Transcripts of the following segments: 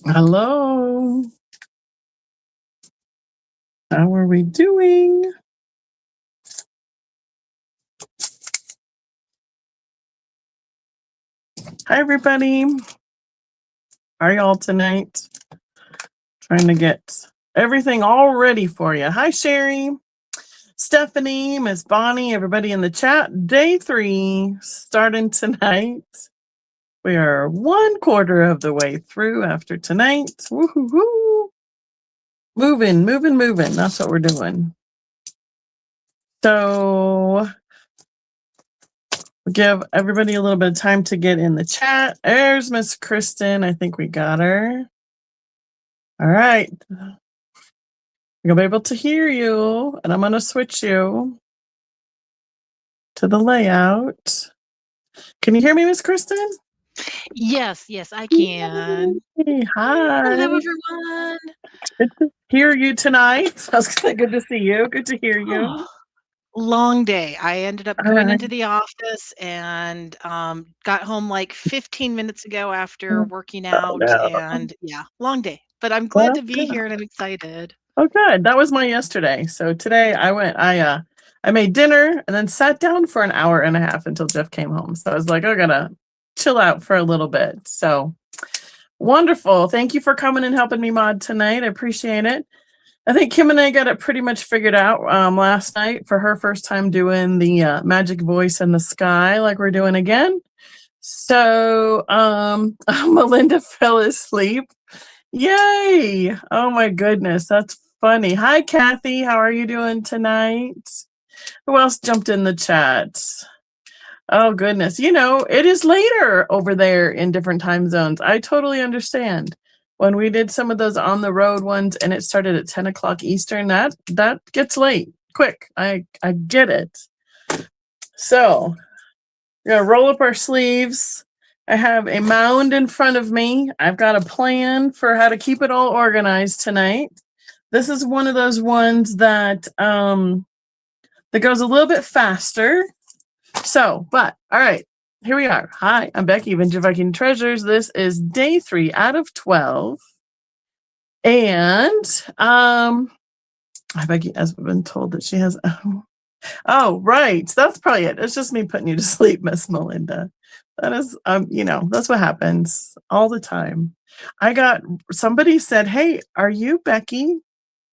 Hello. How are we doing? Hi, everybody. How are y'all tonight? Trying to get everything all ready for you. Hi, Sherry, Stephanie, Miss Bonnie, everybody in the chat. Day 3 starting tonight. We are 1/4 of the way through after tonight. Woohoo! Moving. That's what we're doing. So we'll give everybody a little bit of time to get in the chat. There's Miss Kristen. I think we got her. All right. You'll be able to hear you, and I'm going to switch you to the layout. Can you hear me, Miss Kristen? Yes, I can. Hey, hi. Hello, everyone. Good to hear you tonight. I was going to say good to see you. Good to hear you. Oh, long day. I ended up going into the office and got home like 15 minutes ago after working out. And yeah, long day. But I'm glad to be here and I'm excited. Oh, good. That was my yesterday. So today I made dinner and then sat down for an hour and a half until Jeff came home. So I was like, I gotta chill out for a little bit. So wonderful. Thank you for coming and helping me mod tonight. I appreciate it. I think Kim and I got it pretty much figured out last night for her first time doing the magic voice in the sky like we're doing again. So Melinda fell asleep. Yay! Oh my goodness, that's funny. Hi, Kathy. How are you doing tonight? Who else jumped in the chat? Oh goodness. You know, it is later over there in different time zones. I totally understand. When we did some of those on the road ones and it started at 10 o'clock Eastern, that gets late quick. I get it. So we're gonna roll up our sleeves. I have a mound in front of me. I've got a plan for how to keep it all organized tonight. This is one of those ones that that goes a little bit faster. So, but all right, here we are. Hi, I'm Becky, Vintagevikingtreasures. This is day 3 out of 12. And Becky has been told that she has oh, right. That's probably it. It's just me putting you to sleep, Miss Melinda. That is, you know, that's what happens all the time. Somebody said, hey, are you Becky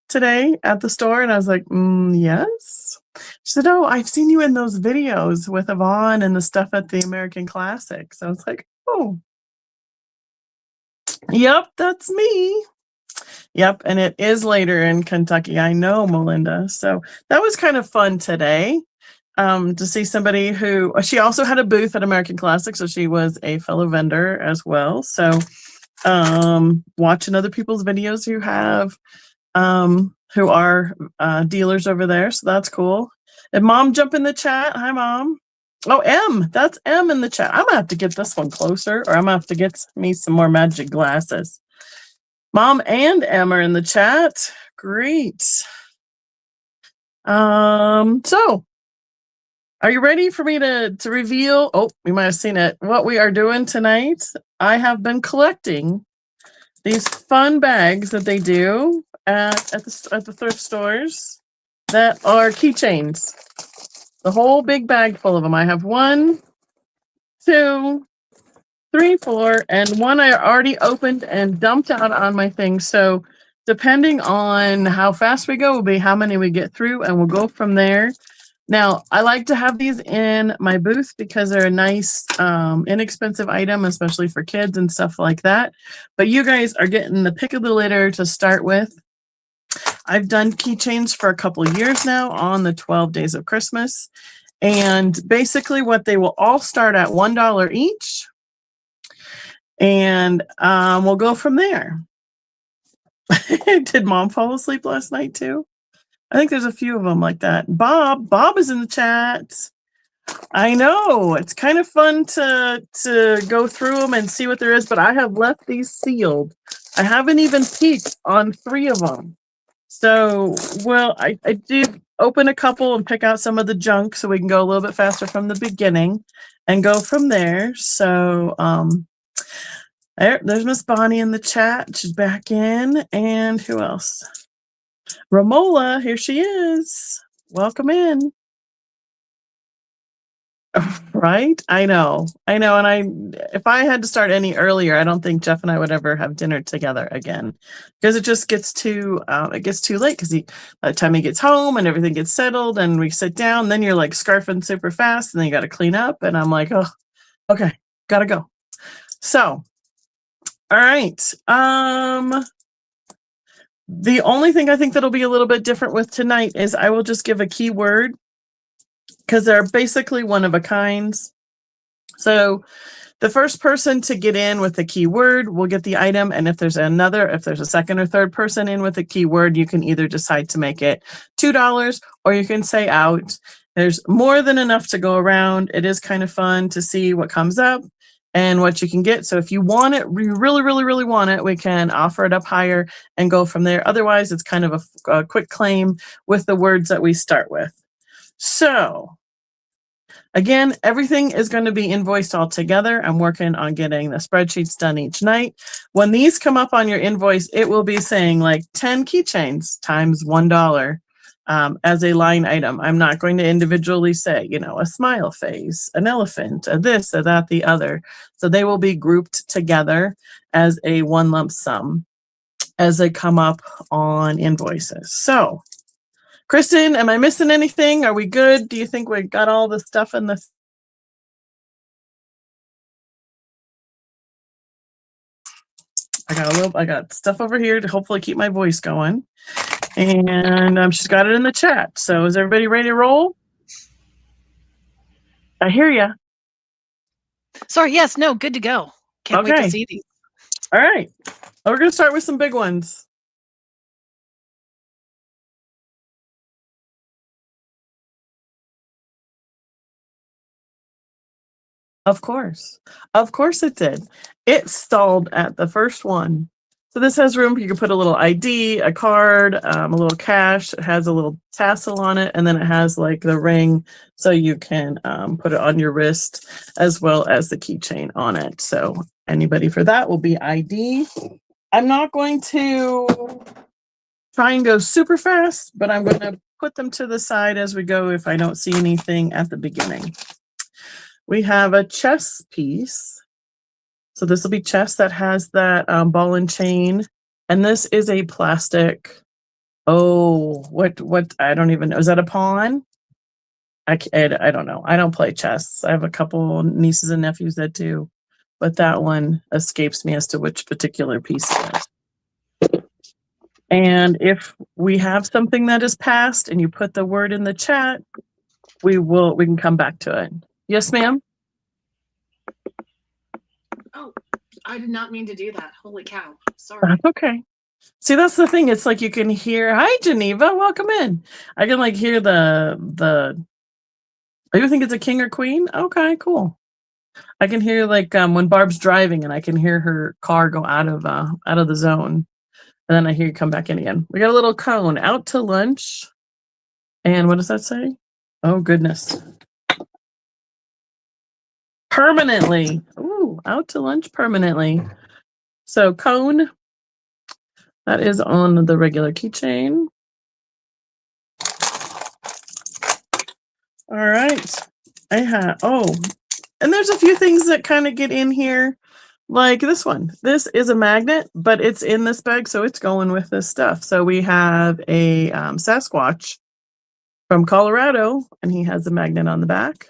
today at the store? And I was like, yes. She said, oh, I've seen you in those videos with Yvonne and the stuff at the American Classics. I was like, oh, yep, that's me. Yep, and it is later in Kentucky. I know, Melinda. So that was kind of fun today. To see somebody who she also had a booth at American Classic, so she was a fellow vendor as well. So watching other people's videos who are dealers over there, so that's cool. And Mom jump in the chat. Hi, Mom. Oh, M, that's M in the chat. I'm gonna have to get this one closer, or I'm gonna have to get me some more magic glasses. Mom and M are in the chat. Great. So are you ready for me to reveal? Oh, you might have seen it. What we are doing tonight. I have been collecting these fun bags that they do at the thrift stores that are keychains. The whole big bag full of them. I have 1, 2, 3, 4, and one I already opened and dumped out on my thing. So depending on how fast we go will be how many we get through, and we'll go from there. Now, I like to have these in my booth because they're a nice, inexpensive item, especially for kids and stuff like that. But you guys are getting the pick of the litter to start with. I've done keychains for a couple of years now on the 12 days of Christmas. And basically what they will all start at $1 each. And we'll go from there. Did Mom fall asleep last night too? I think there's a few of them like that. Bob is in the chat. I know it's kind of fun to go through them and see what there is, but I have left these sealed. I haven't even peeked on 3 of them. So, well, I did open a couple and pick out some of the junk so we can go a little bit faster from the beginning and go from there. So, There's Miss Bonnie in the chat. She's back in. And who else? Romola, here she is. Welcome in. Right? I know. And if I had to start any earlier, I don't think Jeff and I would ever have dinner together again, because it just gets too late. Because by the time he gets home and everything gets settled and we sit down, then you're like scarfing super fast, and then you got to clean up, and I'm like, oh, okay, gotta go. So, all right. The only thing I think that'll be a little bit different with tonight is I will just give a keyword, because they're basically one of a kinds. So the first person to get in with the keyword will get the item. And if there's a second or third person in with a keyword, you can either decide to make it $2 or you can say out. There's more than enough to go around. It is kind of fun to see what comes up and what you can get. So if you want it, you really, really, really want it, we can offer it up higher and go from there. Otherwise, it's kind of a quick claim with the words that we start with. So again, everything is going to be invoiced all together. I'm working on getting the spreadsheets done each night. When these come up on your invoice, it will be saying like 10 keychains times $1 as a line item. I'm not going to individually say, a smile face, an elephant, a this, a that, the other. So they will be grouped together as a one lump sum as they come up on invoices. So Kristen, am I missing anything? Are we good? Do you think we got all the stuff in this? I got stuff over here to hopefully keep my voice going. And she's got it in the chat. So is everybody ready to roll? I hear you. Sorry, yes, no, good to go. Can't wait to see these. All right. We're going to start with some big ones. Of course it did. It stalled at the first one. So this has room. You can put a little ID, a card, a little cash. It has a little tassel on it, and then it has like the ring, so you can put it on your wrist as well as the keychain on it. So anybody for that will be ID. I'm not going to try and go super fast, but I'm going to put them to the side as we go if I don't see anything at the beginning. We have a chess piece. So this will be chess that has that ball and chain. And this is a plastic. Oh, what? I don't even know. Is that a pawn? I don't know. I don't play chess. I have a couple nieces and nephews that do. But that one escapes me as to which particular piece it is. And if we have something that is passed and you put the word in the chat, we can come back to it. Yes, ma'am? Oh, I did not mean to do that. Holy cow. Sorry. That's okay. See, that's the thing. It's like you can hear, hi, Geneva, welcome in. I can like hear the I do think it's a king or queen. Okay, cool. I can hear like when Barb's driving and I can hear her car go out of the zone. And then I hear you come back in again. We got a little cone, out to lunch. And what does that say? Oh, goodness. Permanently. Ooh, out to lunch permanently. So cone, that is on the regular keychain. All right. And there's a few things that kind of get in here, like this one. This is a magnet, but it's in this bag, so it's going with this stuff. So we have a Sasquatch from Colorado, and he has a magnet on the back.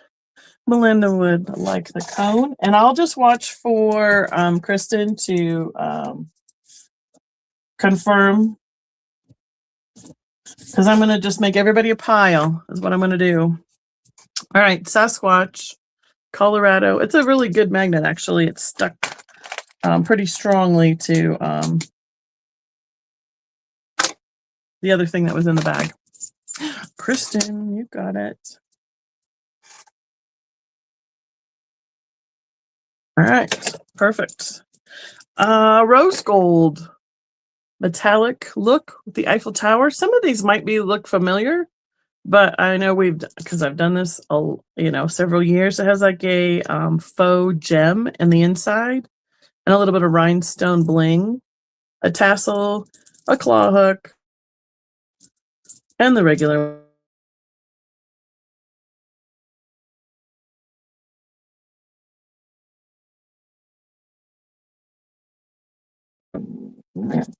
Melinda would like the cone, and I'll just watch for Kristen to confirm, because I'm going to just make everybody a pile is what I'm going to do. All right, Sasquatch, Colorado. It's a really good magnet, actually. It's stuck pretty strongly to the other thing that was in the bag. Kristen, you got it. All right, perfect. Rose gold, metallic look with the Eiffel Tower. Some of these might look familiar, but I know because I've done this, several years. It has like a faux gem in the inside, and a little bit of rhinestone bling, a tassel, a claw hook, and the regular.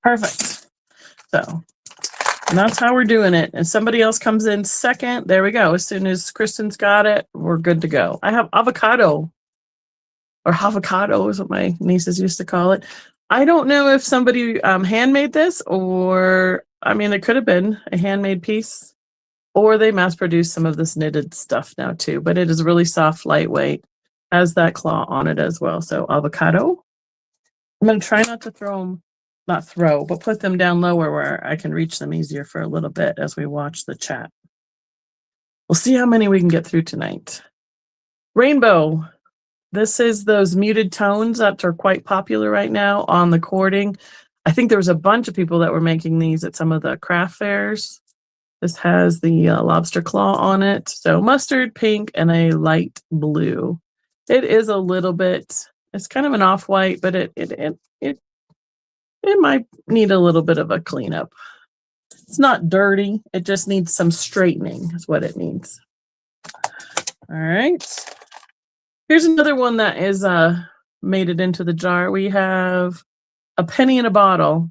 Perfect. So, and that's how we're doing it. And somebody else comes in second. There we go. As soon as Kristen's got it, we're good to go. I have avocado, or avocado is what my nieces used to call it. I don't know if somebody handmade this, or, I mean, it could have been a handmade piece, or they mass produced some of this knitted stuff now too, but it is really soft, lightweight, has that claw on it as well. So avocado. I'm going to try not to throw them, not throw, but put them down lower where I can reach them easier for a little bit as we watch the chat. We'll see how many we can get through tonight. Rainbow. This is those muted tones that are quite popular right now on the cording. I think there was a bunch of people that were making these at some of the craft fairs. This has the lobster claw on it. So mustard, pink, and a light blue. It is a little bit, it's kind of an off-white, but it might need a little bit of a cleanup. It's not dirty. It just needs some straightening is what it needs. All right. Here's another one that is made it into the jar. We have a penny in a bottle.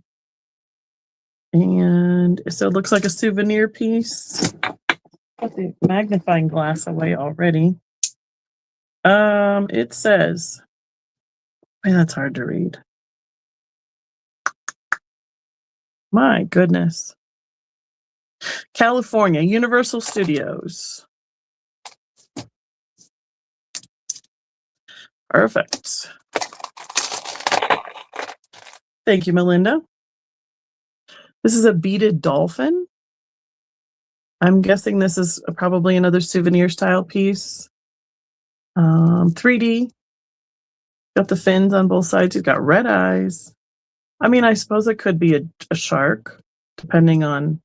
And so it looks like a souvenir piece. Put the magnifying glass away already. It says, man, that's hard to read. My goodness. California, Universal Studios. Perfect. Thank you, Melinda. This is a beaded dolphin. I'm guessing this is probably another souvenir style piece. 3D. Got the fins on both sides. You've got red eyes. I mean, I suppose it could be a shark, depending on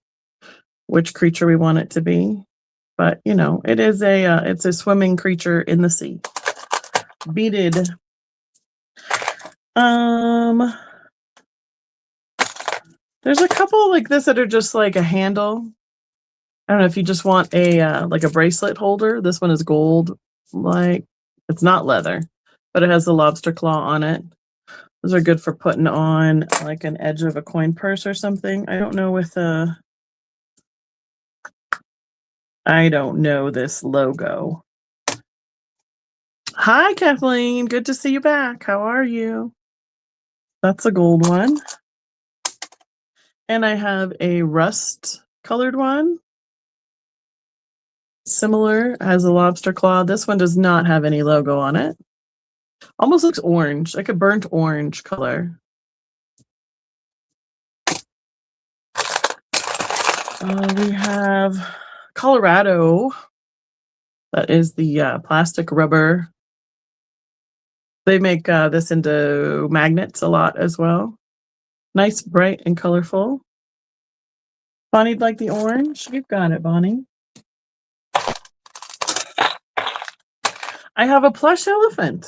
which creature we want it to be. But, you know, it is it's a swimming creature in the sea. Beaded. There's a couple like this that are just like a handle. I don't know if you just want a like a bracelet holder. This one is gold. Like, it's not leather, but it has the lobster claw on it. Those are good for putting on like an edge of a coin purse or something. I don't know with I don't know this logo. Hi, Kathleen. Good to see you back. How are you? That's a gold one. And I have a rust colored one. Similar, has a lobster claw. This one does not have any logo on it. Almost looks orange, like a burnt orange color. We have Colorado. That is the plastic rubber. They make this into magnets a lot as well. Nice, bright, and colorful. Bonnie'd like the orange? You've got it, Bonnie. I have a plush elephant.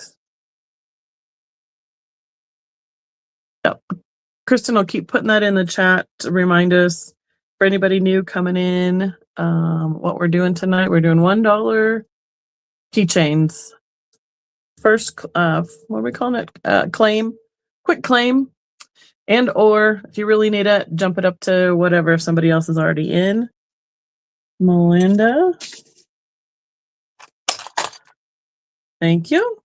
Yep. Kristen will keep putting that in the chat to remind us for anybody new coming in what we're doing tonight. We're doing $1 keychains. First, what are we calling it? Claim, quick claim. And or if you really need it, jump it up to whatever if somebody else is already in. Melinda. Thank you.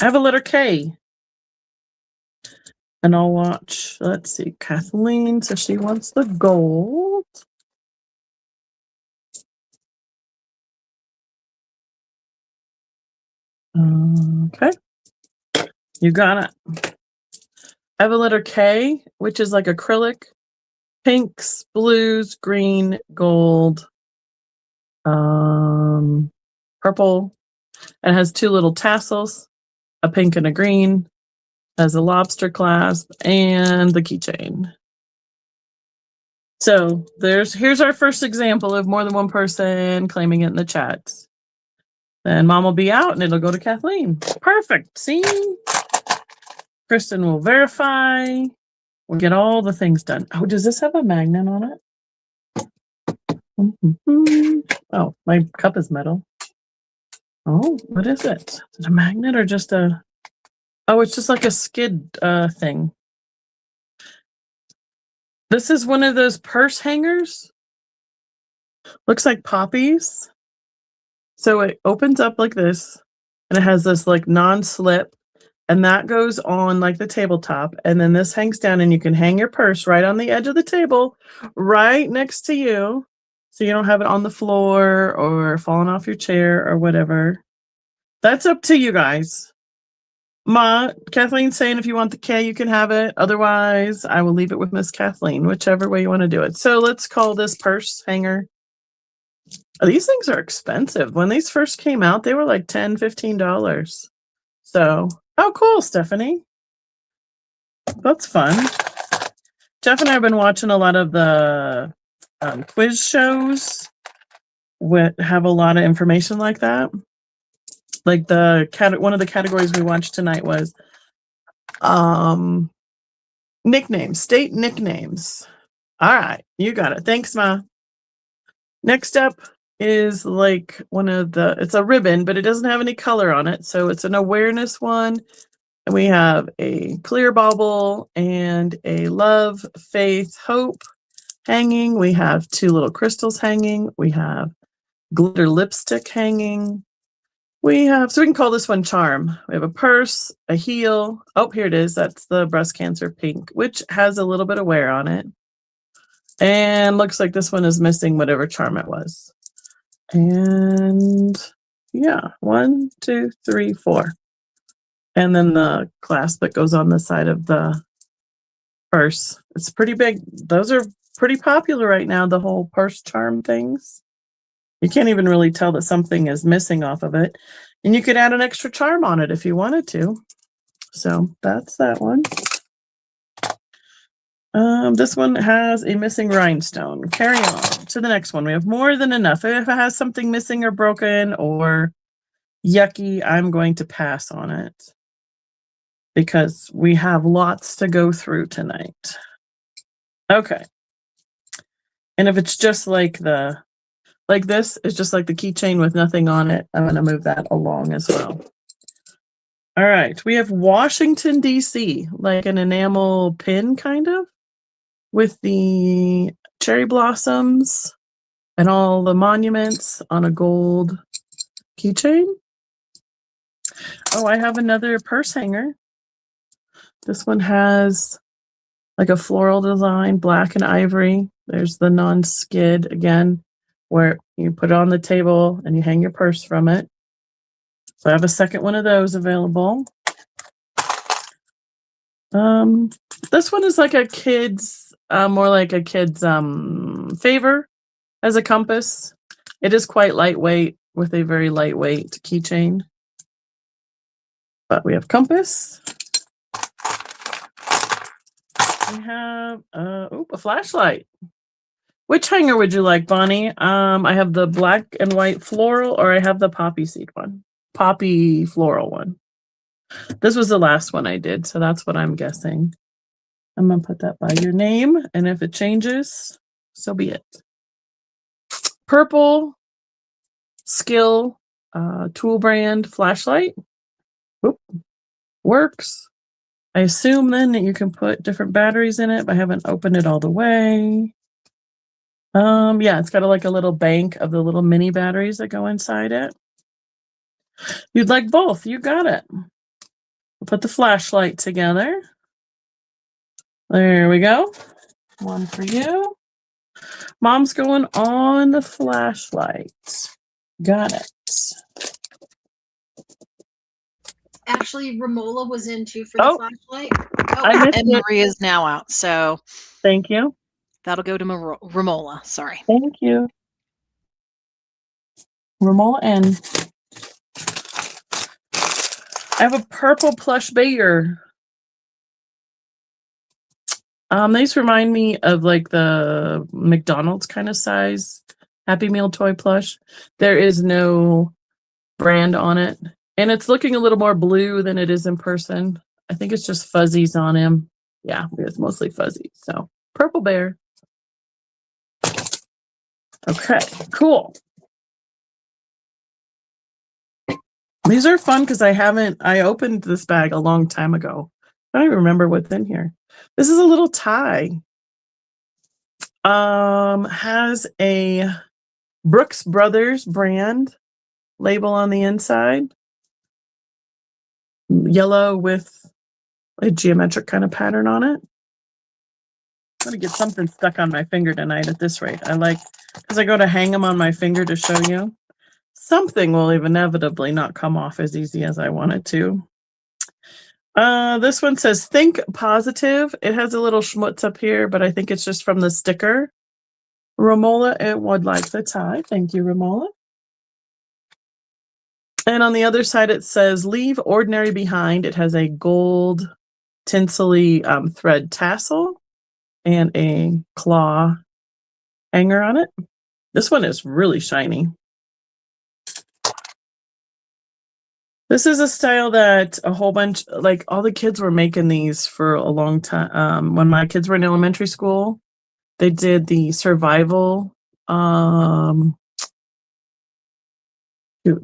I have a letter K. And I'll watch, let's see, Kathleen, so she wants the gold. Okay. You got it. I have a letter K, which is like acrylic, pinks, blues, green, gold, purple, and it has two little tassels, a pink and a green, has a lobster clasp, and the keychain. So here's our first example of more than one person claiming it in the chat. Then Mom will be out and it'll go to Kathleen. Perfect. See? Kristen will verify. We'll get all the things done. Oh, does this have a magnet on it? Oh, my cup is metal. Oh, what is it? Is it a magnet or just a... Oh, it's just like a skid thing. This is one of those purse hangers. Looks like poppies. So it opens up like this, and it has this like non-slip, and that goes on like the tabletop, and then this hangs down, and you can hang your purse right on the edge of the table, right next to you, so you don't have it on the floor or falling off your chair or whatever. That's up to you guys. Kathleen's saying if you want the K, you can have it. Otherwise, I will leave it with Miss Kathleen, whichever way you want to do it. So let's call this purse hanger. Oh, these things are expensive. When these first came out, they were like $10, $15. So, oh, cool, Stephanie. That's fun. Jeff and I have been watching a lot of the quiz shows that have a lot of information like that. Like one of the categories we watched tonight was nicknames, state nicknames. All right, you got it. Thanks, Ma. Next up is like it's a ribbon, but it doesn't have any color on it. So it's an awareness one. And we have a clear bauble and a love, faith, hope hanging. We have 2 little crystals hanging. We have glitter lipstick hanging. So we can call this one charm. We have a purse, a heel. Oh, here it is. That's the breast cancer pink, which has a little bit of wear on it. And looks like this one is missing whatever charm it was. And yeah, 1, 2, 3, 4. And then the clasp that goes on the side of the purse. It's pretty big. Those are pretty popular right now, the whole purse charm things. You can't even really tell that something is missing off of it. And you could add an extra charm on it if you wanted to. So that's that one. This one has a missing rhinestone. Carry on to the next one. We have more than enough. If it has something missing or broken or yucky, I'm going to pass on it because we have lots to go through tonight. Okay. And if it's just like this is just like the keychain with nothing on it, I'm going to move that along as well. All right. We have Washington, D.C., like an enamel pin kind of, with the cherry blossoms and all the monuments on a gold keychain. Oh, I have another purse hanger. This one has like a floral design, black and ivory. There's the non-skid again, where you put it on the table and you hang your purse from it. So I have a second one of those available. This one is like a kid's, more like a kid's favor as a compass. It is quite lightweight with a very lightweight keychain. But we have compass. We have a flashlight. Which hanger would you like, Bonnie? I have the black and white floral, or I have the poppy seed one. Poppy floral one. This was the last one I did, so that's what I'm guessing. I'm going to put that by your name, and if it changes, so be it. Purple Skill tool brand flashlight. Oop. Works. I assume then that you can put different batteries in it, but I haven't opened it all the way. Yeah, it's got like a little bank of the little mini batteries that go inside it. You'd like both, you got it. We'll put the flashlight together. There we go. One for you. Mom's going on the flashlight. Got it. Actually, Romola was in too for the flashlight. And Maria's now out, so thank you. That'll go to Romola. Sorry. Thank you. Romola N. I have a purple plush bear. These remind me of like the McDonald's kind of size Happy Meal toy plush. There is no brand on it. And it's looking a little more blue than it is in person. I think it's just fuzzies on him. Yeah, it's mostly fuzzy. So purple bear. Okay, cool. These are fun because I opened this bag a long time ago. I don't even remember what's in here. This is a little tie. Has a Brooks Brothers brand label on the inside. Yellow with a geometric kind of pattern on it. I'm going to get something stuck on my finger tonight at this rate. Because I go to hang them on my finger to show you. Something will inevitably not come off as easy as I want it to. This one says Think Positive. It has a little schmutz up here, but I think it's just from the sticker. Romola, it would like the tie. Thank you, Romola. And on the other side, it says Leave Ordinary Behind. It has a gold tinsely thread tassel and a claw hanger on it. This one is really shiny. This is a style that a whole bunch, like all the kids were making these for a long time. When my kids were in elementary school, they did the survival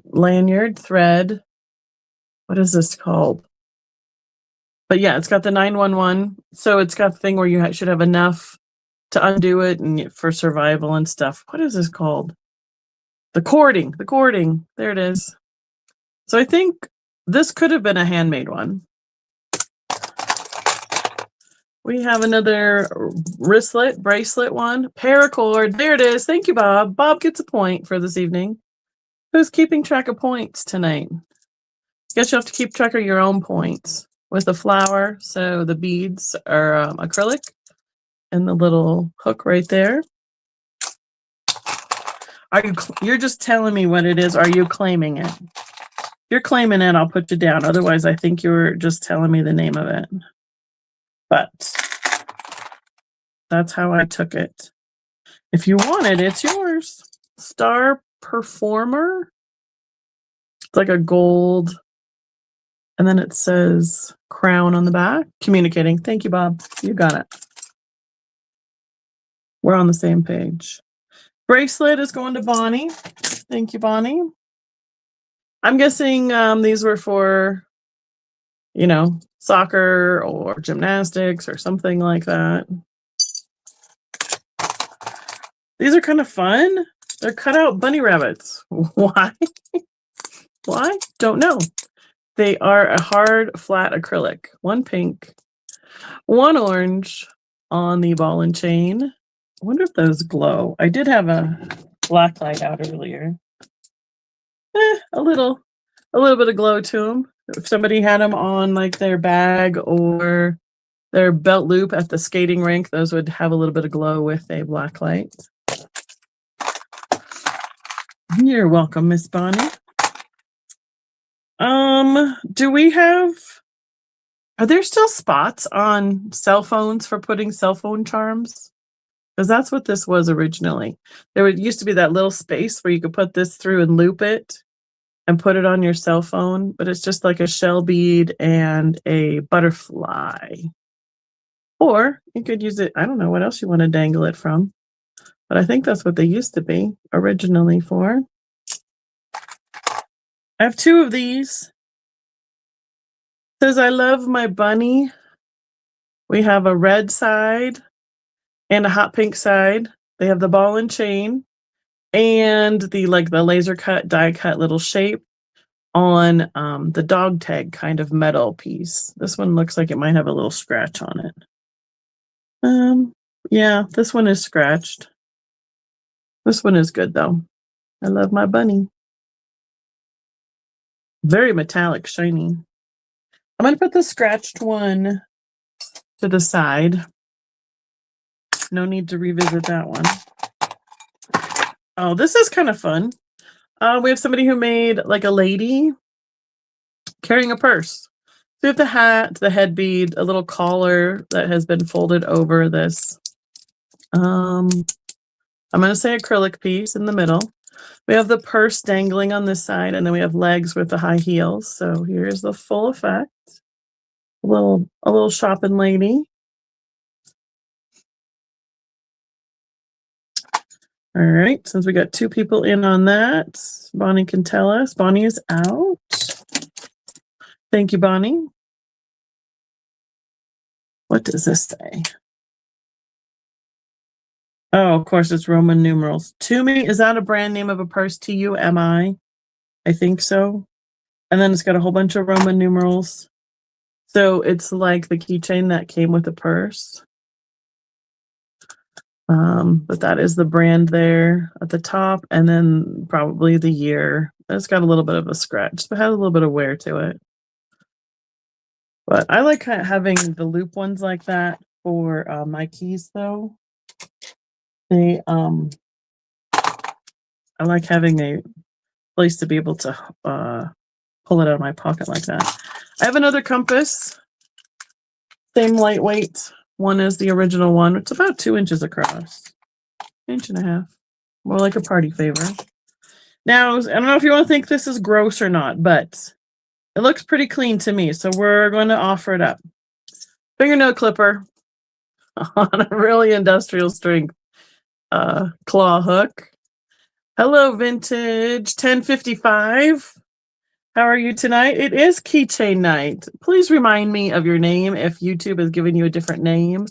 lanyard thread. What is this called? But yeah, it's got the 911. So it's got the thing where you should have enough to undo it and for survival and stuff. What is this called? The cording. There it is. So I think this could have been a handmade one. We have another bracelet one. Paracord. There it is. Thank you, Bob. Bob gets a point for this evening. Who's keeping track of points tonight? Guess you have to keep track of your own points with the flower. So the beads are acrylic and the little hook right there. You're just telling me what it is. Are you claiming it? If you're claiming it, I'll put you down. Otherwise, I think you were just telling me the name of it. But that's how I took it. If you want it, it's yours. Star Performer. It's like a gold. And then it says crown on the back. Communicating. Thank you, Bob. You got it. We're on the same page. Bracelet is going to Bonnie. Thank you, Bonnie. I'm guessing these were for, soccer or gymnastics or something like that. These are kind of fun. They're cut out bunny rabbits. Why? Why? Don't know. They are a hard, flat acrylic. One pink, one orange on the ball and chain. I wonder if those glow. I did have a black light out earlier. A little bit of glow to them. If somebody had them on like their bag or their belt loop at the skating rink, those would have a little bit of glow with a black light. You're welcome, Miss Bonnie. Are there still spots on cell phones for putting cell phone charms? Because that's what this was originally. There used to be that little space where you could put this through and loop it and put it on your cell phone, but it's just like a shell bead and a butterfly. Or you could use it, I don't know what else you want to dangle it from, but I think that's what they used to be originally for. I have two of these. It says, I love my bunny. We have a red side and a hot pink side. They have the ball and chain and the laser cut, die cut little shape on the dog tag kind of metal piece. This one looks like it might have a little scratch on it. Yeah, this one is scratched. This one is good though. I love my bunny. Very metallic, shiny. I'm going to put the scratched one to the side. No need to revisit that one. Oh, this is kind of fun. We have somebody who made like a lady carrying a purse. So we have the hat, the head bead, a little collar that has been folded over this. I'm going to say acrylic piece in the middle. We have the purse dangling on this side, and then we have legs with the high heels. So here's the full effect. a little shopping lady. All right, since we got 2 people in on that, Bonnie can tell us. Bonnie is out. Thank you, Bonnie. What does this say? Oh, of course, it's Roman numerals. Tumi, is that a brand name of a purse? Tumi? I think so. And then it's got a whole bunch of Roman numerals. So it's like the keychain that came with the purse. But that is the brand there at the top, and then probably the year. It's got a little bit of a scratch, but has a little bit of wear to it. But I like having the loop ones like that for my keys, though. They, I like having a place to be able to pull it out of my pocket like that. I have another compass, same lightweight one as the original one. It's about 2 inches across, 1.5 inches, more like a party favor. Now, I don't know if you want to think this is gross or not, but it looks pretty clean to me, so we're going to offer it up. Fingernail clipper on a really industrial strength claw hook. Hello, Vintage 1055. How are you tonight? It is keychain night. Please remind me of your name if YouTube has given you a different name,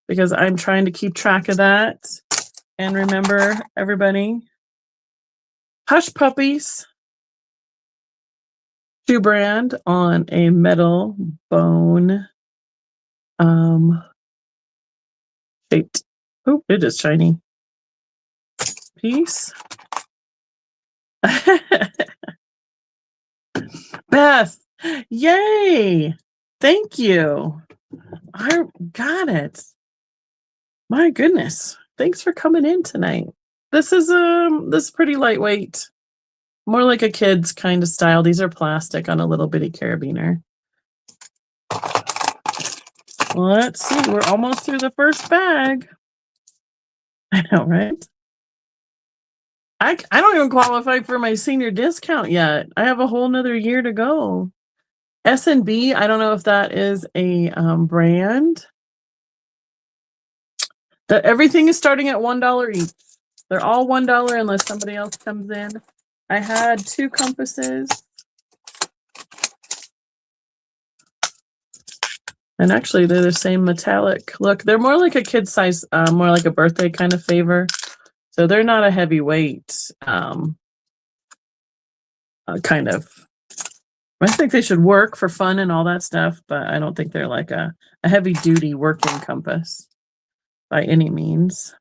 because I'm trying to keep track of that. And remember, everybody, Hush Puppies shoe brand on a metal bone shaped. Oh, it is shiny piece. Beth, yay! Thank you. I got it. My goodness. Thanks for coming in tonight. This is pretty lightweight. More like a kid's kind of style. These are plastic on a little bitty carabiner. Let's see. We're almost through the first bag. I know, right? I don't even qualify for my senior discount yet. I have a whole nother year to go. S&B, I don't know if that is a brand. Everything is starting at $1 each. They're all $1 unless somebody else comes in. I had 2 compasses. And actually, they're the same metallic look. They're more like a kid size, more like a birthday kind of favor. So they're not a heavyweight kind of. I think they should work for fun and all that stuff, but I don't think they're like a heavy-duty working compass by any means.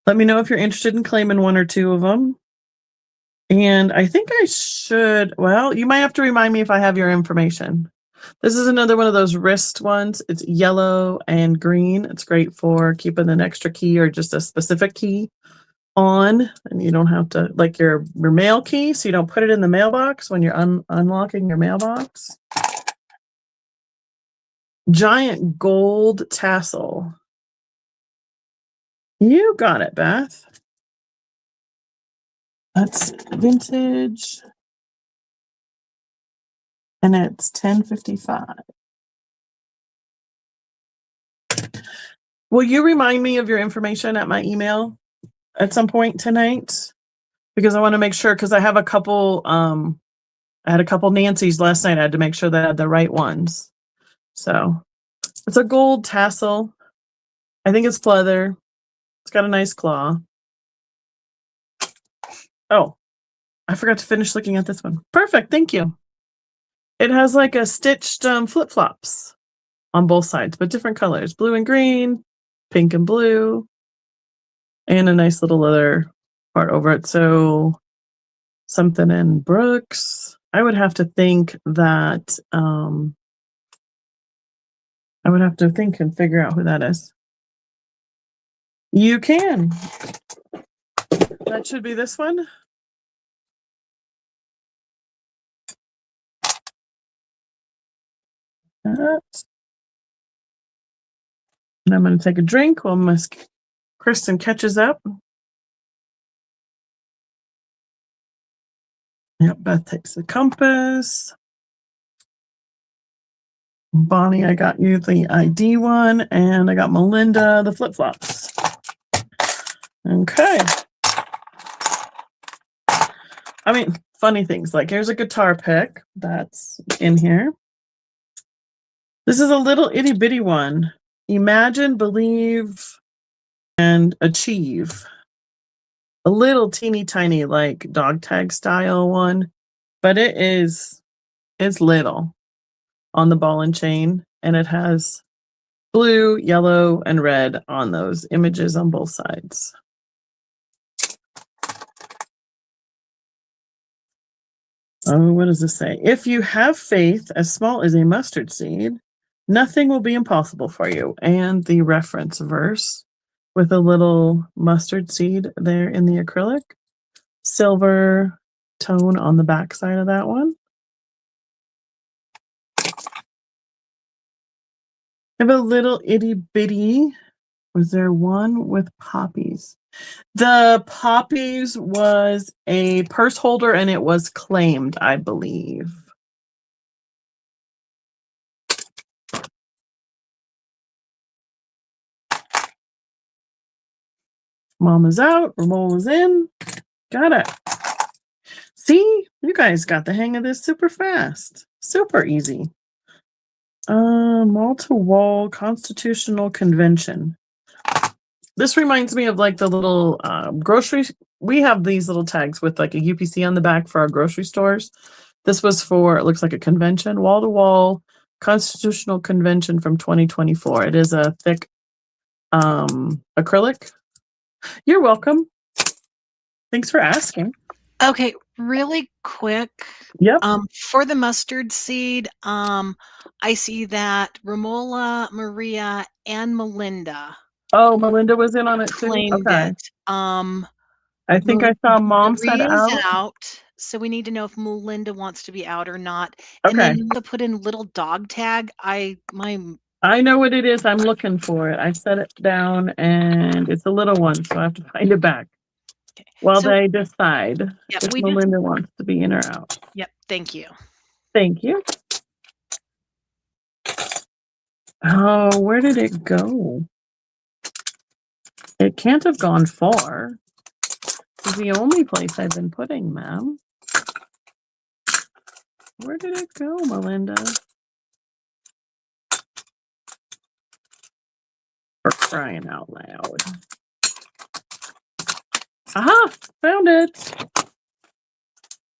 Let me know if you're interested in claiming 1 or 2 of them. And I think I should, well, you might have to remind me if I have your information. This is another one of those wrist ones. It's yellow and green. It's great for keeping an extra key or just a specific key on, and you don't have to, like your mail key, so you don't put it in the mailbox when you're unlocking your mailbox. Giant gold tassel. You got it, Beth. That's vintage. And it's 1055. Will you remind me of your information at my email at some point tonight? Because I want to make sure, because I have a couple, I had a couple Nancy's last night. I had to make sure that I had the right ones. So it's a gold tassel. I think it's pleather. It's got a nice claw. Oh, I forgot to finish looking at this one. Perfect. Thank you. It has like a stitched flip-flops on both sides, but different colors. Blue and green, pink and blue, and a nice little leather part over it. So something in Brooks. I would have to think that, I would have to think and figure out who that is. You can. That should be this one. And I'm going to take a drink while Miss Kristen catches up. Yep, Beth takes the compass. Bonnie, I got you the ID one, and I got Melinda the flip-flops. Okay. I mean, funny things, like here's a guitar pick that's in here. This is a little itty bitty one. Imagine, believe, and achieve. A little teeny tiny, like dog tag style one, but it's little on the ball and chain, and it has blue, yellow, and red on those images on both sides. Oh, what does this say? If you have faith as small as a mustard seed, nothing will be impossible for you. And the reference verse with a little mustard seed there in the acrylic. Silver tone on the back side of that one. I have a little itty bitty. Was there one with poppies? The poppies was a purse holder, and it was claimed, I believe. Mama's out, Ramola's in. Got it. See, you guys got the hang of this super fast. Super easy. Wall-to-wall Constitutional Convention. This reminds me of like the little grocery. We have these little tags with like a UPC on the back for our grocery stores. This was for, it looks like a convention, wall-to-wall Constitutional Convention from 2024. It is a thick acrylic. You're welcome. Thanks for asking. Okay, really quick. Yep. For the mustard seed, I see that Romola, Maria, and Melinda. Oh, Melinda was in on it too? Claimed Okay. it. I think I saw Mom said Maria's out. out, so we need to know if Melinda wants to be out or not. And Okay. then to put in little dog tag. I know what it is. I'm looking for it. I set it down, and it's a little one, so I have to find it back. Okay. While they decide if we Melinda wants to be in or out. Yep. Thank you. Thank you. Oh, where did it go? It can't have gone far. It's the only place I've been putting them. Where did it go, Melinda? For crying out loud. Aha! Found it!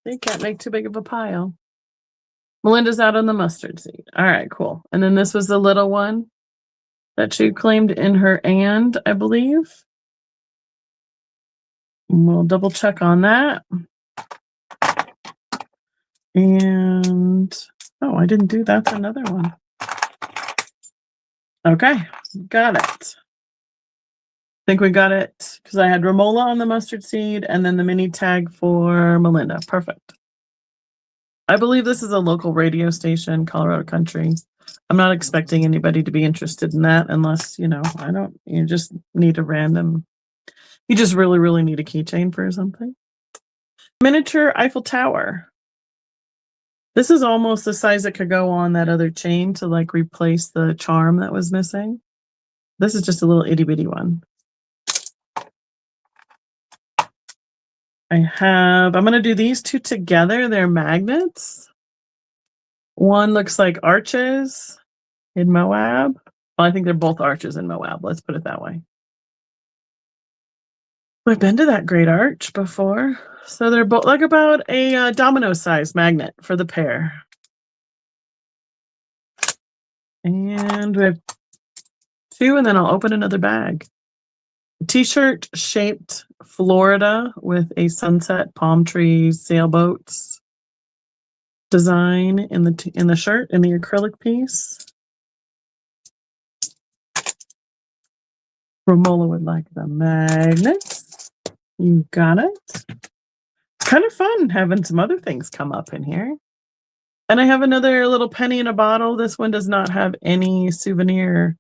They can't make too big of a pile. Melinda's out on the mustard seed. All right, cool. And then this was the little one that she claimed in her and, I believe. And we'll double check on that. And, oh, I didn't do that. That's another one. Okay, got it. I think we got it because I had Romola on the mustard seed and then the mini tag for Melinda. Perfect. I believe this is a local radio station, Colorado Country. I'm not expecting anybody to be interested in that unless, you know, you just need a random, you just really, really need a keychain for something. Miniature Eiffel Tower. This is almost the size that could go on that other chain to like replace the charm that was missing. This is just a little itty bitty one. I'm going to do these two together. They're magnets. One looks like arches in Moab. Well, I think they're both arches in Moab. Let's put it that way. I've been to that great arch before. So they're both like about a domino size magnet for the pair. And we have two, and then I'll open another bag. T-shirt shaped Florida with a sunset, palm trees, sailboats design in the shirt, in the acrylic piece. Romola would like the magnets. You got it. It's kind of fun having some other things come up in here. And I have another little penny in a bottle. This one does not have any souvenir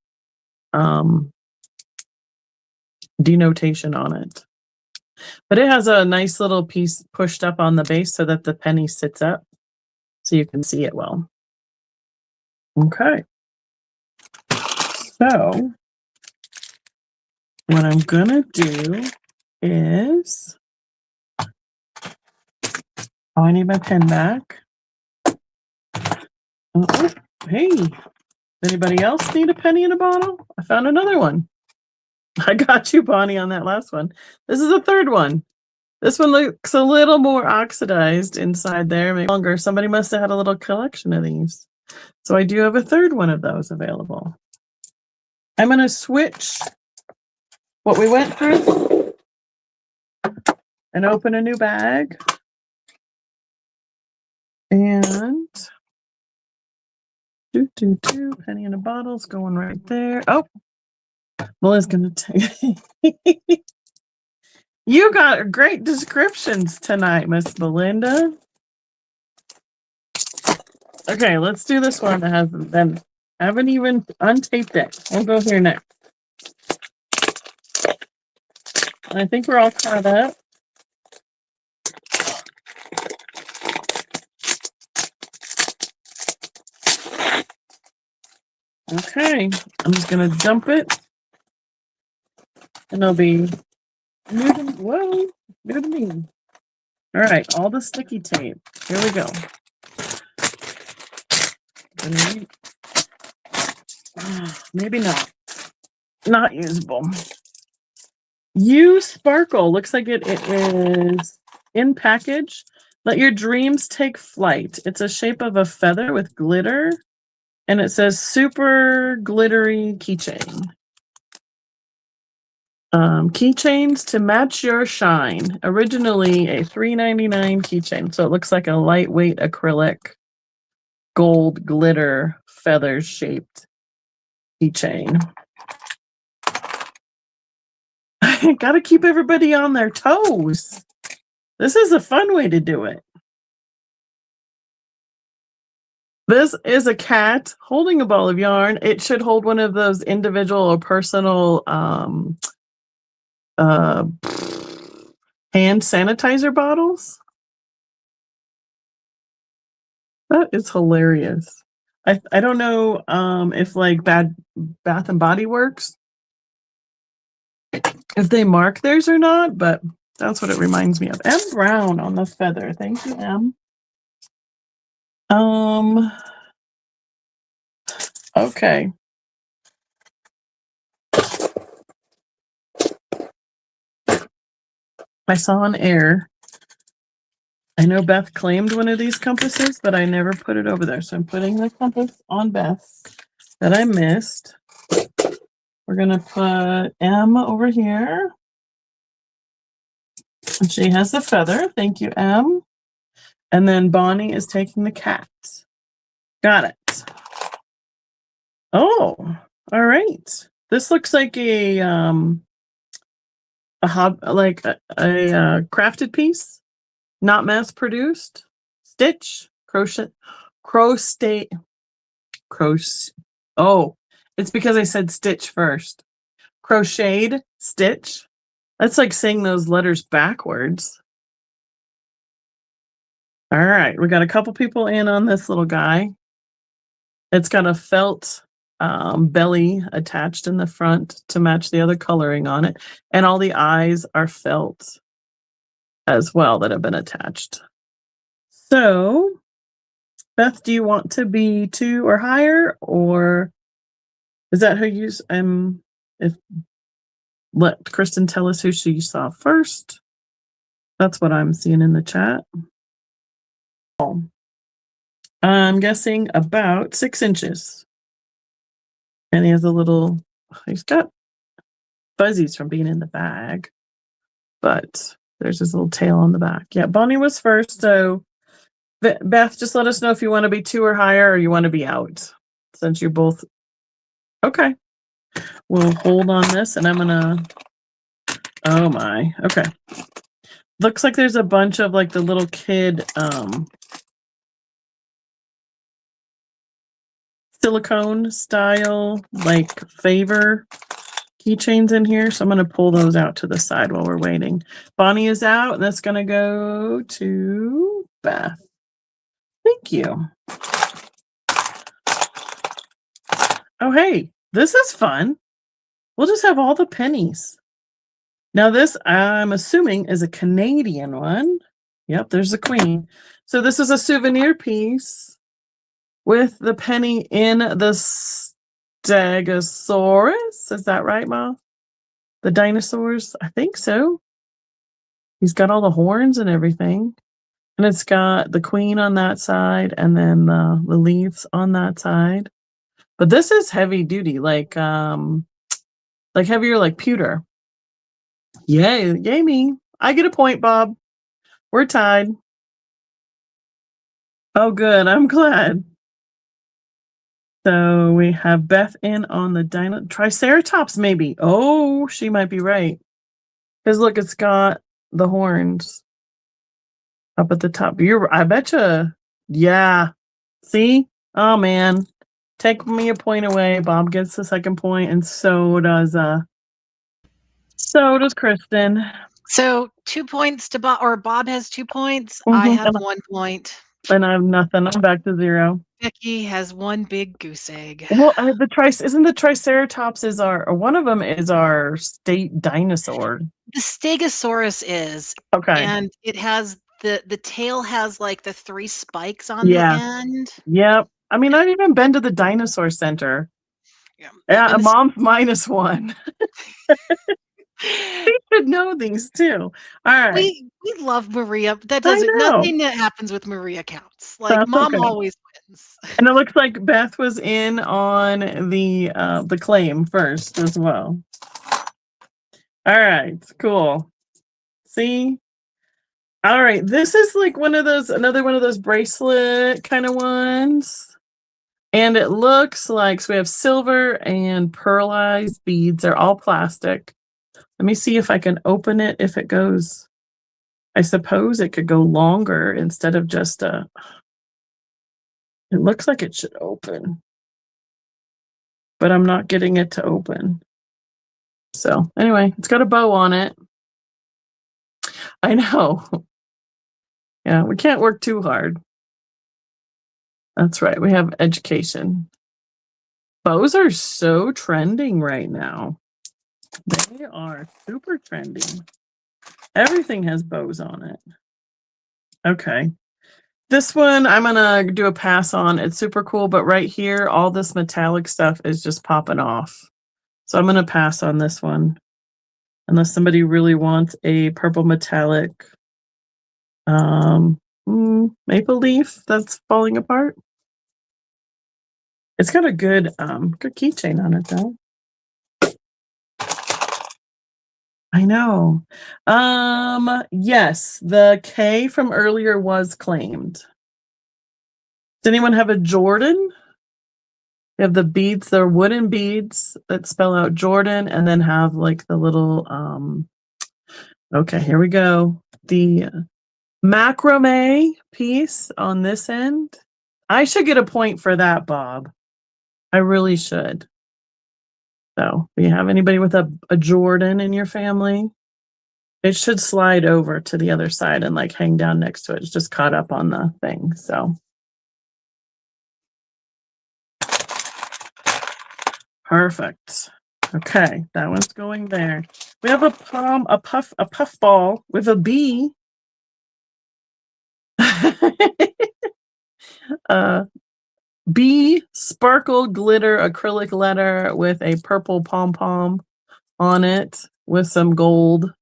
denotation on it. But it has a nice little piece pushed up on the base so that the penny sits up so you can see it well. Okay. So what I'm gonna do is, I need my pen back. Oh, hey, anybody else need a penny in a bottle? I found another one. I got you, Bonnie, on that last one. This is a third one. This one looks a little more oxidized inside there, maybe longer. Somebody must have had a little collection of these. So I do have a third one of those available. I'm going to switch what we went through and open a new bag. And penny in a bottle's going right there. Oh, Melissa's going to take. You got great descriptions tonight, Miss Belinda. Okay, let's do this one that hasn't been, I haven't even untaped it. We'll go here next. I think we're all caught up. Okay, I'm just gonna dump it, and it'll be new to me. All right, all the sticky tape. Here we go. Maybe not usable. You Sparkle looks like it is in package. Let your dreams take flight. It's a shape of a feather with glitter, and it says super glittery keychain. Keychains to match your shine. Originally a $3.99 keychain, so it looks like a lightweight acrylic gold glitter feather shaped keychain. Got to keep everybody on their toes. This is a fun way to do it. This is a cat holding a ball of yarn. It should hold one of those individual or personal hand sanitizer bottles. That is hilarious. I don't know if like Bath and Body Works, if they mark theirs or not, but that's what it reminds me of. M Brown on the feather. Thank you, M. Okay. I saw an error. I know Beth claimed one of these compasses, but I never put it over there. So I'm putting the compass on Beth's that I missed. We're going to put M over here. And she has the feather. Thank you, M. And then Bonnie is taking the cat. Got it. Oh, all right. This looks like a crafted piece, not mass produced. Stitch, crochet. Oh, it's because I said stitch first. Crocheted stitch. That's like saying those letters backwards. All right, we got a couple people in on this little guy. It's got a felt belly attached in the front to match the other coloring on it. And all the eyes are felt as well that have been attached. So, Beth, do you want to be 2 or higher, or is that who you if let Kristen tell us who she saw first? That's what I'm seeing in the chat. I'm guessing about 6 inches. And he has he's got fuzzies from being in the bag, but there's his little tail on the back. Yeah, Bonnie was first. So Beth, just let us know if you want to be 2 or higher, or you want to be out, since you're both. Okay. We'll hold on this, and I'm going to, oh my, okay. Looks like there's a bunch of like the little kid silicone style, like favor keychains in here. So I'm going to pull those out to the side while we're waiting. Bonnie is out, and that's going to go to Beth. Thank you. Oh, hey, This is fun. We'll just have all the pennies. Now this, I'm assuming, is a Canadian one. Yep, there's the queen. So this is a souvenir piece with the penny in the Stegosaurus. Is that right, Mom? The dinosaurs? I think so. He's got all the horns and everything. And it's got the queen on that side and then the leaves on that side. But this is heavy duty, like heavier like pewter. Yay, yay me. I get a point, Bob. We're tied. Oh, good. I'm glad. So we have Beth in on the Triceratops, maybe. Oh, she might be right. Because look, it's got the horns up at the top. I betcha. Yeah. See? Oh, man. Take me a point away. Bob gets the second point, and so does Kristen. So 2 points to Bob, or Bob has 2 points. I have 1 point. And I have nothing. I'm back to 0. Becky has 1 big goose egg. Well, isn't the Triceratops or one of them is our state dinosaur? The Stegosaurus is. Okay. And it has the tail has like the 3 spikes on the end. Yep. I mean, I've even been to the dinosaur center. Yeah, Mom's -1. We should know these too. All right. We love Maria. That doesn't, nothing that happens with Maria counts. Like, that's Mom always wins. And it looks like Beth was in on the claim first as well. All right, cool. See? All right, this is like another one of those bracelet kind of ones. And it looks like, so we have silver and pearlized beads. They're all plastic. Let me see if I can open it if it goes. I suppose it could go longer instead of just it looks like it should open. But I'm not getting it to open. So anyway, it's got a bow on it. I know. Yeah, we can't work too hard. That's right. We have education. Bows are so trending right now. They are super trending. Everything has bows on it. Okay. This one I'm going to do a pass on. It's super cool, but right here, all this metallic stuff is just popping off. So I'm going to pass on this one. Unless somebody really wants a purple metallic maple leaf that's falling apart. It's got a good keychain on it though. I know. Yes, the K from earlier was claimed. Does anyone have a Jordan? We have the beads, they're wooden beads that spell out Jordan, and then have like the little okay, here we go. The macrame piece on this end. I should get a point for that, Bob. I really should. So, do you have anybody with a Jordan in your family? It should slide over to the other side and like hang down next to it. It's just caught up on the thing. So, perfect. Okay, that one's going there. We have a puff ball with a bee. Bee sparkle glitter acrylic letter with a purple pom-pom on it with some gold.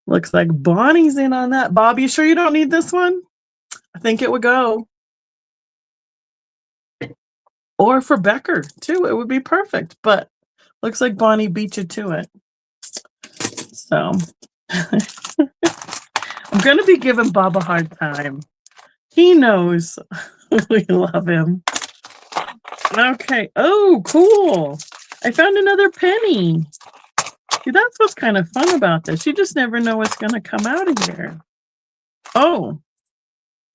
Looks like Bonnie's in on that. Bob, you sure you don't need this one? I think it would go. Or for Becker, too. It would be perfect. But looks like Bonnie beat you to it. So I'm going to be giving Bob a hard time. He knows we love him. Okay. Oh, cool. I found another penny. See, that's what's kind of fun about this. You just never know what's going to come out of here. Oh,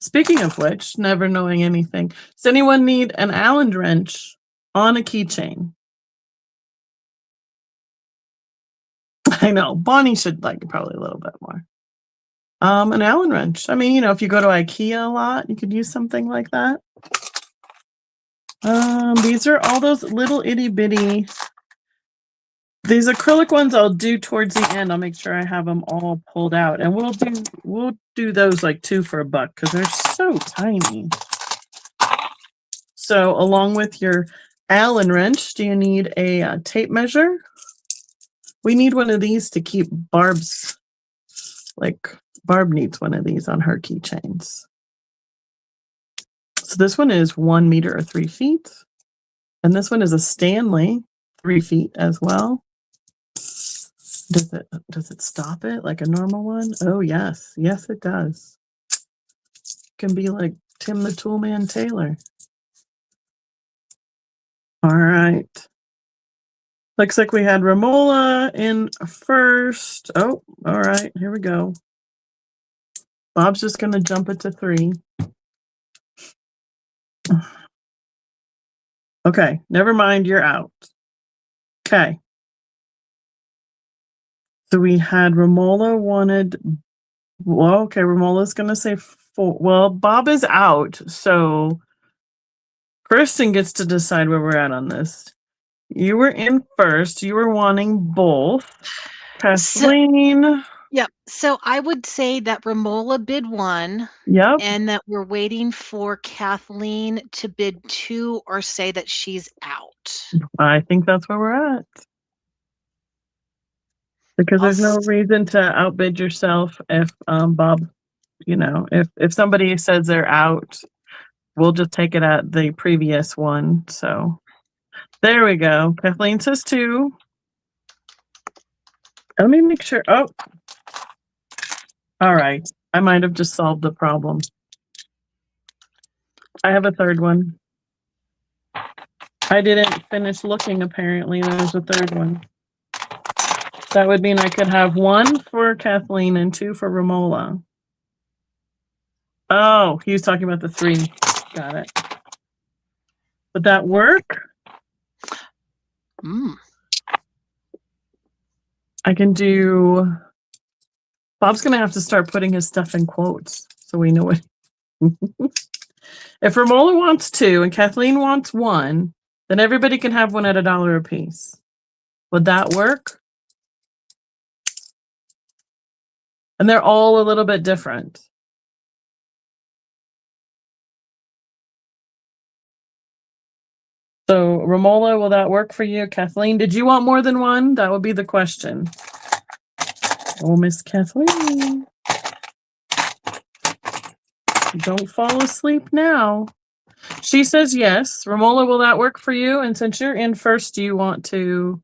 speaking of which, never knowing anything. Does anyone need an Allen wrench on a keychain? I know. Bonnie should like it probably a little bit more. An Allen wrench. I mean, if you go to IKEA a lot, you could use something like that. These are all those little itty bitty. These acrylic ones I'll do towards the end. I'll make sure I have them all pulled out, and we'll do those like 2 for $1 because they're so tiny. So along with your Allen wrench, do you need a tape measure? We need one of these to keep Barb's, like Barb needs one of these on her keychains. So this one is 1 meter or 3 feet. And this one is a Stanley, 3 feet as well. Does it stop it like a normal one? Oh yes, yes it does. It can be like Tim the Toolman Taylor. All right. Looks like we had Romola in first. Oh, all right, here we go. Bob's just gonna jump it to 3. Okay, never mind, you're out. Okay. So we had Romola wanted, well, okay, Romola's gonna say 4. Well, Bob is out, so Kristen gets to decide where we're at on this. You were in first. You were wanting both. Kathleen. Yep. So I would say that Romola bid 1. Yep. And that we're waiting for Kathleen to bid 2 or say that she's out. I think that's where we're at. Because there's no reason to outbid yourself if Bob, you know, if somebody says they're out, we'll just take it at the previous one. So there we go. Kathleen says 2. Let me make sure. Oh, all right. I might have just solved the problem. I have a third one. I didn't finish looking, apparently. There's a third one. That would mean I could have 1 for Kathleen and 2 for Romola. Oh, he was talking about the 3. Got it. Would that work? I can do... Bob's going to have to start putting his stuff in quotes so we know what... If Romola wants 2 and Kathleen wants 1, then everybody can have one at $1 a piece. Would that work? And they're all a little bit different. So Romola, will that work for you? Kathleen, did you want more than 1? That would be the question. Oh, Miss Kathleen. Don't fall asleep now. She says yes. Romola, will that work for you? And since you're in first, do you want to...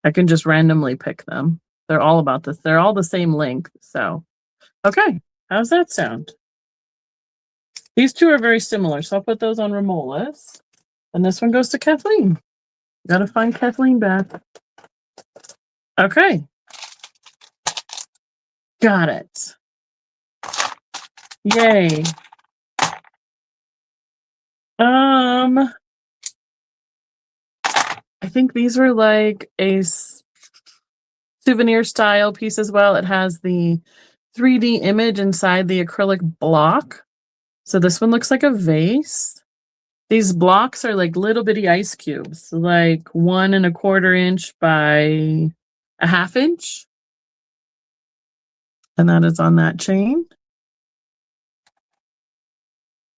I can just randomly pick them. They're all about this. They're all the same length. So, okay. How's that sound? These 2 are very similar. So I'll put those on Romola's. And this one goes to Kathleen. Gotta find Kathleen back. Okay. Got it. Yay. I think these were like a souvenir style piece as well. It has the 3D image inside the acrylic block. So this one looks like a vase. These blocks are like little bitty ice cubes, like 1 1/4 inch by 1/2 inch. And that is on that chain.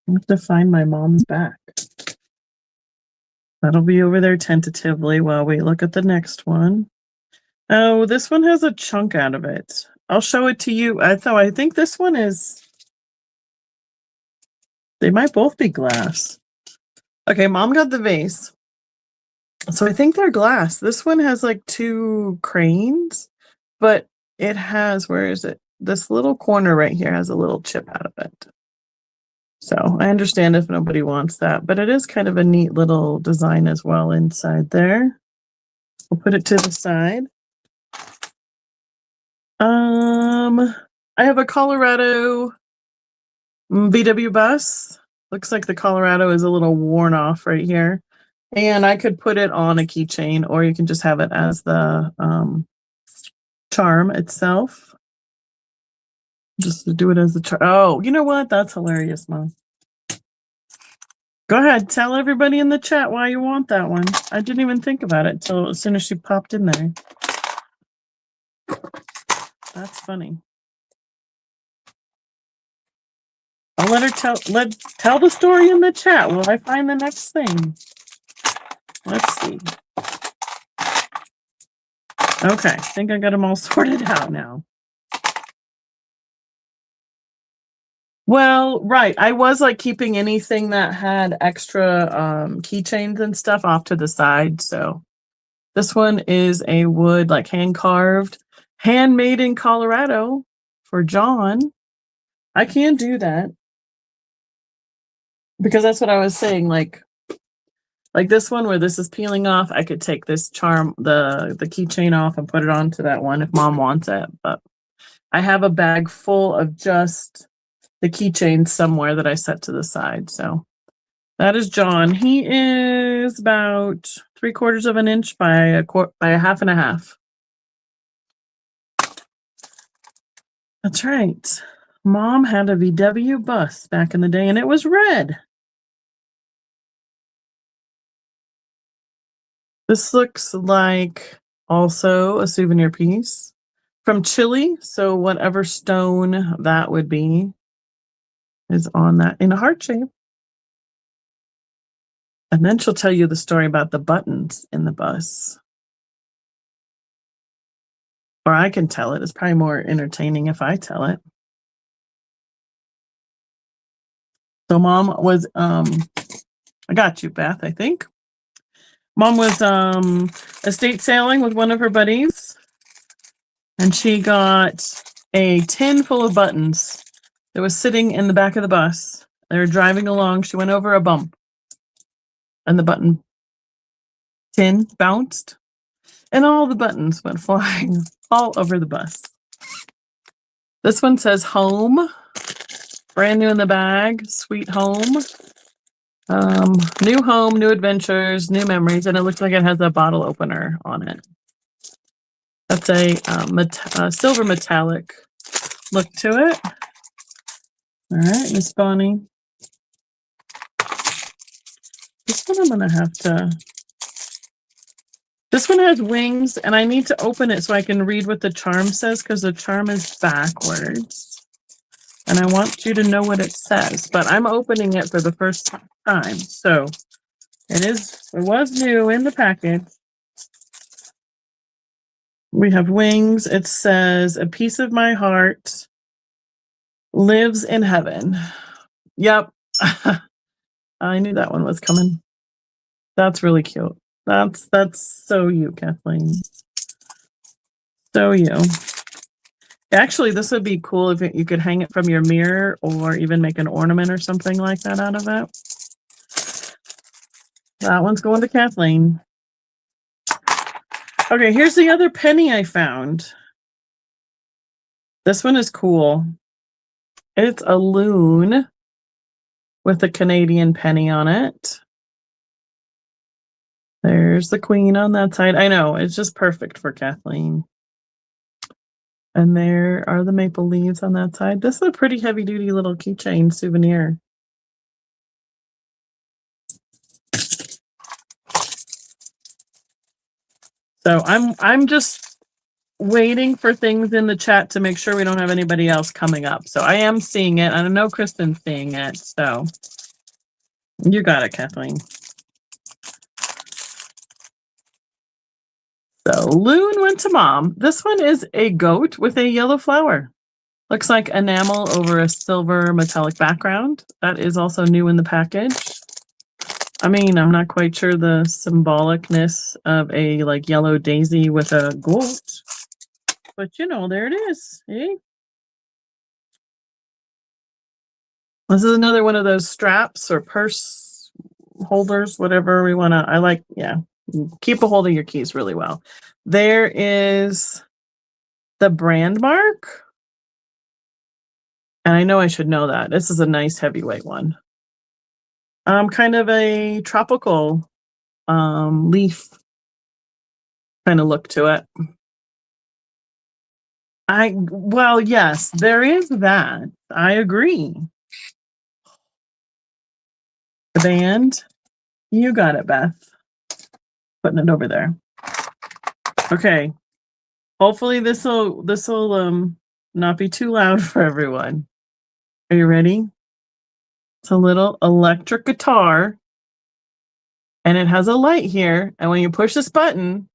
I have to find my mom's back. That'll be over there tentatively while we look at the next one. Oh, this one has a chunk out of it. I'll show it to you. I think this one is... They might both be glass. Okay, Mom got the vase. So I think they're glass. This one has like 2 cranes, but it has... Where is it? This little corner right here has a little chip out of it. So I understand if nobody wants that, but it is kind of a neat little design as well inside there. We'll put it to the side. I have a Colorado VW bus. Looks like the Colorado is a little worn off right here. And I could put it on a keychain, or you can just have it as the charm itself. Just to do it as the charm. Oh, you know what? That's hilarious, Mom. Go ahead. Tell everybody in the chat why you want that one. I didn't even think about it till as soon as she popped in there. That's funny. I'll let her tell the story in the chat while I find the next thing. Let's see. Okay, I think I got them all sorted out now. Well, right. I was like keeping anything that had extra keychains and stuff off to the side. So this one is a wood, like hand carved, handmade in Colorado for John. I can do that because that's what I was saying. Like this one where this is peeling off, I could take this charm, the keychain off and put it onto that one if mom wants it. But I have a bag full of just the keychains somewhere that I set to the side. So that is John. He is about 3/4 of an inch by a 1.5 inches. That's right. Mom had a VW bus back in the day and it was red. This looks like also a souvenir piece from Chile. So whatever stone that would be is on that in a heart shape. And then she'll tell you the story about the buttons in the bus. Or I can tell it. It's probably more entertaining if I tell it. So mom was, I got you, Beth, I think. Mom was estate sailing with one of her buddies. And she got a tin full of buttons that was sitting in the back of the bus. They were driving along. She went over a bump. And the button tin bounced. And all the buttons went flying all over the bus. This one says home. Brand new in the bag. Sweet home. New home, new adventures, new memories. And it looks like it has a bottle opener on it. That's a silver metallic look to it. All right, Miss Bonnie. This one I'm going to have to... This one has wings, and I need to open it so I can read what the charm says, because the charm is backwards. And I want you to know what it says, but I'm opening it for the first time. So it was new in the package. We have wings. It says, a piece of my heart lives in heaven. Yep. I knew that one was coming. That's really cute. That's so you, Kathleen. So you. Actually, this would be cool if you could hang it from your mirror or even make an ornament or something like that out of it. That one's going to Kathleen. Okay, here's the other penny I found. This one is cool. It's a loon with a Canadian penny on it. There's the queen on that side. I know, it's just perfect for Kathleen. And there are the maple leaves on that side. This is a pretty heavy-duty little keychain souvenir. So I'm just waiting for things in the chat to make sure we don't have anybody else coming up. So I am seeing it, and I know Kristen's seeing it. So you got it, Kathleen. So loon went to mom. This one is a goat with a yellow flower. Looks like enamel over a silver metallic background. That is also new in the package. I mean, I'm not quite sure the symbolicness of a like yellow daisy with a goat. But you know, there it is. Eh? This is another one of those straps or purse holders, whatever we want to. I like, yeah. Keep a hold of your keys really well. There is the brand mark. And I know I should know that. This is a nice heavyweight one. Kind of a tropical leaf kind of look to it. Well, yes, there is that. I agree. The band. You got it, Beth. Putting it over there. Okay. Hopefully this'll not be too loud for everyone. Are you ready? It's a little electric guitar. And it has a light here. And when you push this button,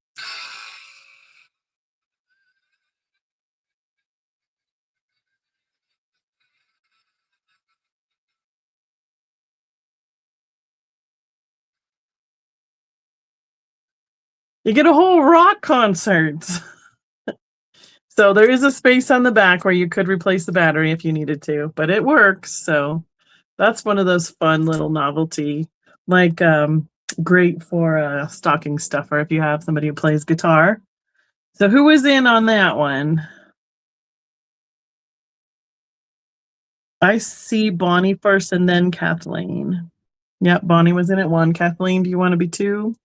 you get a whole rock concert. So there is a space on the back where you could replace the battery if you needed to, but it works. So that's one of those fun little novelty, like great for a stocking stuffer if you have somebody who plays guitar. So who was in on that one? I see Bonnie first and then Kathleen. Yep, Bonnie was in at 1. Kathleen, do you want to be 2?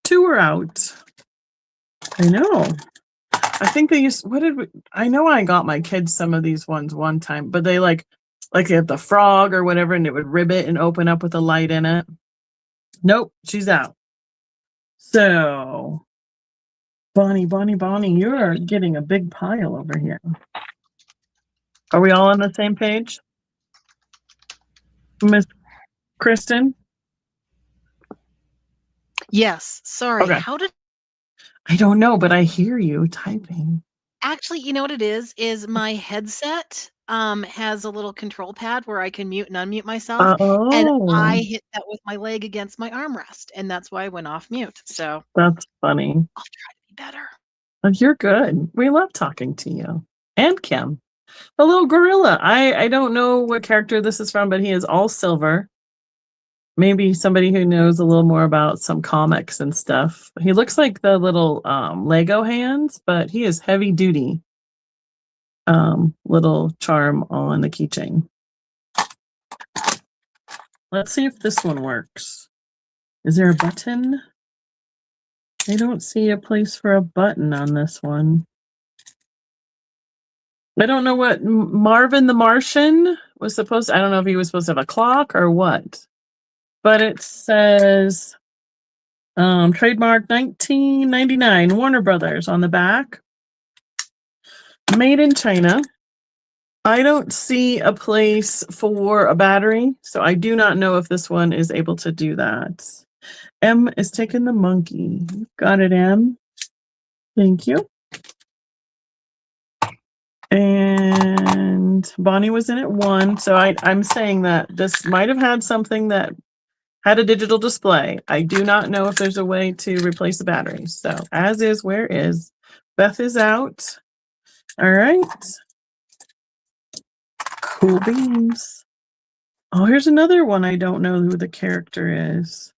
2 are out. I know. I think they used, I know I got my kids some of these ones one time, but they like they have the frog or whatever, and it would ribbit and open up with a light in it. Nope, she's out. So, Bonnie, you're getting a big pile over here. Are we all on the same page? Miss Kristen? Yes. Sorry. Okay. How did I don't know, but I hear you typing. Actually, you know what it is my headset has a little control pad where I can mute and unmute myself, and I hit that with my leg against my armrest, and that's why I went off mute. So that's funny. I'll try to be better. Oh, you're good. We love talking to you. And Kim. The little gorilla. I don't know what character this is from, but he is all silver. Maybe somebody who knows a little more about some comics and stuff. He looks like the little Lego hands, but he is heavy duty. Little charm on the keychain. Let's see if this one works. Is there a button? I don't see a place for a button on this one. I don't know what Marvin the Martian was supposed to, I don't know if he was supposed to have a clock or what. But it says trademark 1999 Warner Brothers on the back. Made in China. I don't see a place for a battery, so I do not know if this one is able to do that. M is taking the monkey. Got it, M. Thank you. And Bonnie was in at 1, so I'm saying that this might have had something that had a digital display. I do not know if there's a way to replace the batteries. So as is, where is? Beth is out. All right. Cool beans. Oh, here's another one. I don't know who the character is.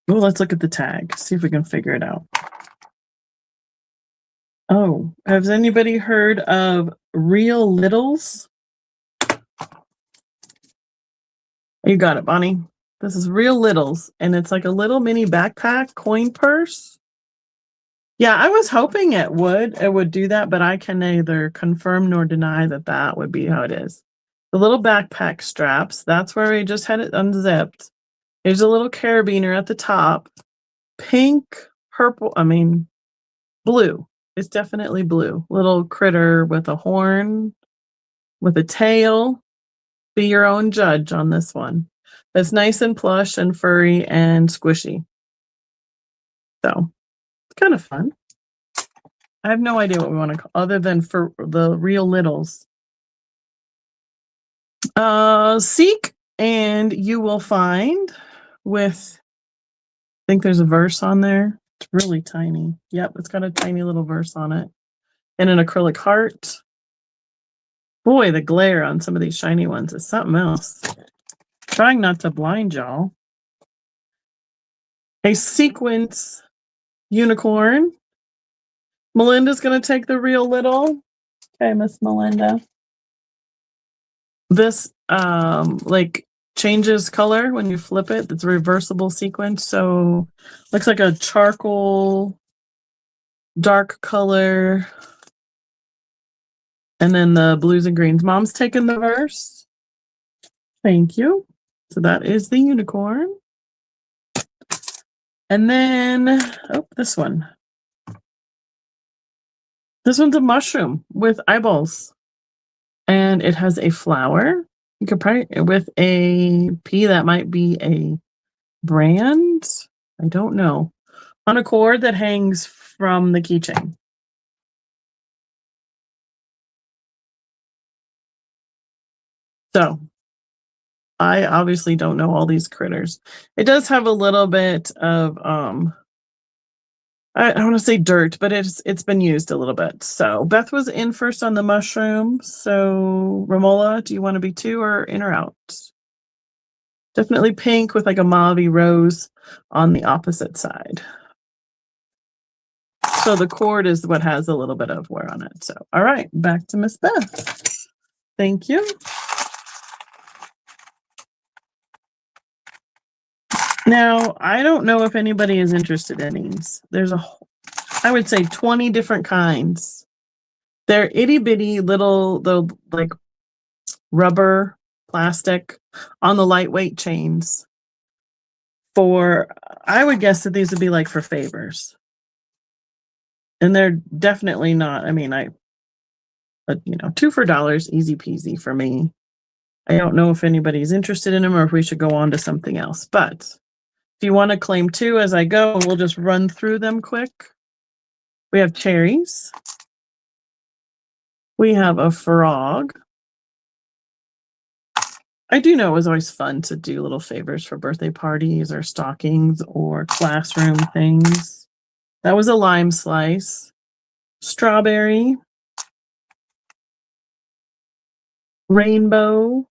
Oh, let's look at the tag. See if we can figure it out. Oh, has anybody heard of Real Littles? You got it, Bonnie. This is Real Littles, and it's like a little mini backpack coin purse. Yeah, I was hoping it would do that, but I can neither confirm nor deny that that would be how it is. The little backpack straps, that's where we just had it unzipped. There's a little carabiner at the top. Pink, purple, blue. It's definitely blue. Little critter with a horn, with a tail. Be your own judge on this one. It's nice and plush and furry and squishy. So it's kind of fun. I have no idea what we want to call other than for the Real Littles. Seek and you will find with, I think there's a verse on there. It's really tiny. Yep, it's got a tiny little verse on it. And an acrylic heart. Boy, the glare on some of these shiny ones is something else. Trying not to blind y'all. A sequence unicorn. Melinda's going to take the Real Little. Okay, Miss Melinda. This changes color when you flip it. It's a reversible sequence. So looks like a charcoal, dark color. And then the blues and greens. Mom's taking the verse. Thank you. So that is the unicorn. And then, oh, this one. This one's a mushroom with eyeballs. And it has a flower. You could probably, with a P, that might be a brand. I don't know. On a cord that hangs from the keychain. So I obviously don't know all these critters. It does have a little bit of I want to say dirt, but it's been used a little bit. So Beth was in first on the mushroom. So Romola, do you want to be 2 or in or out? Definitely pink with like a mauve rose on the opposite side. So the cord is what has a little bit of wear on it. So all right, back to Miss Beth. Thank you. Now, I don't know if anybody is interested in these. There's I would say 20 different kinds. They're itty bitty little, like rubber, plastic on the lightweight chains. I would guess that these would be like for favors. And they're definitely not, I mean, but 2 for $, easy peasy for me. I don't know if anybody's interested in them or if we should go on to something else. But if you want to claim 2 as I go, we'll just run through them quick. We have cherries. We have a frog. I do know it was always fun to do little favors for birthday parties or stockings or classroom things. That was a lime slice. Strawberry. Rainbow.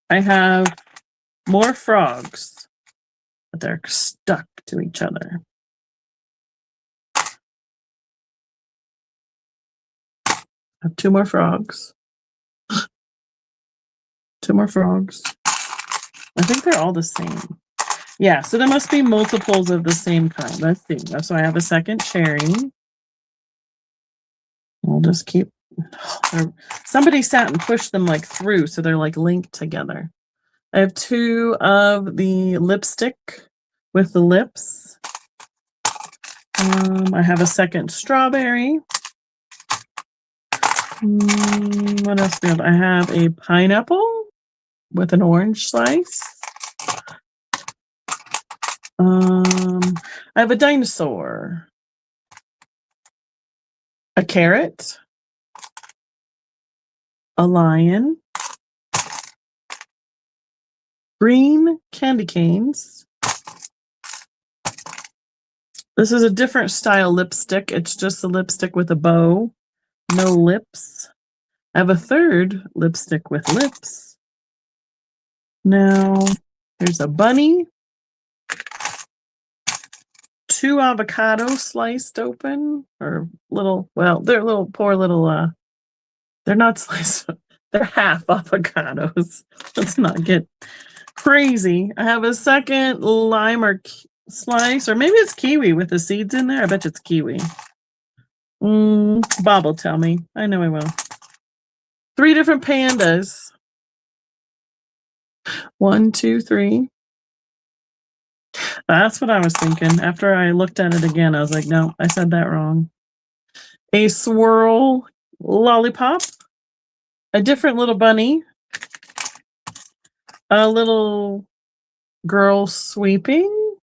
I have more frogs, but they're stuck to each other. I have 2 more frogs. 2 more frogs. I think they're all the same. Yeah, so there must be multiples of the same kind. Let's see. So I have a second cherry. We'll just keep. Somebody sat and pushed them like through, so they're like linked together. I have 2 of the lipstick with the lips. I have a second strawberry. What else do we have? I have a pineapple with an orange slice. I have a dinosaur. A carrot. A lion. Green candy canes. This is a different style lipstick. It's just a lipstick with a bow. No lips. I have a third lipstick with lips. Now, there's a bunny. 2 avocados sliced open. Or little, well, they're little, poor little, they're not sliced, they're half avocados. Let's not get crazy. I have a second lime or slice, or maybe it's kiwi with the seeds in there. I bet it's kiwi. Bob will tell me. I know he will. 3 different pandas. 1, 2, 3. That's what I was thinking. After I looked at it again, I was like, no, I said that wrong. A swirl lollipop. A different little bunny. A little girl sweeping.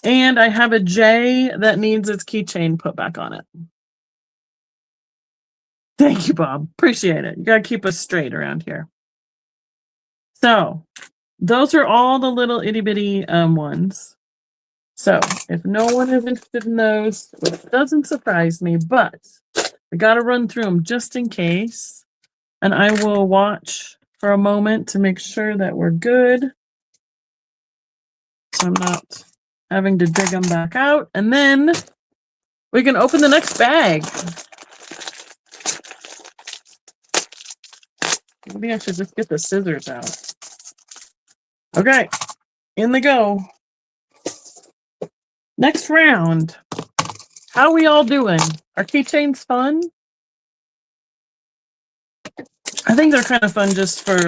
And I have a J that needs its keychain put back on it. Thank you, Bob. Appreciate it. You got to keep us straight around here. So those are all the little itty bitty ones. So if no one is interested in those, it doesn't surprise me, but I got to run through them just in case. And I will watch for a moment to make sure that we're good. So I'm not having to dig them back out. And then we can open the next bag. Maybe I should just get the scissors out. Okay, in they go. Next round. How are we all doing? Are keychains fun? I think they're kind of fun just for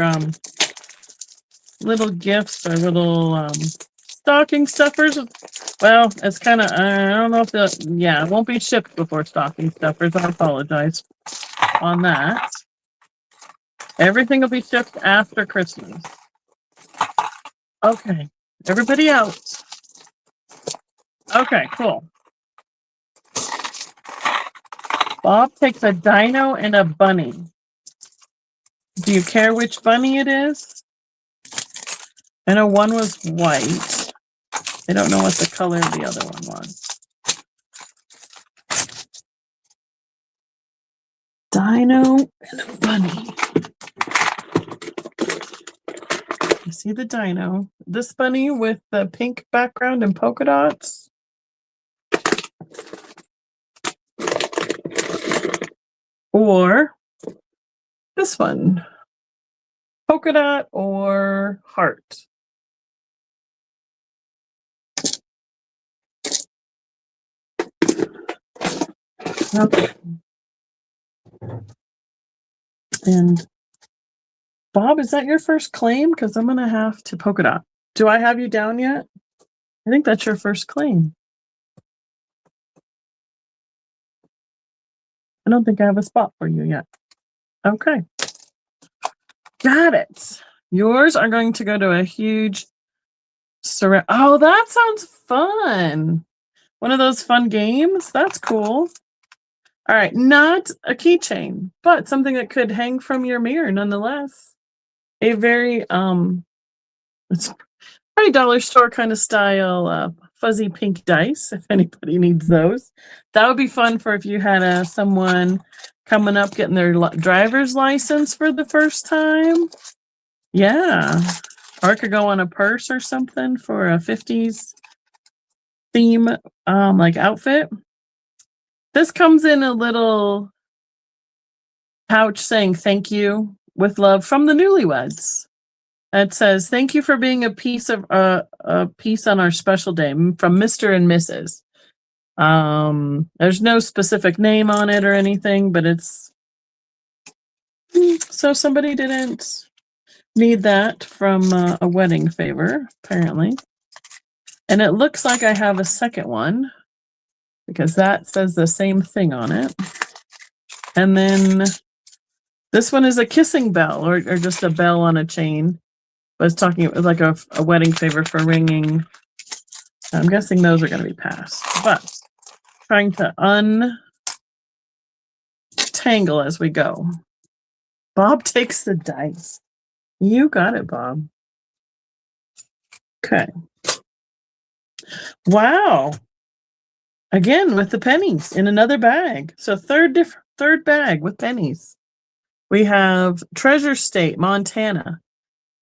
little gifts or little stocking stuffers. Well, it's kind of, I don't know if it won't be shipped before stocking stuffers. I apologize on that. Everything will be shipped after Christmas. Okay, everybody out. Okay, cool. Bob takes a dino and a bunny. Do you care which bunny it is? I know one was white. I don't know what the color of the other one was. Dino and a bunny. You see the dino. This bunny with the pink background and polka dots. Or this one. Polka dot or heart. Okay. And Bob, is that your first claim? Because I'm going to have to polka dot. Do I have you down yet? I think that's your first claim. I don't think I have a spot for you yet. Okay. Got it. Yours are going to go to a huge surround. Oh, that sounds fun. One of those fun games. That's cool. All right. Not a keychain, but something that could hang from your mirror nonetheless. A very, it's probably dollar store kind of style fuzzy pink dice, if anybody needs those. That would be fun for if you had someone coming up getting their driver's license for the first time. Yeah. Or it could go on a purse or something for a 50s theme like outfit. This comes in a little pouch saying thank you with love from the newlyweds. It says, thank you for being a piece on our special day from Mr. and Mrs. There's no specific name on it or anything, but it's so somebody didn't need that from a wedding favor, apparently. And it looks like I have a second one because that says the same thing on it. And then this one is a kissing bell or just a bell on a chain. I was talking like a wedding favor for ringing. I'm guessing those are going to be passed, but trying to untangle as we go. Bob takes the dice. You got it, Bob. Okay. Wow. Again, with the pennies in another bag. So third bag with pennies. We have Treasure State, Montana.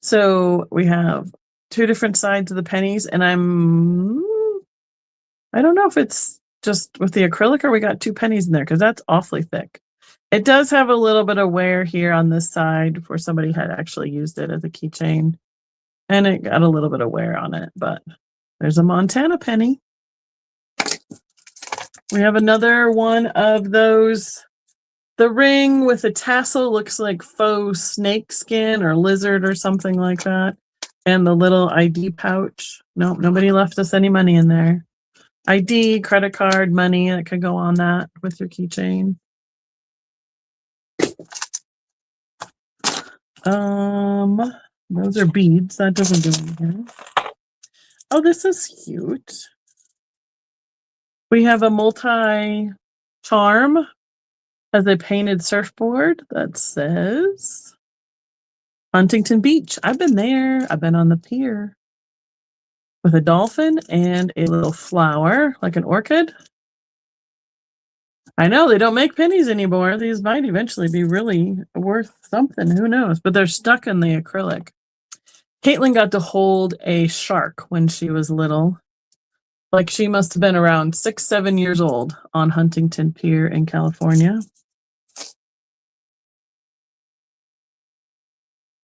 So we have two different sides of the pennies, and I don't know if it's just with the acrylic or we got two pennies in there because that's awfully thick. It does have a little bit of wear here on this side where somebody had actually used it as a keychain, and it got a little bit of wear on it, but there's a Montana penny. We have another one of those. The ring with a tassel looks like faux snake skin or lizard or something like that. And the little ID pouch. Nope, nobody left us any money in there. ID, credit card, money that could go on that with your keychain. Those are beads. That doesn't do anything. Oh, this is cute. We have a multi-charm as a painted surfboard that says Huntington Beach. I've been there. I've been on the pier with a dolphin and a little flower, like an orchid. I know they don't make pennies anymore. These might eventually be really worth something. Who knows? But they're stuck in the acrylic. Caitlin got to hold a shark when she was little. Like she must have been around 6-7 years old on Huntington Pier in California.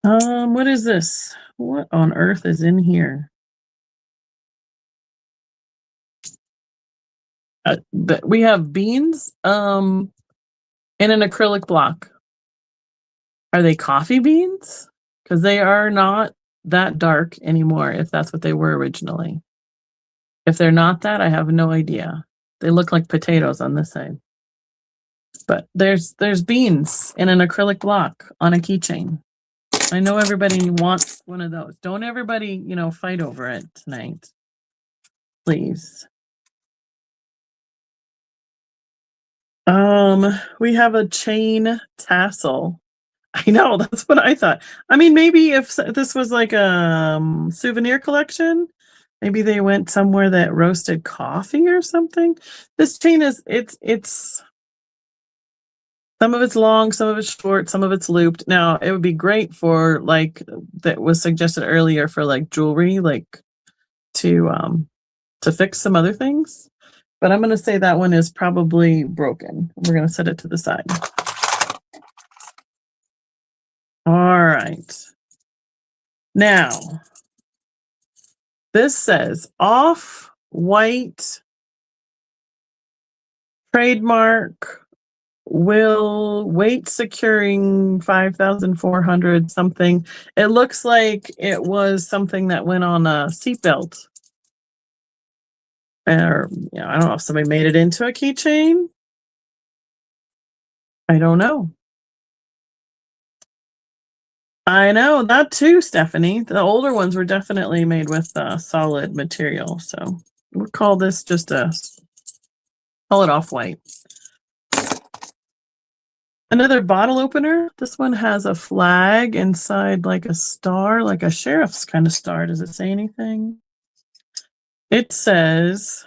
What is this? What on earth is in here? We have beans in an acrylic block. Are they coffee beans? Because they are not that dark anymore, if that's what they were originally. If they're not that, I have no idea. They look like potatoes on this side. But there's beans in an acrylic block on a keychain. I know everybody wants one of those. Don't everybody, fight over it tonight. Please. We have a chain tassel. I know, that's what I thought. I mean, maybe if this was like a souvenir collection, maybe they went somewhere that roasted coffee or something. This chain it's some of it's long, some of it's short, some of it's looped. Now, it would be great for that was suggested earlier for jewelry, to fix some other things. But I'm going to say that one is probably broken. We're going to set it to the side. All right. Now, this says off-white trademark will weight securing 5,400 something. It looks like it was something that went on a seatbelt. Or, I don't know if somebody made it into a keychain. I don't know. I know, that too, Stephanie. The older ones were definitely made with solid material. So we'll call this call it off-white. Another bottle opener. This one has a flag inside like a star, like a sheriff's kind of star. Does it say anything? It says,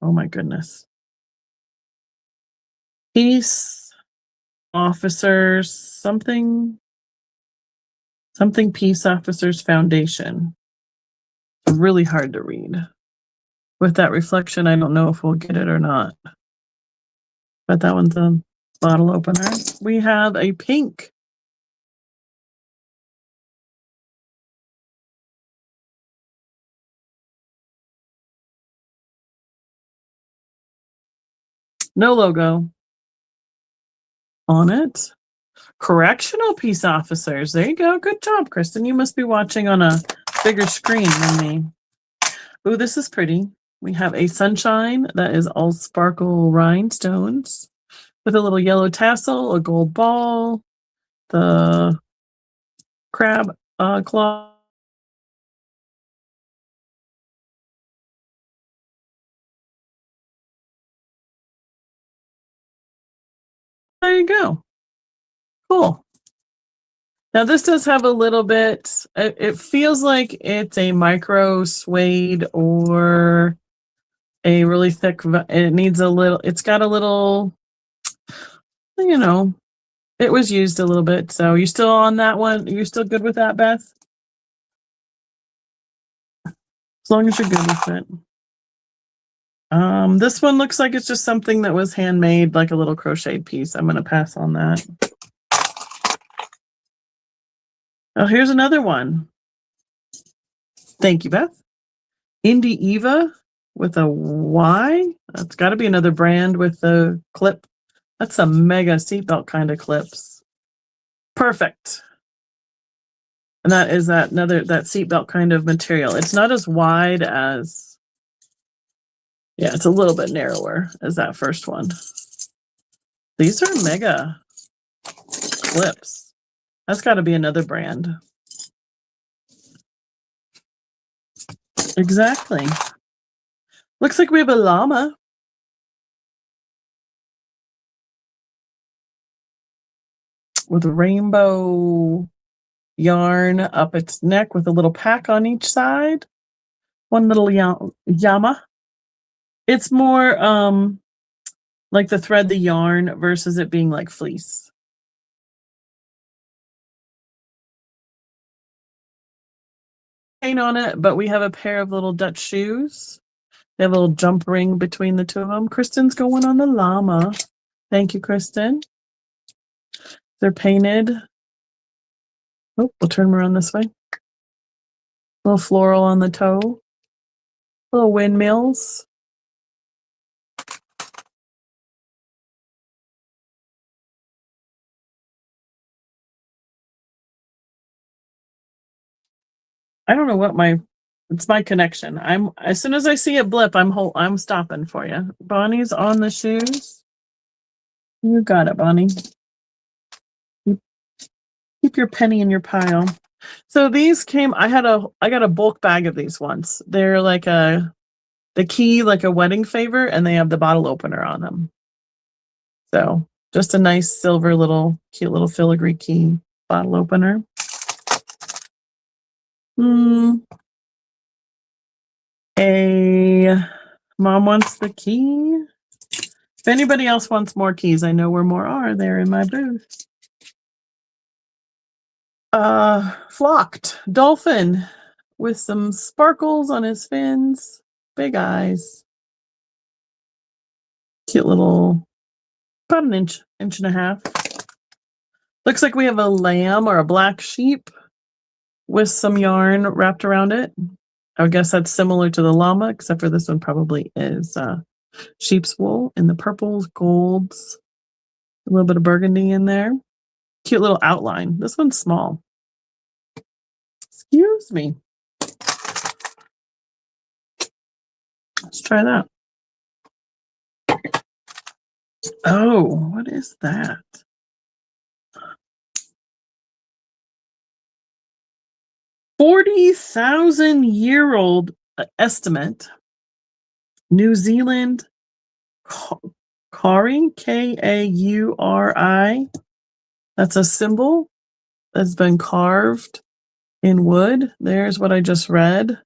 oh my goodness. Peace Officers, something Peace Officers Foundation. Really hard to read. With that reflection, I don't know if we'll get it or not. But that one's a bottle opener. We have a pink. No logo on it. Correctional peace officers. There you go. Good job, Kristen. You must be watching on a bigger screen than me. Ooh, this is pretty. We have a sunshine that is all sparkle rhinestones with a little yellow tassel, a gold ball, the crab claw. There you go. Cool. Now this does have a little bit, it feels like it's a micro suede or a really thick, it needs a little, it's got a little, it was used a little bit. So you still on that one? You're still good with that, Beth? As long as you're good with it. This one looks like it's just something that was handmade, like a little crocheted piece. I'm going to pass on that. Oh, here's another one. Thank you, Beth. Indie Eva with a Y. That's got to be another brand with the clip. That's a mega seatbelt kind of clips. Perfect. And that is that seatbelt kind of material. It's not as wide as, yeah, it's a little bit narrower as that first one. These are mega clips. That's got to be another brand. Exactly. Looks like we have a llama. With a rainbow yarn up its neck with a little pack on each side. One little llama. It's more like the thread, the yarn, versus it being like fleece. Paint on it, but we have a pair of little Dutch shoes. They have a little jump ring between the two of them. Kristen's going on the llama. Thank you, Kristen. They're painted. Oh, we'll turn them around this way. Little floral on the toe. Little windmills. I don't know what it's my connection. As soon as I see a blip, I'm stopping for you. Bonnie's on the shoes. You got it, Bonnie. Keep your penny in your pile. So these I got a bulk bag of these once. They're like the key, like a wedding favor, and they have the bottle opener on them. So just a nice silver cute little filigree key bottle opener. Mom wants the key. If anybody else wants more keys, I know where more are. They're in my booth. Flocked dolphin with some sparkles on his fins, big eyes. Cute little, about an inch and a half. Looks like we have a lamb or a black sheep with some yarn wrapped around it. I guess that's similar to the llama, except for this one probably is sheep's wool in the purples, golds, a little bit of burgundy in there. Cute little outline. This one's small. Excuse me. Let's try that. Oh, what is that? $40,000-year-old estimate. New Zealand Kauri, Kauri. That's a symbol that's been carved in wood. There's what I just read.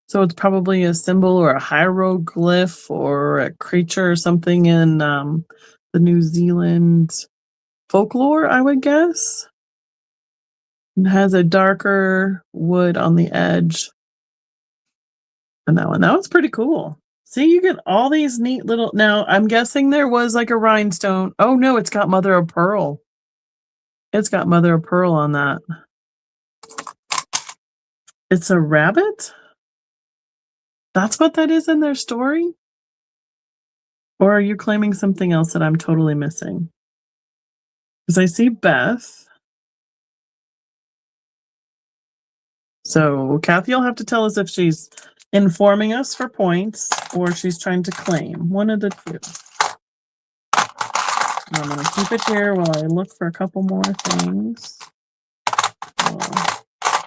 So it's probably a symbol or a hieroglyph or a creature or something in the New Zealand folklore, I would guess. It has a darker wood on the edge. And that one's pretty cool. See, you get all these neat little. Now, I'm guessing there was like a rhinestone. Oh no, it's got mother of pearl. It's got mother of pearl on that. It's a rabbit? That's what that is in their story? Or are you claiming something else that I'm totally missing? Because I see Beth. So Kathy, you'll have to tell us if she's informing us for points or she's trying to claim. One of the two. I'm going to keep it here while I look for a couple more things. We'll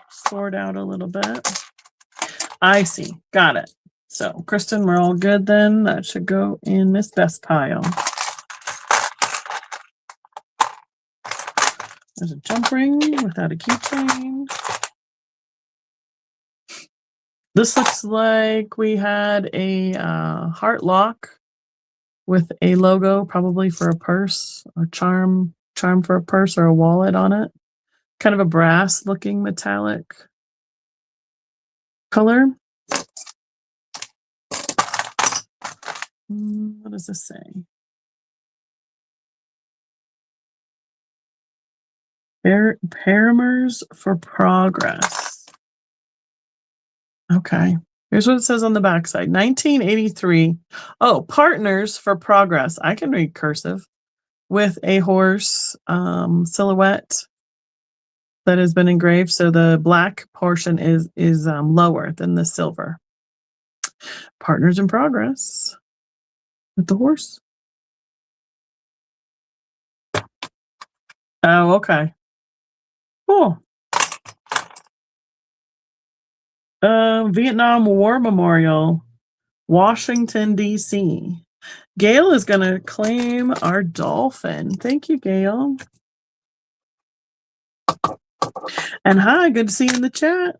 sort out a little bit. I see. Got it. So, Kristen, we're all good then. That should go in Miss Beth's pile. There's a jump ring without a keychain. This looks like we had a heart lock with a logo, probably for a purse or charm for a purse or a wallet on it. Kind of a brass looking metallic color. What does this say? Paramers for Progress. Okay. Here's what it says on the backside. 1983. Oh, Partners for Progress. I can read cursive. With a horse silhouette that has been engraved. So the black portion is lower than the silver. Partners in Progress. With the horse. Oh, okay. Cool. Vietnam War Memorial, Washington, D.C. Gail is going to claim our dolphin. Thank you, Gail. And hi, good to see you in the chat.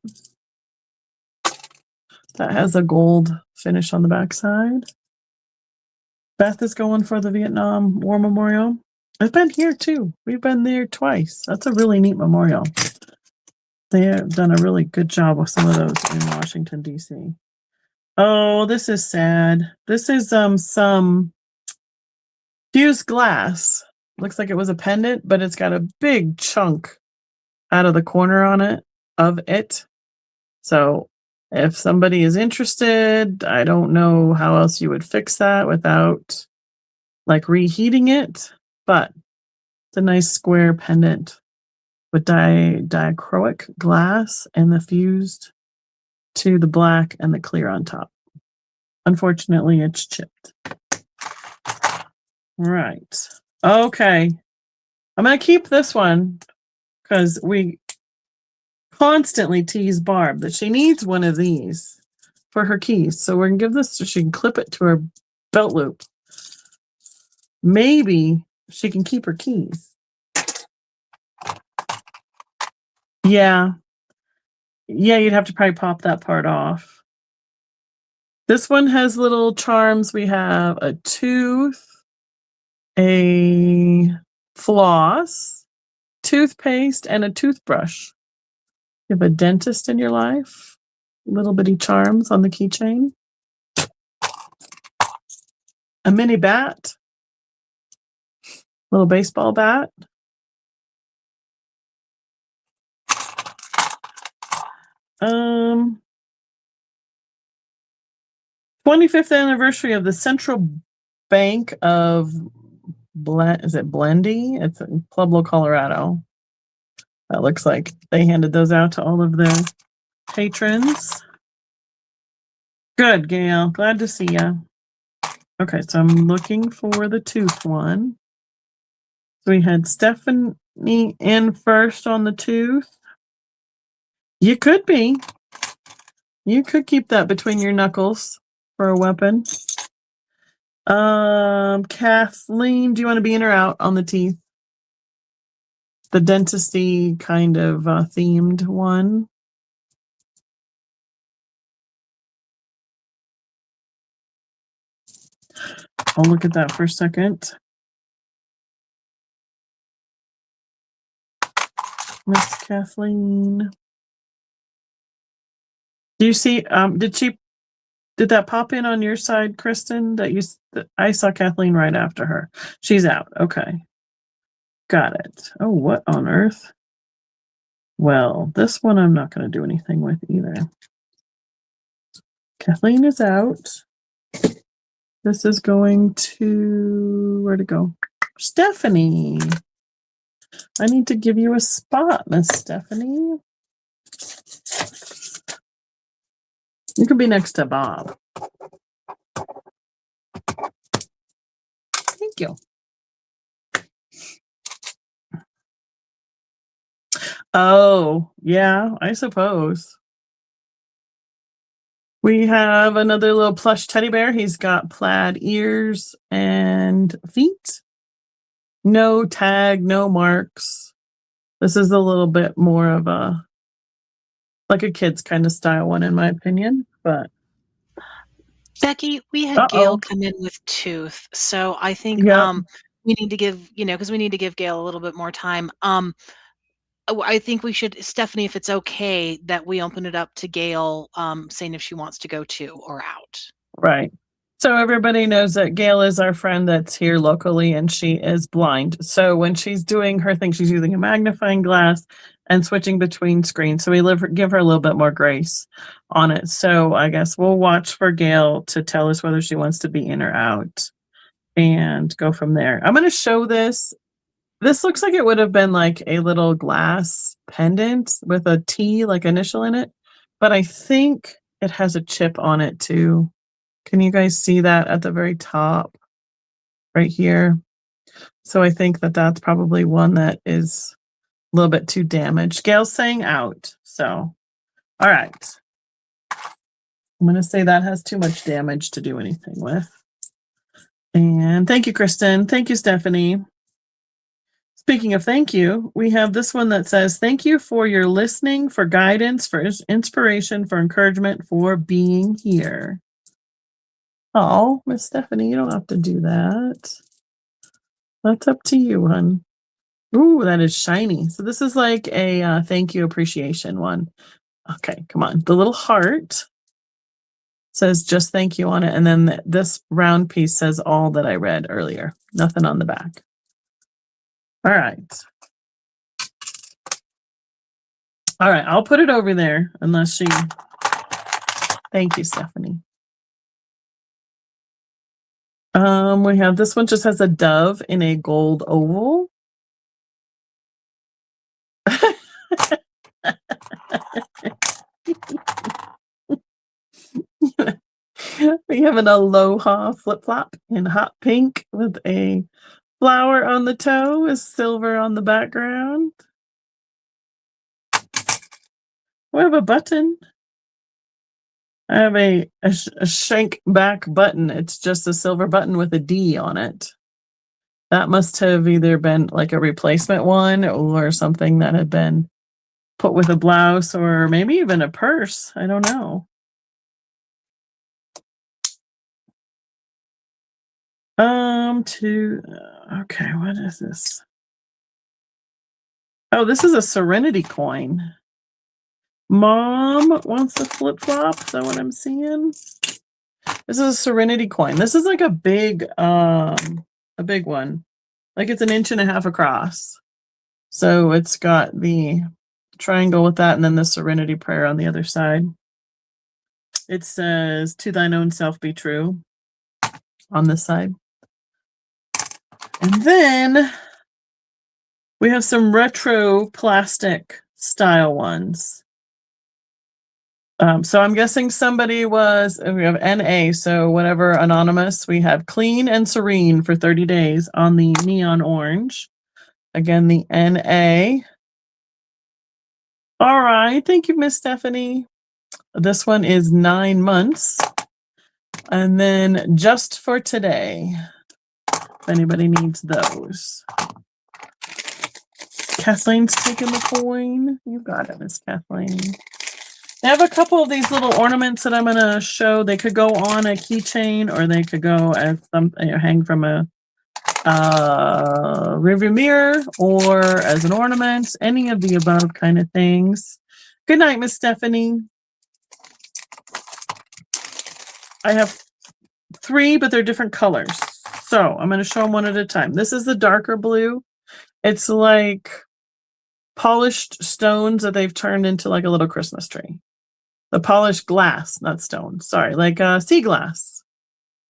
That has a gold finish on the backside. Beth is going for the Vietnam War Memorial. I've been here too. We've been there twice. That's a really neat memorial. They have done a really good job with some of those in Washington, D.C. Oh, this is sad. This is some fused glass. Looks like it was a pendant, but it's got a big chunk out of the corner on it of it. So if somebody is interested, I don't know how else you would fix that without like reheating it, but it's a nice square pendant with diachroic glass and the fused to the black and the clear on top. Unfortunately, it's chipped. Right. Okay. I'm going to keep this one because we constantly tease Barb that she needs one of these for her keys. So we're going to give this so she can clip it to her belt loop. Maybe she can keep her keys. Yeah. Yeah, you'd have to probably pop that part off. This one has little charms. We have a tooth, a floss, toothpaste, and a toothbrush. You have a dentist in your life. Little bitty charms on the keychain. A mini bat. Little baseball bat. Um, 25th anniversary of the Central Bank of is it Blendy? It's in Pueblo, Colorado. That looks like they handed those out to all of their patrons. Good, Gail. Glad to see you. Okay, so I'm looking for the tooth one. So we had Stephanie in first on the tooth. You could be. You could keep that between your knuckles for a weapon. Kathleen, do you want to be in or out on the teeth? The dentist-y kind of themed one. I'll look at that for a second. Miss Kathleen. Do you see, did that pop in on your side, Kristen? I saw Kathleen right after her. She's out. Okay. Got it. Oh, what on earth? Well, this one I'm not going to do anything with either. Kathleen is out. This is going to, where to go? Stephanie. I need to give you a spot, Miss Stephanie. You can be next to Bob. Thank you. Oh, yeah, I suppose. We have another little plush teddy bear. He's got plaid ears and feet. No tag, no marks. This is a little bit more of a, like a kid's kind of style one, in my opinion, but. Becky, we had Gail come in with tooth, so I think we need to give, because we need to give Gail a little bit more time. I think we should, Stephanie, if it's okay, that we open it up to Gail, saying if she wants to go to or out. Right. So everybody knows that Gail is our friend that's here locally, and she is blind. So when she's doing her thing, she's using a magnifying glass and switching between screens. So we give her a little bit more grace on it. So I guess we'll watch for Gail to tell us whether she wants to be in or out and go from there. I'm going to show this. This looks like it would have been like a little glass pendant with a T, like initial in it. But I think it has a chip on it too. Can you guys see that at the very top right here? So I think that that's probably one that is a little bit too damaged. Gail's saying out. So, all right. I'm going to say that has too much damage to do anything with. And thank you, Kristen. Thank you, Stephanie. Speaking of thank you, we have this one that says, thank you for your listening, for guidance, for inspiration, for encouragement, for being here. Oh, Miss Stephanie, you don't have to do that. That's up to you, hon. Ooh, that is shiny. So this is like a thank you appreciation one. Okay, come on. The little heart says just thank you on it. And then this round piece says all that I read earlier. Nothing on the back. All right. All right, I'll put it over there unless she... Thank you, Stephanie. We have this one just has a dove in a gold oval. We have an Aloha flip-flop in hot pink with a flower on the toe with silver on the background. We have a button. I have a shank back button. It's just a silver button with a D on it. That must have either been like a replacement one or something that had been put with a blouse or maybe even a purse. I don't know. Okay, what is this? Oh, this is a Serenity coin. Mom wants a flip-flop. Is that what I'm seeing? This is a Serenity coin. This is like a big one. Like it's 1.5 inches across. So it's got the triangle with that and then the Serenity prayer on the other side. It says, "To thine own self be true," on this side. And then we have some retro plastic style ones. So I'm guessing somebody we have NA, so whatever, anonymous. We have clean and serene for 30 days on the neon orange. Again, the NA. All right, thank you, Miss Stephanie. This one is 9 months. And then just for today, if anybody needs those. Kathleen's taking the coin. You got it, Miss Kathleen. I have a couple of these little ornaments that I'm going to show. They could go on a keychain or they could go as something, hang from a rearview mirror or as an ornament, any of the above kind of things. Good night, Miss Stephanie. I have 3, but they're different colors. So I'm going to show them one at a time. This is the darker blue. It's like polished stones that they've turned into like a little Christmas tree. The polished glass, not stone, sorry, like sea glass.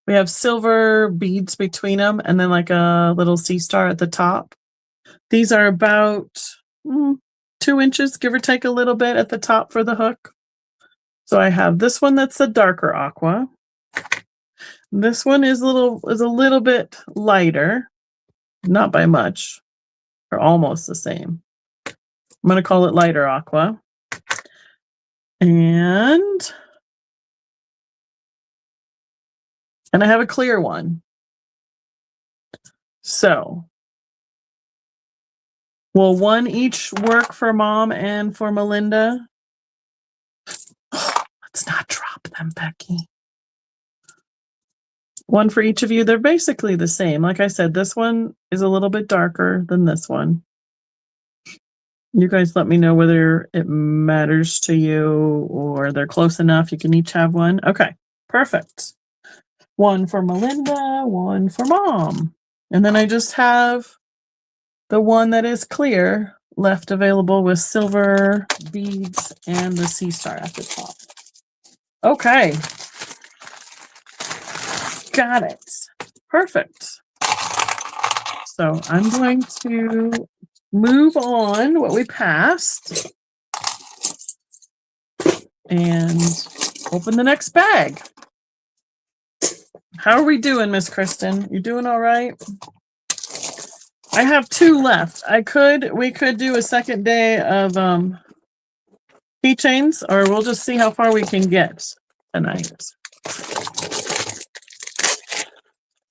We have silver beads between them and then like a little sea star at the top. These are about 2 inches, give or take a little bit at the top for the hook. So I have this one that's a darker aqua. This one is a little bit lighter, not by much, or almost the same. I'm going to call it lighter aqua. And I have a clear one. So will one each work for Mom and for Melinda? Let's not drop them, Becky. One for each of you. They're basically the same. Like I said, this one is a little bit darker than this one. You guys let me know whether it matters to you or they're close enough. You can each have one. Okay, perfect. One for Melinda, one for Mom. And then I just have the one that is clear left available with silver beads and the sea star at the top. Okay. Got it. Perfect. So I'm going to move on what we passed and open the next bag. How are we doing, Miss Kristen? You doing all right? I have 2 left. We could do a second day of keychains, or we'll just see how far we can get tonight.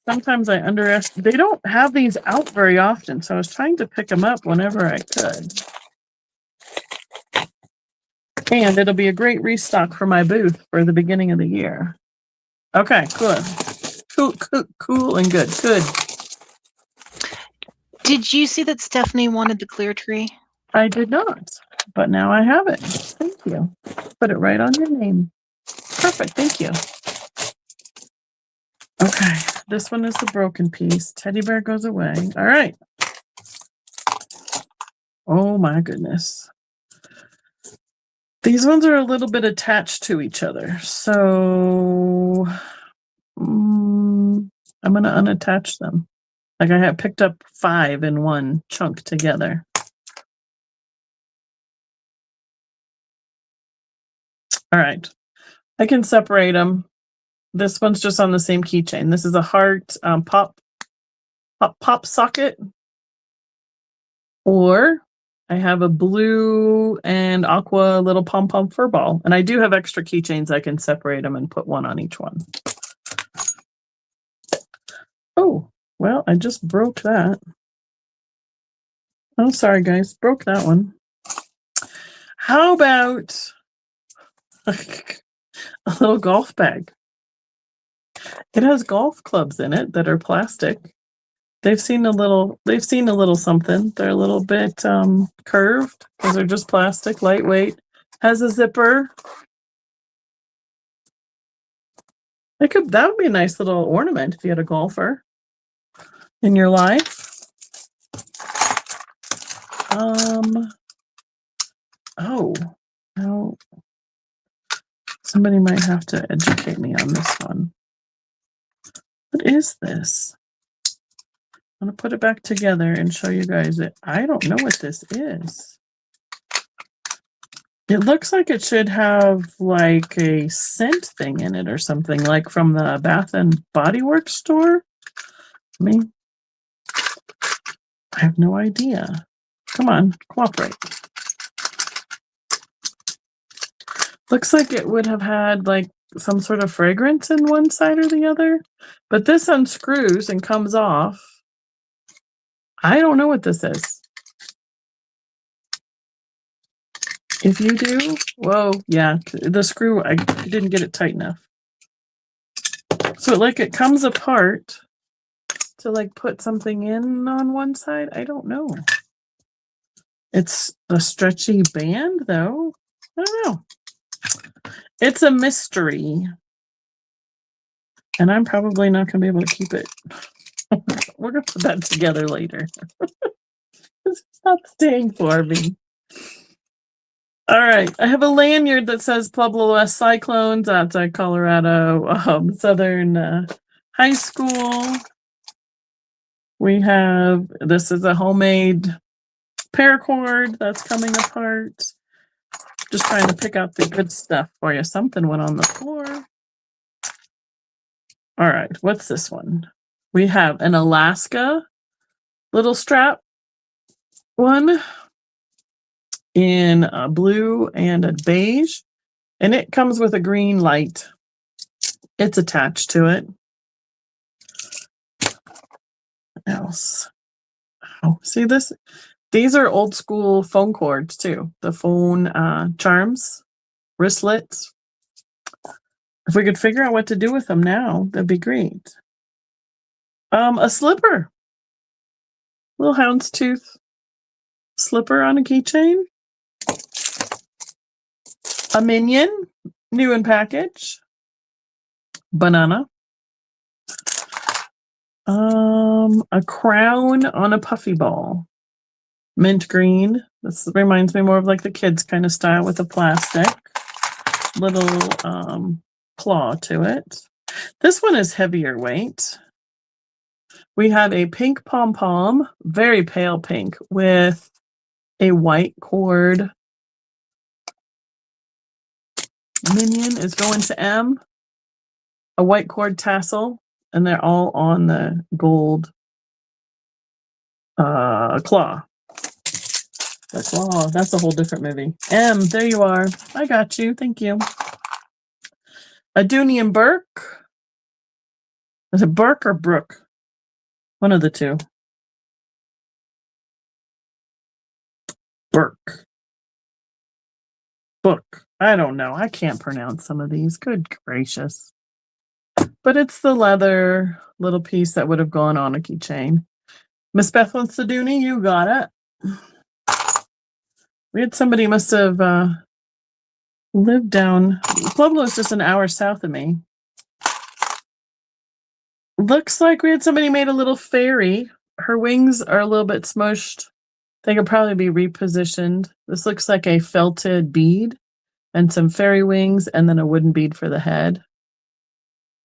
Sometimes I underestimate. They don't have these out very often, so I was trying to pick them up whenever I could. And it'll be a great restock for my booth for the beginning of the year. Okay, good. Cool and good. Good. Did you see that Stephanie wanted the clear tree? I did not, but now I have it. Thank you. Put it right on your name. Perfect. Thank you. Okay, this one is the broken piece. Teddy bear goes away. All right. Oh my goodness. These ones are a little bit attached to each other. So I'm going to unattach them. Like I have picked up 5 in one chunk together. All right. I can separate them. this one's just on the same keychain. This is a heart pop socket. Or I have a blue and aqua little pom-pom fur ball. And I do have extra keychains. I can separate them and put one on each one. Oh, well, I just broke that. Oh, sorry, guys. Broke that one. How about a little golf bag? It has golf clubs in it that are plastic. They've seen a little something. They're a little bit curved because they're just plastic, lightweight. Has a zipper. That would be a nice little ornament if you had a golfer in your life. Oh, no. Somebody might have to educate me on this one. What is this? I'm going to put it back together and show you guys it. I don't know what this is. It looks like it should have like a scent thing in it or something, like from the Bath and Body Works store. I mean, I have no idea. Come on, cooperate. Looks like it would have had like some sort of fragrance in one side or the other, but this unscrews and comes off. I don't know what this is. If you do, whoa, yeah, the screw, I didn't get it tight enough. So like it comes apart to like put something in on one side. I don't know. It's a stretchy band though. I don't know. It's a mystery. And I'm probably not going to be able to keep it. We're going to put that together later. It's not staying for me. All right. I have a lanyard that says Pueblo West Cyclones outside Colorado Southern High School. We have, this is a homemade paracord that's coming apart. Just trying to pick out the good stuff for you. Something went on the floor. All right. What's this one? We have an Alaska little strap one in a blue and a beige, and it comes with a green light. It's attached to it. What else? Oh, see this? These are old school phone cords too. The phone charms, wristlets. If we could figure out what to do with them now, that'd be great. A slipper. Little houndstooth slipper on a keychain. A minion, new in package. Banana. A crown on a puffy ball. Mint green. This reminds me more of like the kids kind of style with a plastic little claw to it. This one is heavier weight. We have a pink pom-pom, very pale pink, with a white cord. Minion is going to M. A white cord tassel, and they're all on the gold claw. The claw, that's a whole different movie. M, there you are. I got you. Thank you. A Dooney and Burke. Is it Burke or Brooke? One of the two. Burke. Book. I don't know. I can't pronounce some of these. Good gracious. But it's the leather little piece that would have gone on a keychain. Miss Beth wants the Dooney. You got it. We had somebody must have lived down. Pueblo is just an hour south of me. Looks like we had somebody made a little fairy. Her wings are a little bit smushed. They could probably be repositioned. This looks like a felted bead and some fairy wings and then a wooden bead for the head.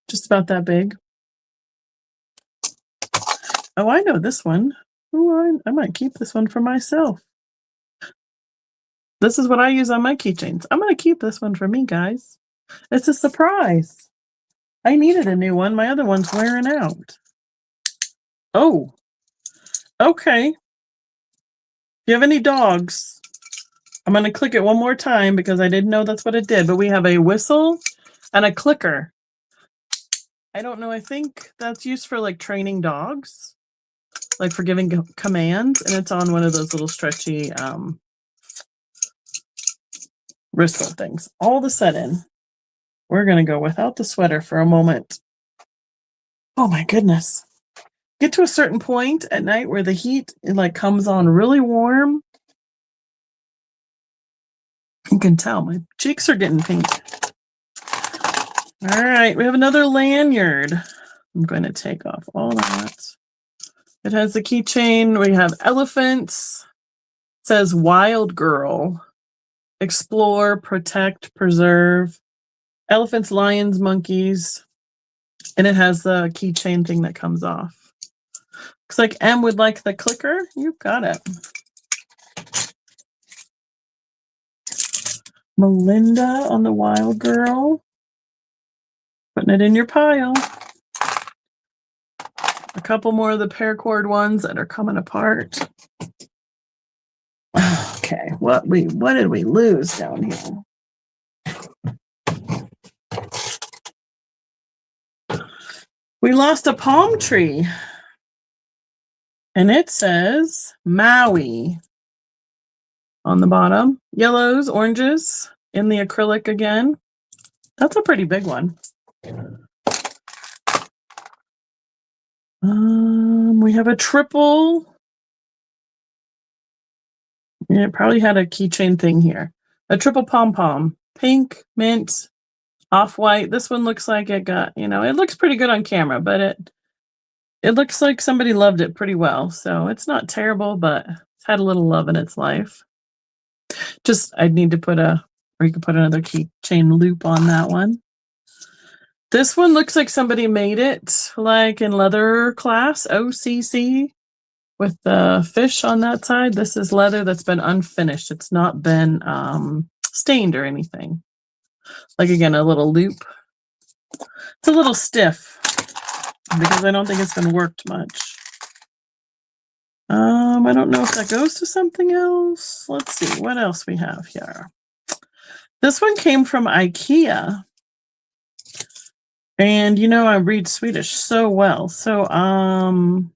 Just about that big. Oh, I know this one. Ooh, I might keep this one for myself. This is what I use on my keychains. I'm going to keep this one for me, guys. It's a surprise. I needed a new one. My other one's wearing out. Oh, okay. If you have any dogs, I'm going to click it one more time because I didn't know that's what it did. But we have a whistle and a clicker. I don't know. I think that's used for like training dogs, like for giving commands. And it's on one of those little stretchy wristlet things. All of a sudden, we're going to go without the sweater for a moment. Oh my goodness. Get to a certain point at night where the heat like comes on really warm. You can tell my cheeks are getting pink. All right, we have another lanyard. I'm going to take off all that. It has the keychain. We have elephants. It says Wild Girl. Explore, protect, preserve. Elephants, lions, monkeys. And it has the keychain thing that comes off. Looks like M would like the clicker. You got it. Melinda on the Wild Girl. Putting it in your pile. A couple more of the paracord ones that are coming apart. Okay, what did we lose down here? We lost a palm tree. And it says Maui on the bottom. Yellows, oranges in the acrylic again. That's a pretty big one. We have a triple. Yeah, it probably had a keychain thing here. A triple pom-pom. Pink, mint, off-white. This one looks like it got, it looks pretty good on camera, but it looks like somebody loved it pretty well. So it's not terrible, but it's had a little love in its life. Just, I'd need to put or you could put another keychain loop on that one. This one looks like somebody made it like in leather class, OCC, with the fish on that side. This is leather that's been unfinished. It's not been stained or anything. Like, again, a little loop. It's a little stiff because I don't think it's been worked much. I don't know if that goes to something else. Let's see what else we have here. This one came from IKEA. And I read Swedish so well. So, oh,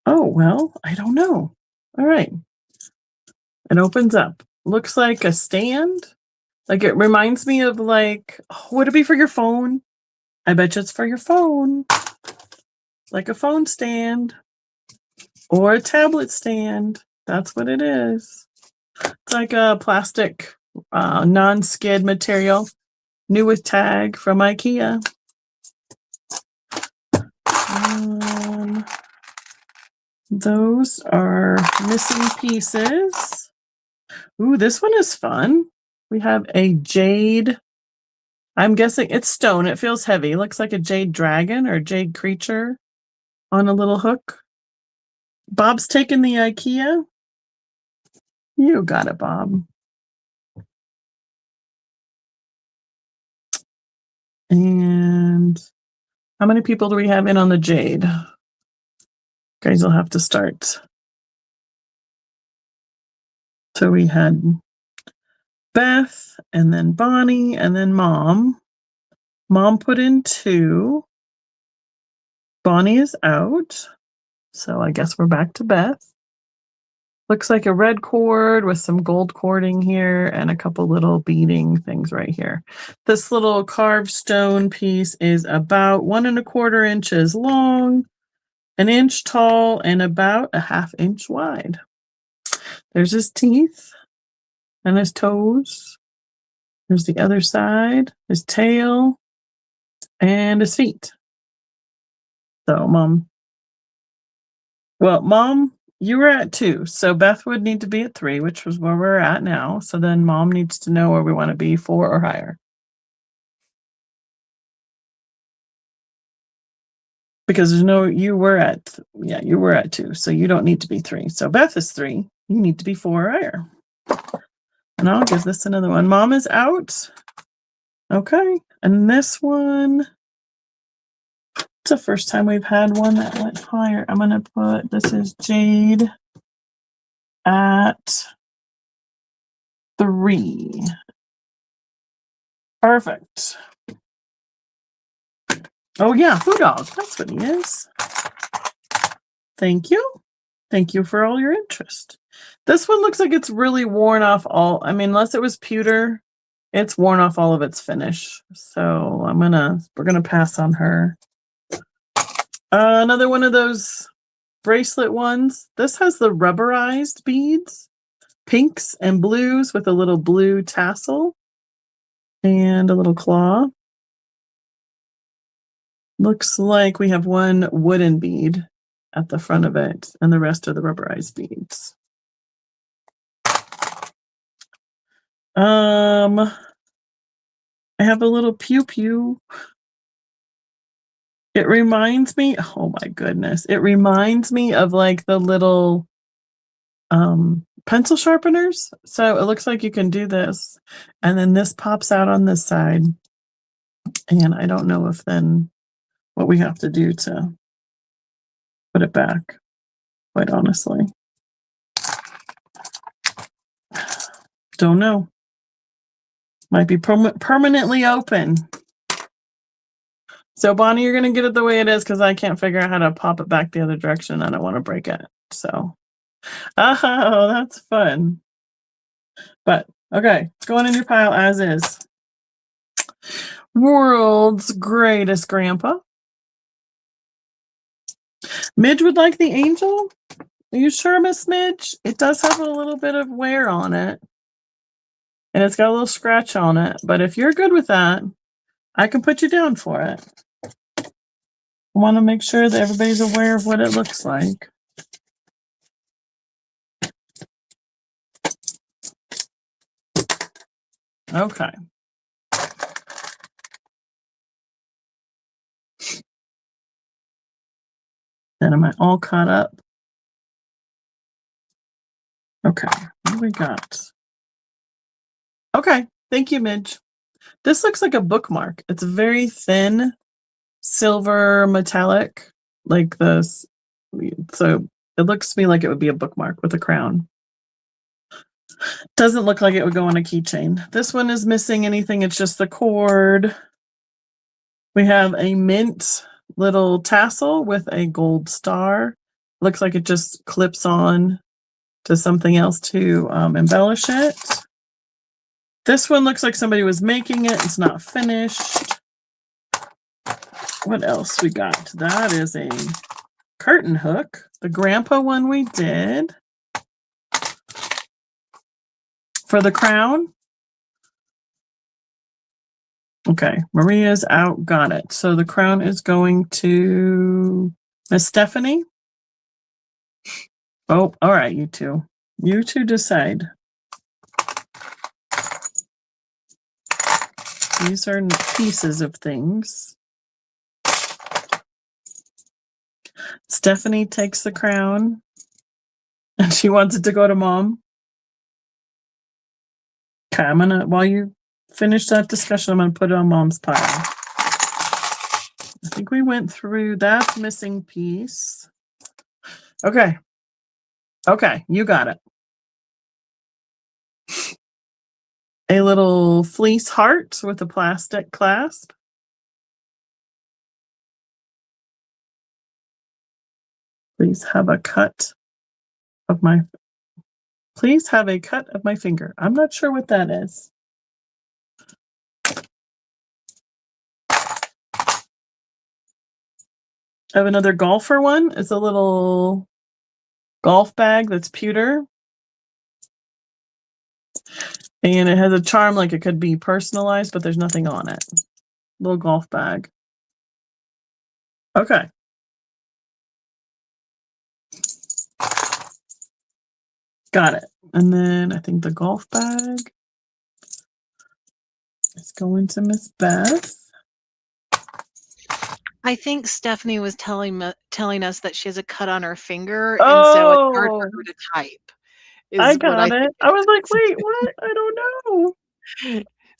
well, I don't know. All right. It opens up. Looks like a stand. Like, it reminds me of like, would it be for your phone? I bet you it's for your phone. Like a phone stand or a tablet stand. That's what it is. It's like a plastic non-skid material. New with tag from IKEA. Those are missing pieces. Ooh, this one is fun. We have a jade. I'm guessing it's stone. It feels heavy. Looks like a jade dragon or jade creature on a little hook. Bob's taking the IKEA. You got it, Bob. And how many people do we have in on the jade? Guys will have to start. So we had Beth and then Bonnie and then Mom. Mom put in 2. Bonnie is out. So I guess we're back to Beth. Looks like a red cord with some gold cording here and a couple little beading things right here. This little carved stone piece is about 1 1/4 inches long, 1 inch tall, and about a 1/2 inch wide. There's his teeth and his toes. There's the other side, his tail, and his feet. So, Mom, you were at 2, so Beth would need to be at 3, which was where we're at now. So then Mom needs to know where we want to be, 4 or higher. Because you were at 2, so you don't need to be 3. So Beth is 3. You need to be 4 or higher. And I'll give this another one. Mom is out. Okay. And this one, it's the first time we've had one that went higher. I'm going to put, this is jade at 3. Perfect. Oh yeah, Foo Dog. That's what he is. Thank you. Thank you for all your interest. This one looks like it's really worn off all, I mean, unless it was pewter, it's worn off all of its finish. So we're gonna pass on her. Another one of those bracelet ones. This has the rubberized beads, pinks and blues with a little blue tassel and a little claw. Looks like we have one wooden bead at the front of it, and the rest are the rubberized beads. I have a little pew pew. It reminds me, oh my goodness, it reminds me of like the little pencil sharpeners. So it looks like you can do this, and then this pops out on this side. And I don't know if then what we have to do to put it back, quite honestly. Don't know. Might be permanently open. So Bonnie, you're going to get it the way it is because I can't figure out how to pop it back the other direction. I don't want to break it. So, oh, that's fun. But, okay, it's going in your pile as is. World's greatest grandpa. Midge would like the angel. Are you sure, Miss Midge? It does have a little bit of wear on it. And it's got a little scratch on it. But if you're good with that, I can put you down for it. I want to make sure that everybody's aware of what it looks like. Okay. Then am I all caught up? Okay, what do we got? Okay, thank you, Midge. This looks like a bookmark. It's very thin, silver metallic, like this. So it looks to me like it would be a bookmark with a crown. Doesn't look like it would go on a keychain. This one is missing anything. It's just the cord. We have a mint little tassel with a gold star. Looks like it just clips on to something else to embellish it. This one looks like somebody was making it. It's not finished. What else we got? That is a curtain hook. The grandpa one we did. For the crown. Okay, Maria's out. Got it. So the crown is going to Miss Stephanie. Oh, all right, you two. You two decide. These are pieces of things. Stephanie takes the crown and she wants it to go to Mom. Okay, I'm gonna, while you finish that discussion, I'm gonna put it on Mom's pile. I think we went through that missing piece. Okay. Okay, you got it. A little fleece heart with a plastic clasp. Please have a cut of my finger. I'm not sure what that is. I have another golfer one. It's a little golf bag that's pewter. And it has a charm like it could be personalized, but there's nothing on it. Little golf bag. Okay. Got it. And then I think the golf bag is going to Miss Beth. I think Stephanie was telling us that she has a cut on her finger, and so it's hard for her to type. I got it. I was like, wait, what? I don't know.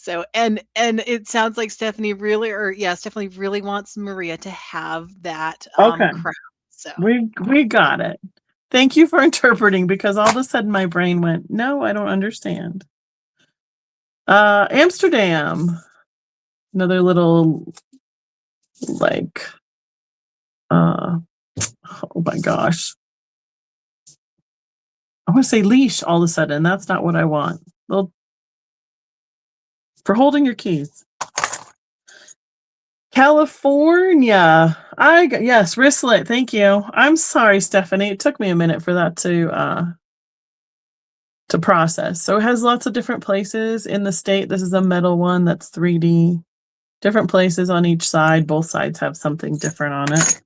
So, and it sounds like Stephanie really, or yeah, Stephanie really wants Maria to have that Okay, crown. So we got it. Thank you for interpreting, because all of a sudden my brain went, no, I don't understand. Amsterdam. Another little, like, oh my gosh. I want to say leash all of a sudden. That's not what I want. Well, for holding your keys. California. Yes, wristlet. Thank you. I'm sorry, Stephanie. It took me a minute for that to process. So it has lots of different places in the state. This is a metal one that's 3D. Different places on each side. Both sides have something different on it.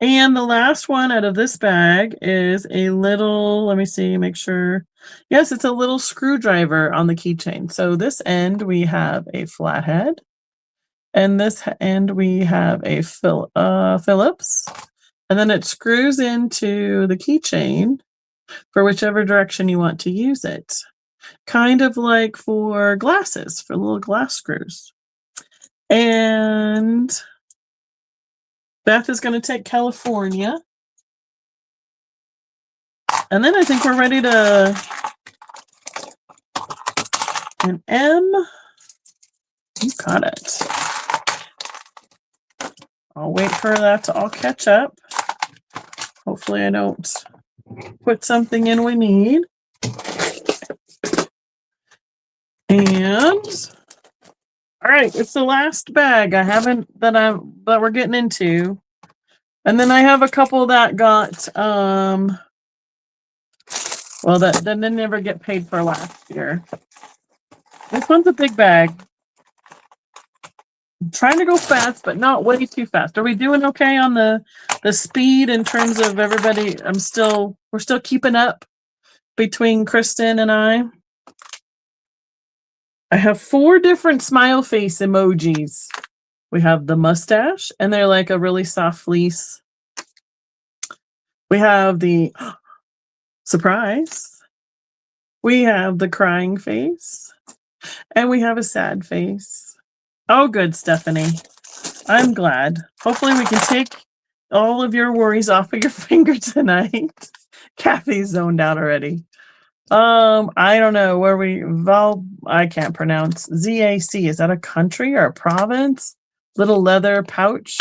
And the last one out of this bag is a little, let me see, make sure. Yes, it's a little screwdriver on the keychain. So this end we have a flathead, and this end we have a Phillips, and then it screws into the keychain for whichever direction you want to use it. Kind of like for glasses, for little glass screws. And Beth is going to take California. And then I think we're ready to an M. You got it. I'll wait for that to all catch up. Hopefully I don't put something in we need. And all right, it's the last bag that we're getting into. And then I have a couple that got well, that didn't never get paid for last year. This one's a big bag. I'm trying to go fast, but not way too fast. Are we doing okay on the speed in terms of everybody? We're still keeping up between Kristen and I. I have 4 different smile face emojis. We have the mustache, and they're like a really soft fleece. We have the surprise. We have the crying face, and we have a sad face. Oh, good, Stephanie. I'm glad. Hopefully we can take all of your worries off of your finger tonight. Kathy's zoned out already. I don't know where I can't pronounce. ZAC. Is that a country or a province? Little leather pouch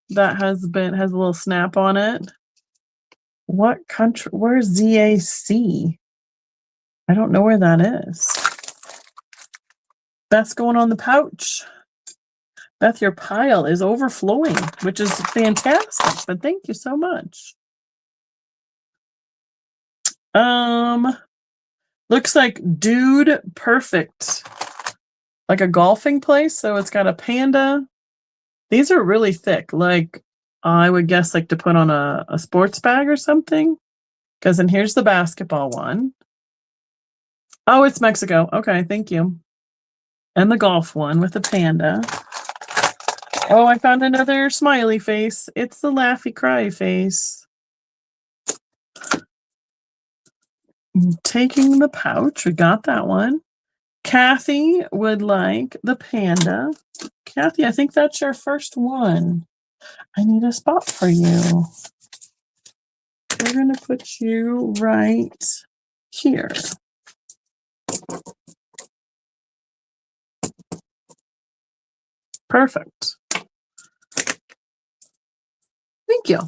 that has a little snap on it. What country? Where's ZAC? I don't know where that is. Beth's going on the pouch. Beth, your pile is overflowing, which is fantastic, but thank you so much. Looks like Dude Perfect. Like a golfing place, so it's got a panda. These are really thick, like I would guess like to put on a sports bag or something. Because then here's the basketball one. Oh, it's Mexico. Okay, thank you. And the golf one with the panda. Oh, I found another smiley face. It's the laughy cry face. Taking the pouch. We got that one. Kathy would like the panda. Kathy, I think that's your first one. I need a spot for you. We're going to put you right here. Perfect. Thank you.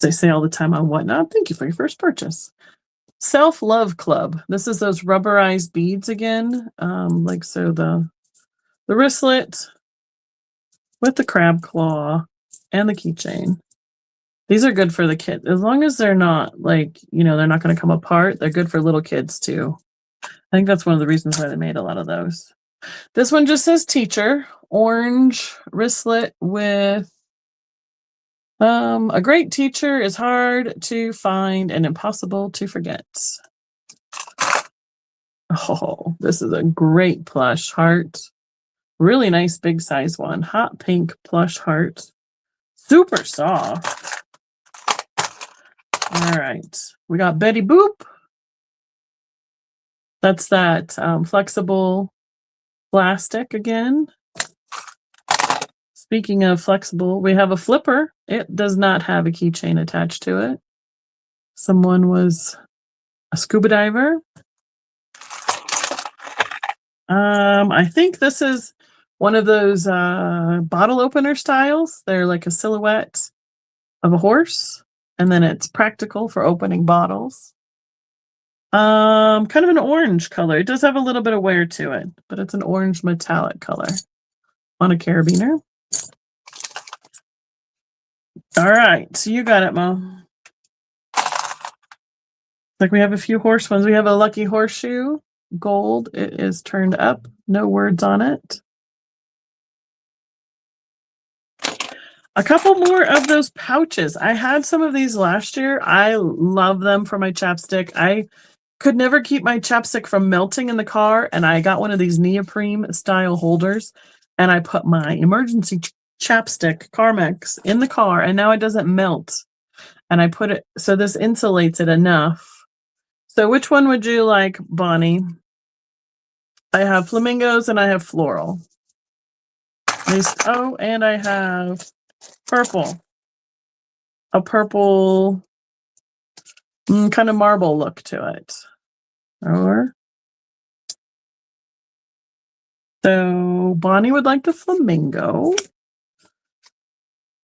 As I say all the time on Whatnot, thank you for your first purchase. Self-Love Club. This is those rubberized beads again. Like so the wristlet with the crab claw and the keychain. These are good for the kids. As long as they're not like, they're not going to come apart. They're good for little kids too. I think that's one of the reasons why they made a lot of those. This one just says teacher. Orange wristlet with a great teacher is hard to find and impossible to forget. Oh, this is a great plush heart. Really nice big size one. Hot pink plush heart. Super soft. All right. We got Betty Boop. That's that flexible plastic again. Speaking of flexible, we have a flipper. It does not have a keychain attached to it. Someone was a scuba diver. I think this is one of those bottle opener styles. They're like a silhouette of a horse, and then it's practical for opening bottles. Kind of an orange color. It does have a little bit of wear to it, but it's an orange metallic color on a carabiner. All right, so you got it, Mo. Like we have a few horse ones. We have a lucky horseshoe, gold. It is turned up, no words on it. A couple more of those pouches. I had some of these last year. I love them for my chapstick. I could never keep my chapstick from melting in the car, and I got one of these neoprene style holders, and I put my emergency chapstick Carmex in the car, and now it doesn't melt. And I put it, so this insulates it enough. So which one would you like, Bonnie? I have flamingos and I have floral. Oh, and I have purple. A purple kind of marble look to it. Or so Bonnie would like the flamingo.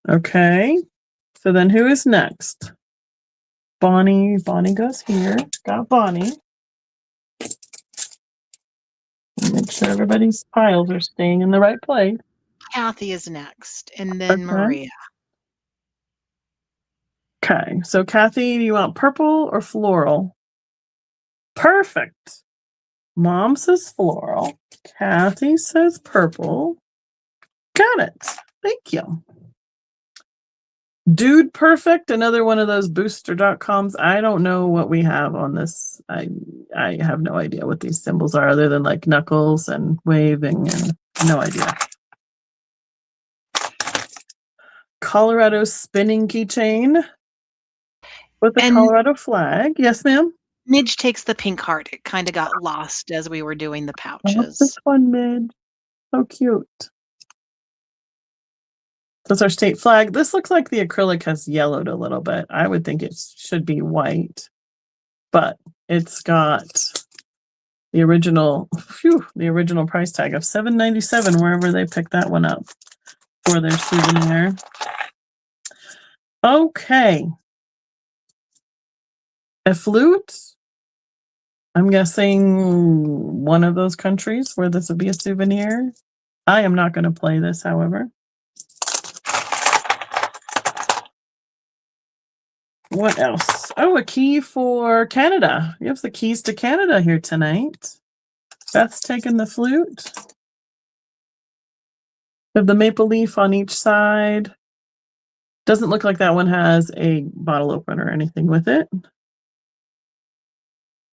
Okay. So then who is next? Bonnie. Bonnie goes here. Got Bonnie. Make sure everybody's piles are staying in the right place. Kathy is next, and then Maria. Okay, so Kathy, do you want purple or floral? Perfect. Mom says floral. Kathy says purple. Got it. Thank you. Dude Perfect, another one of those booster.coms. I don't know what we have on this. I have no idea what these symbols are other than like knuckles and waving and no idea. Colorado spinning keychain with the Colorado flag. Yes, ma'am. Midge takes the pink heart. It kind of got lost as we were doing the pouches. What's this one, Midge? So cute. That's our state flag. This looks like the acrylic has yellowed a little bit. I would think it should be white, but it's got the original, the original price tag of $7.97 wherever they picked that one up for their souvenir. Okay. A flute. I'm guessing one of those countries where this would be a souvenir. I am not going to play this, however. What else? Oh, a key for Canada. You have the keys to Canada here tonight. Beth's taking the flute. We have the maple leaf on each side. Doesn't look like that one has a bottle opener or anything with it.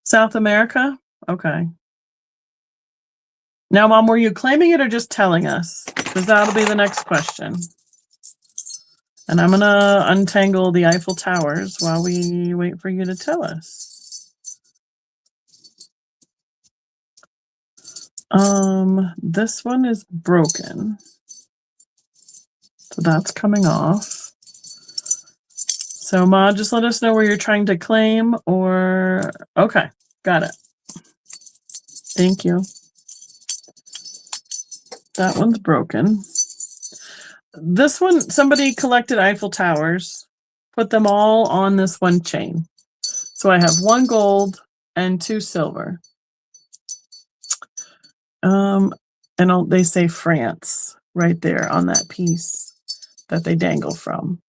South America? Okay. Now, Mom, were you claiming it or just telling us? Because that'll be the next question. And I'm going to untangle the Eiffel Towers while we wait for you to tell us. This one is broken. So that's coming off. So, Ma, just let us know where you're trying to claim or... Okay, got it. Thank you. That one's broken. This one, somebody collected Eiffel Towers, put them all on this one chain. So I have one gold and two silver. And they say France right there on that piece that they dangle from.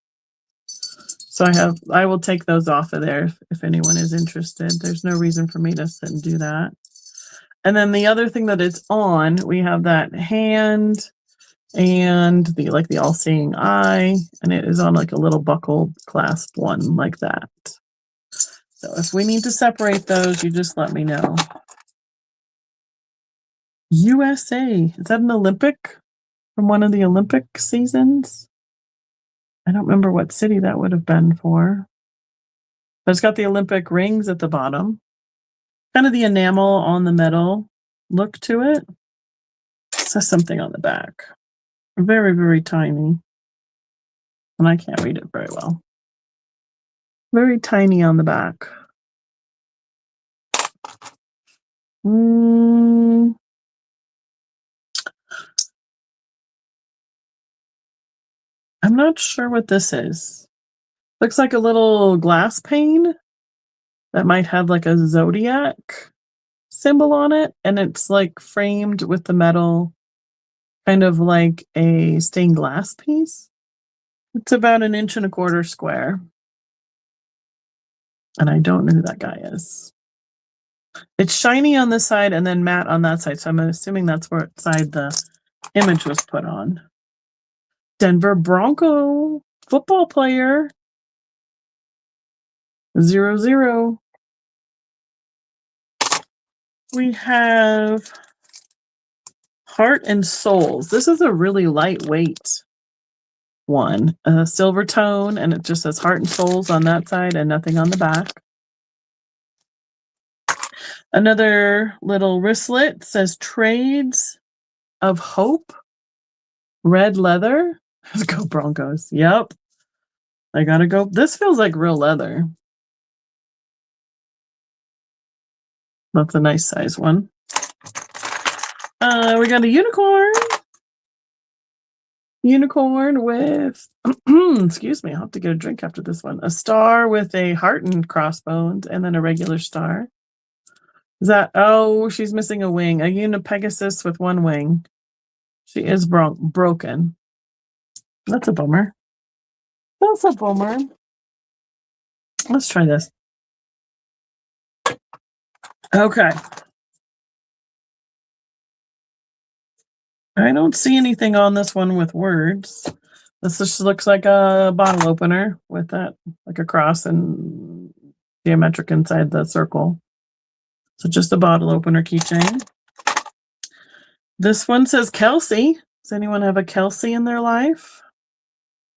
So I will take those off of there if anyone is interested. There's no reason for me to sit and do that. And then the other thing that it's on, we have that hand and the all-seeing eye, and it is on like a little buckled clasp one like that. So if we need to separate those, you just let me know. USA, is that an Olympic from one of the Olympic seasons? I don't remember what city that would have been for. But it's got the Olympic rings at the bottom. Kind of the enamel on the metal look to it. It says something on the back. Very, very tiny. And I can't read it very well. Very tiny on the back. I'm not sure what this is. Looks like a little glass pane that might have like a zodiac symbol on it, and it's like framed with the metal, kind of like a stained glass piece. It's about 1.25 inches square. And I don't know who that guy is. It's shiny on this side and then matte on that side, so I'm assuming that's what side the image was put on. Denver Bronco football player. 0-0. We have Heart and Souls. This is a really lightweight one. A silver tone, and it just says Heart and Souls on that side and nothing on the back. Another little wristlet says Trades of Hope. Red leather. Let's go Broncos. Yep. I gotta go. This feels like real leather. That's a nice size one. We got a unicorn. Unicorn with, excuse me, I'll have to get a drink after this one. A star with a heart and crossbones, and then a regular star. Is that, oh, she's missing a wing. A Unipegasus with one wing. She is broken. That's a bummer. That's a bummer. Let's try this. Okay. I don't see anything on this one with words. This just looks like a bottle opener with that, like a cross and geometric inside the circle. So just a bottle opener keychain. This one says Kelsey. Does anyone have a Kelsey in their life?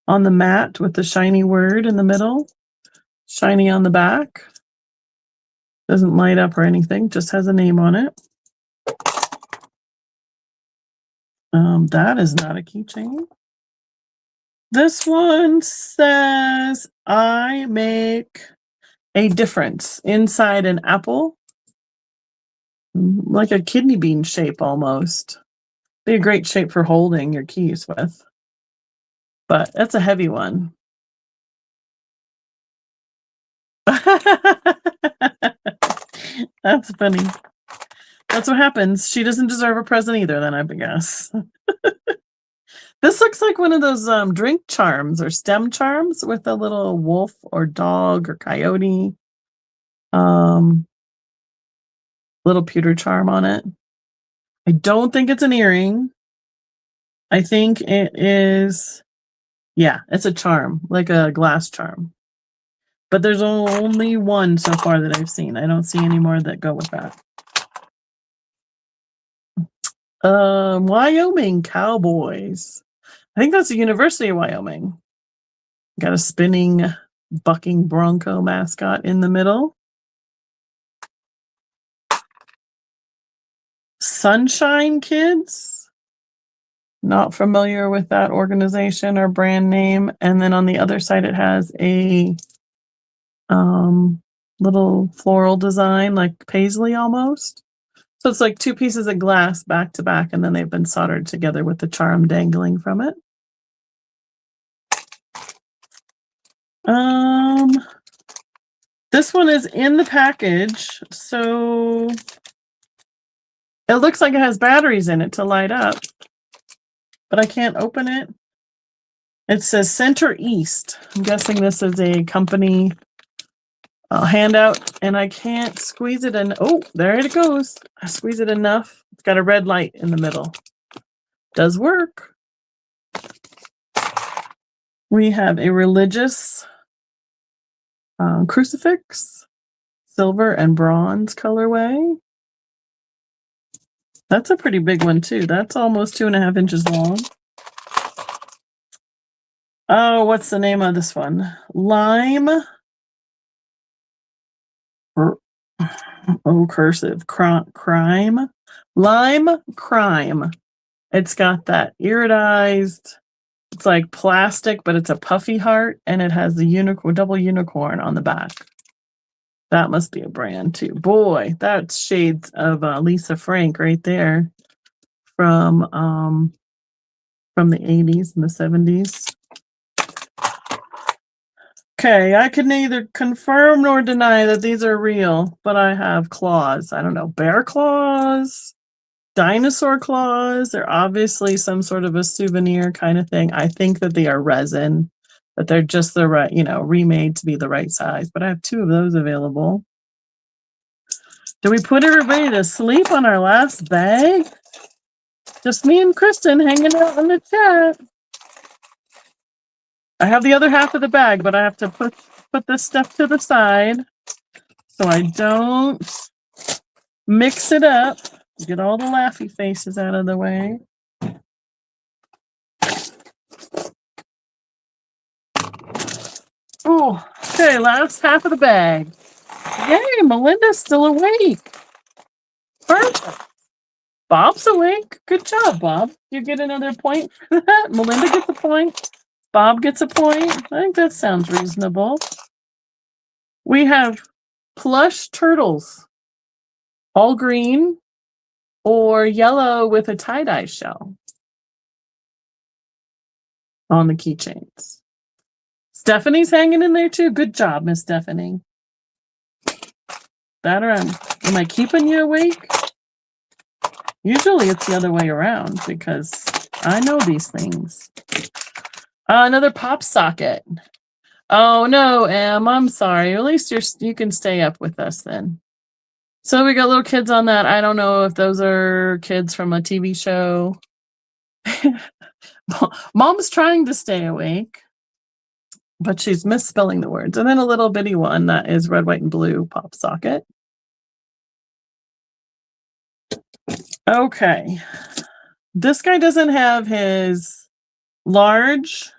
On the mat with the shiny word in the middle. Shiny on the back. Doesn't light up or anything, just has a name on it. That is not a keychain. This one says, I make a difference inside an apple. Like a kidney bean shape almost. Be a great shape for holding your keys with. But that's a heavy one. That's funny. That's what happens. She doesn't deserve a present either, then I guess. This looks like one of those drink charms or stem charms with a little wolf or dog or coyote. Little pewter charm on it. I don't think it's an earring. I think it is, yeah, it's a charm, like a glass charm. But there's only one so far that I've seen. I don't see any more that go with that. Wyoming Cowboys. I think that's the University of Wyoming. Got a spinning, bucking bronco mascot in the middle. Sunshine Kids. Not familiar with that organization or brand name. And then on the other side, it has a little floral design, like paisley almost. So it's like two pieces of glass back to back, and then they've been soldered together with the charm dangling from it. This one is in the package, so it looks like it has batteries in it to light up, but I can't open it. It says Center East. I'm guessing this is a company handout, and I can't squeeze it in. Oh, there it goes. I squeeze it enough. It's got a red light in the middle. Does work. We have a religious crucifix, silver and bronze colorway. That's a pretty big one too. That's almost 2.5 inches long. Oh, what's the name of this one? Lime. Oh, cursive. Crime. Lime crime. It's got that iridized, it's like plastic, but it's a puffy heart, and it has the double unicorn on the back. That must be a brand too. Boy, that's shades of Lisa Frank right there from the 80s and the 70s. Okay, I can neither confirm nor deny that these are real, but I have claws. I don't know, bear claws, dinosaur claws. They're obviously some sort of a souvenir kind of thing. I think that they are resin, that they're just the right, remade to be the right size. But I have 2 of those available. Do we put everybody to sleep on our last bag? Just me and Kristen hanging out in the chat. I have the other half of the bag, but I have to put this stuff to the side so I don't mix it up. Get all the laughy faces out of the way. Oh, okay, last half of the bag. Yay, Melinda's still awake. Perfect. Bob's awake. Good job, Bob. You get another point for that. Melinda gets a point. Bob gets a point. I think that sounds reasonable. We have plush turtles, all green or yellow with a tie-dye shell on the keychains. Stephanie's hanging in there too. Good job, Miss Stephanie. That or am I keeping you awake? Usually it's the other way around because I know these things. Another pop socket. Oh no, Em, I'm sorry. At least you can stay up with us then. So we got little kids on that. I don't know if those are kids from a TV show. Mom's trying to stay awake, but she's misspelling the words. And then a little bitty one that is red, white, and blue pop socket. Okay. This guy doesn't have his large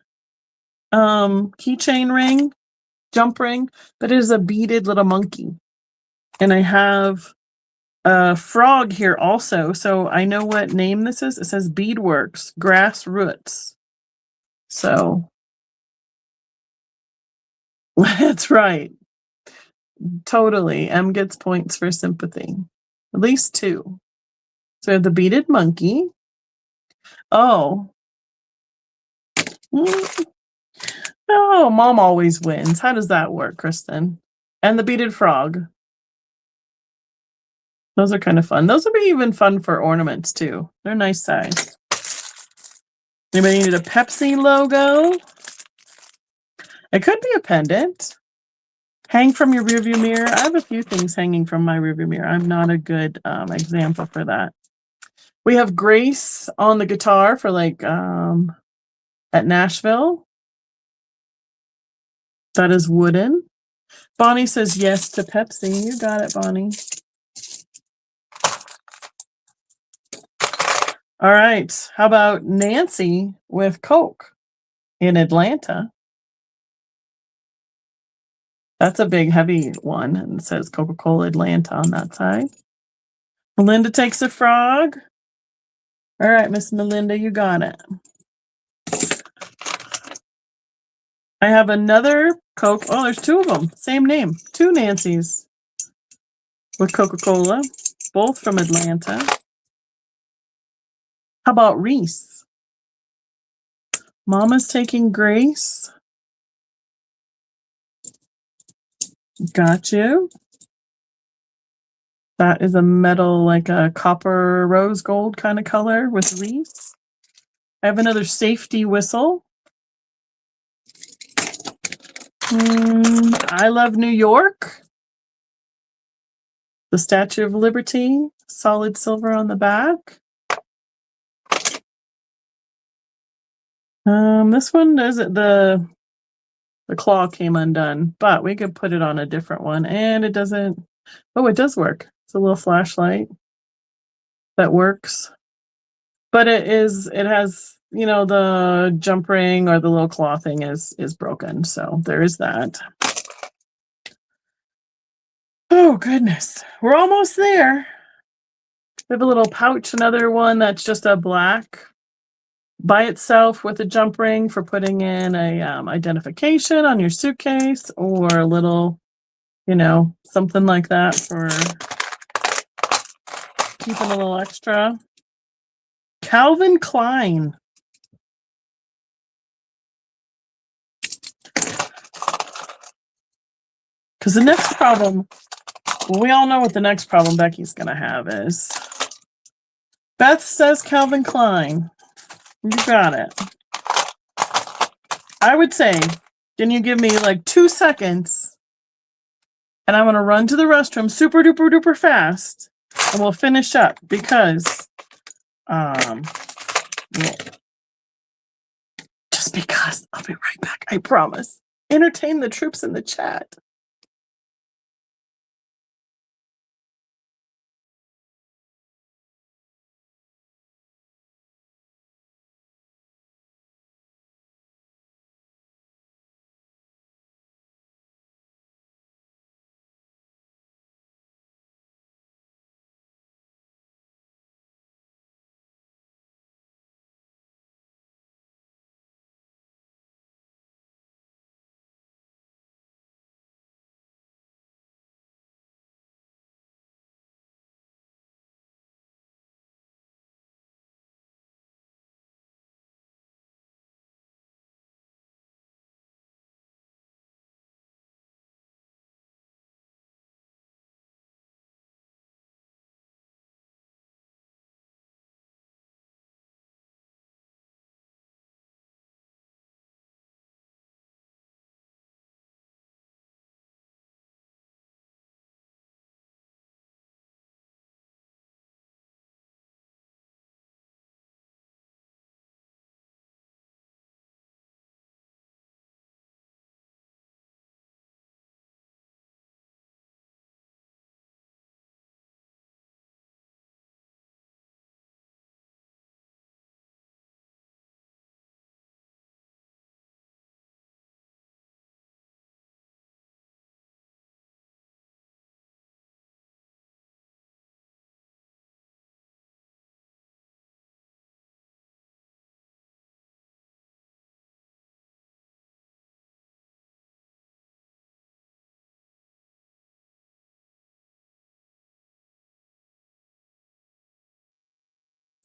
keychain ring, jump ring, but it is a beaded little monkey. And I have a frog here also. So I know what name this is. It says Beadworks Grassroots. So that's right. Totally. M gets points for sympathy. At least 2. So we have the beaded monkey. Oh. Oh, Mom always wins. How does that work, Kristen? And the beaded frog. Those are kind of fun. Those would be even fun for ornaments too. They're nice size. Anybody need a Pepsi logo? It could be a pendant. Hang from your rearview mirror. I have a few things hanging from my rearview mirror. I'm not a good example for that. We have Grace on the guitar for like at Nashville. That is wooden. Bonnie says yes to Pepsi. You got it, Bonnie. All right. How about Nancy with Coke in Atlanta? That's a big, heavy one. And it says Coca-Cola Atlanta on that side. Melinda takes a frog. All right, Miss Melinda, you got it. I have another Coke. Oh, there's 2 of them. Same name. 2 Nancys with Coca-Cola, both from Atlanta. How about Reese? Mama's taking Grace. Got you. That is a metal, like a copper rose gold kind of color with Reese. I have another safety whistle. I Love New York. The Statue of Liberty, solid silver on the back. This one doesn't, the claw came undone, but we could put it on a different one, and it doesn't. Oh, it does work. It's a little flashlight that works, but it has, the jump ring or the little claw thing is broken. So there is that. Oh, goodness. We're almost there. We have a little pouch, another one that's just a black by itself with a jump ring for putting in a identification on your suitcase, or a little, something like that for keeping a little extra. Calvin Klein. Because the next problem, we all know what the next problem Becky's going to have is. Beth says Calvin Klein. You got it. I would say, can you give me like 2 seconds? And I'm going to run to the restroom super duper duper fast. And we'll finish up because, just because. I'll be right back. I promise. Entertain the troops in the chat.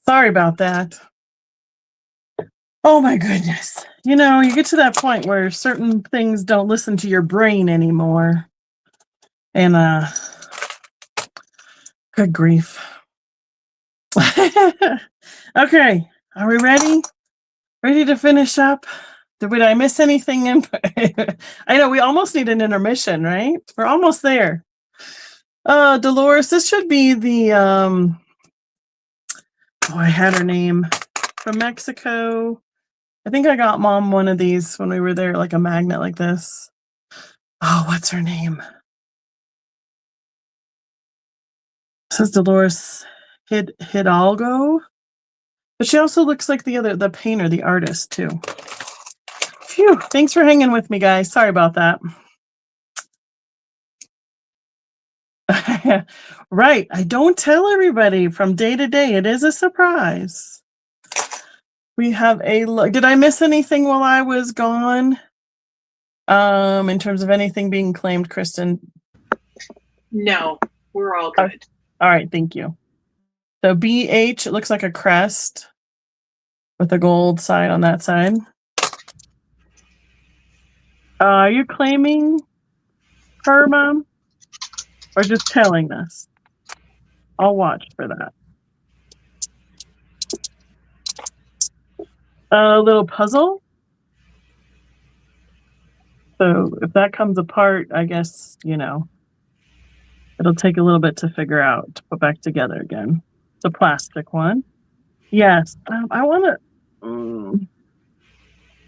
Sorry about that. Oh my goodness. You get to that point where certain things don't listen to your brain anymore. And good grief. Okay, are we ready? Ready to finish up? Did I miss anything? I know we almost need an intermission, right? We're almost there. Dolores, this should be the I had her name from Mexico. I think I got Mom one of these when we were there, like a magnet like this. Oh, what's her name? This is Dolores Hidalgo. But she also looks like the painter, the artist, too. Phew, thanks for hanging with me, guys. Sorry about that. Right. I don't tell everybody from day to day. It is a surprise. We have did I miss anything while I was gone? In terms of anything being claimed, Kristen? No, we're all good. All right. Thank you. So BH, it looks like a crest with a gold sign on that side. Are you claiming her, Mom? Or just telling us? I'll watch for that. A little puzzle. So if that comes apart, I guess, it'll take a little bit to figure out, to put back together again. It's a plastic one. Yes. I want to...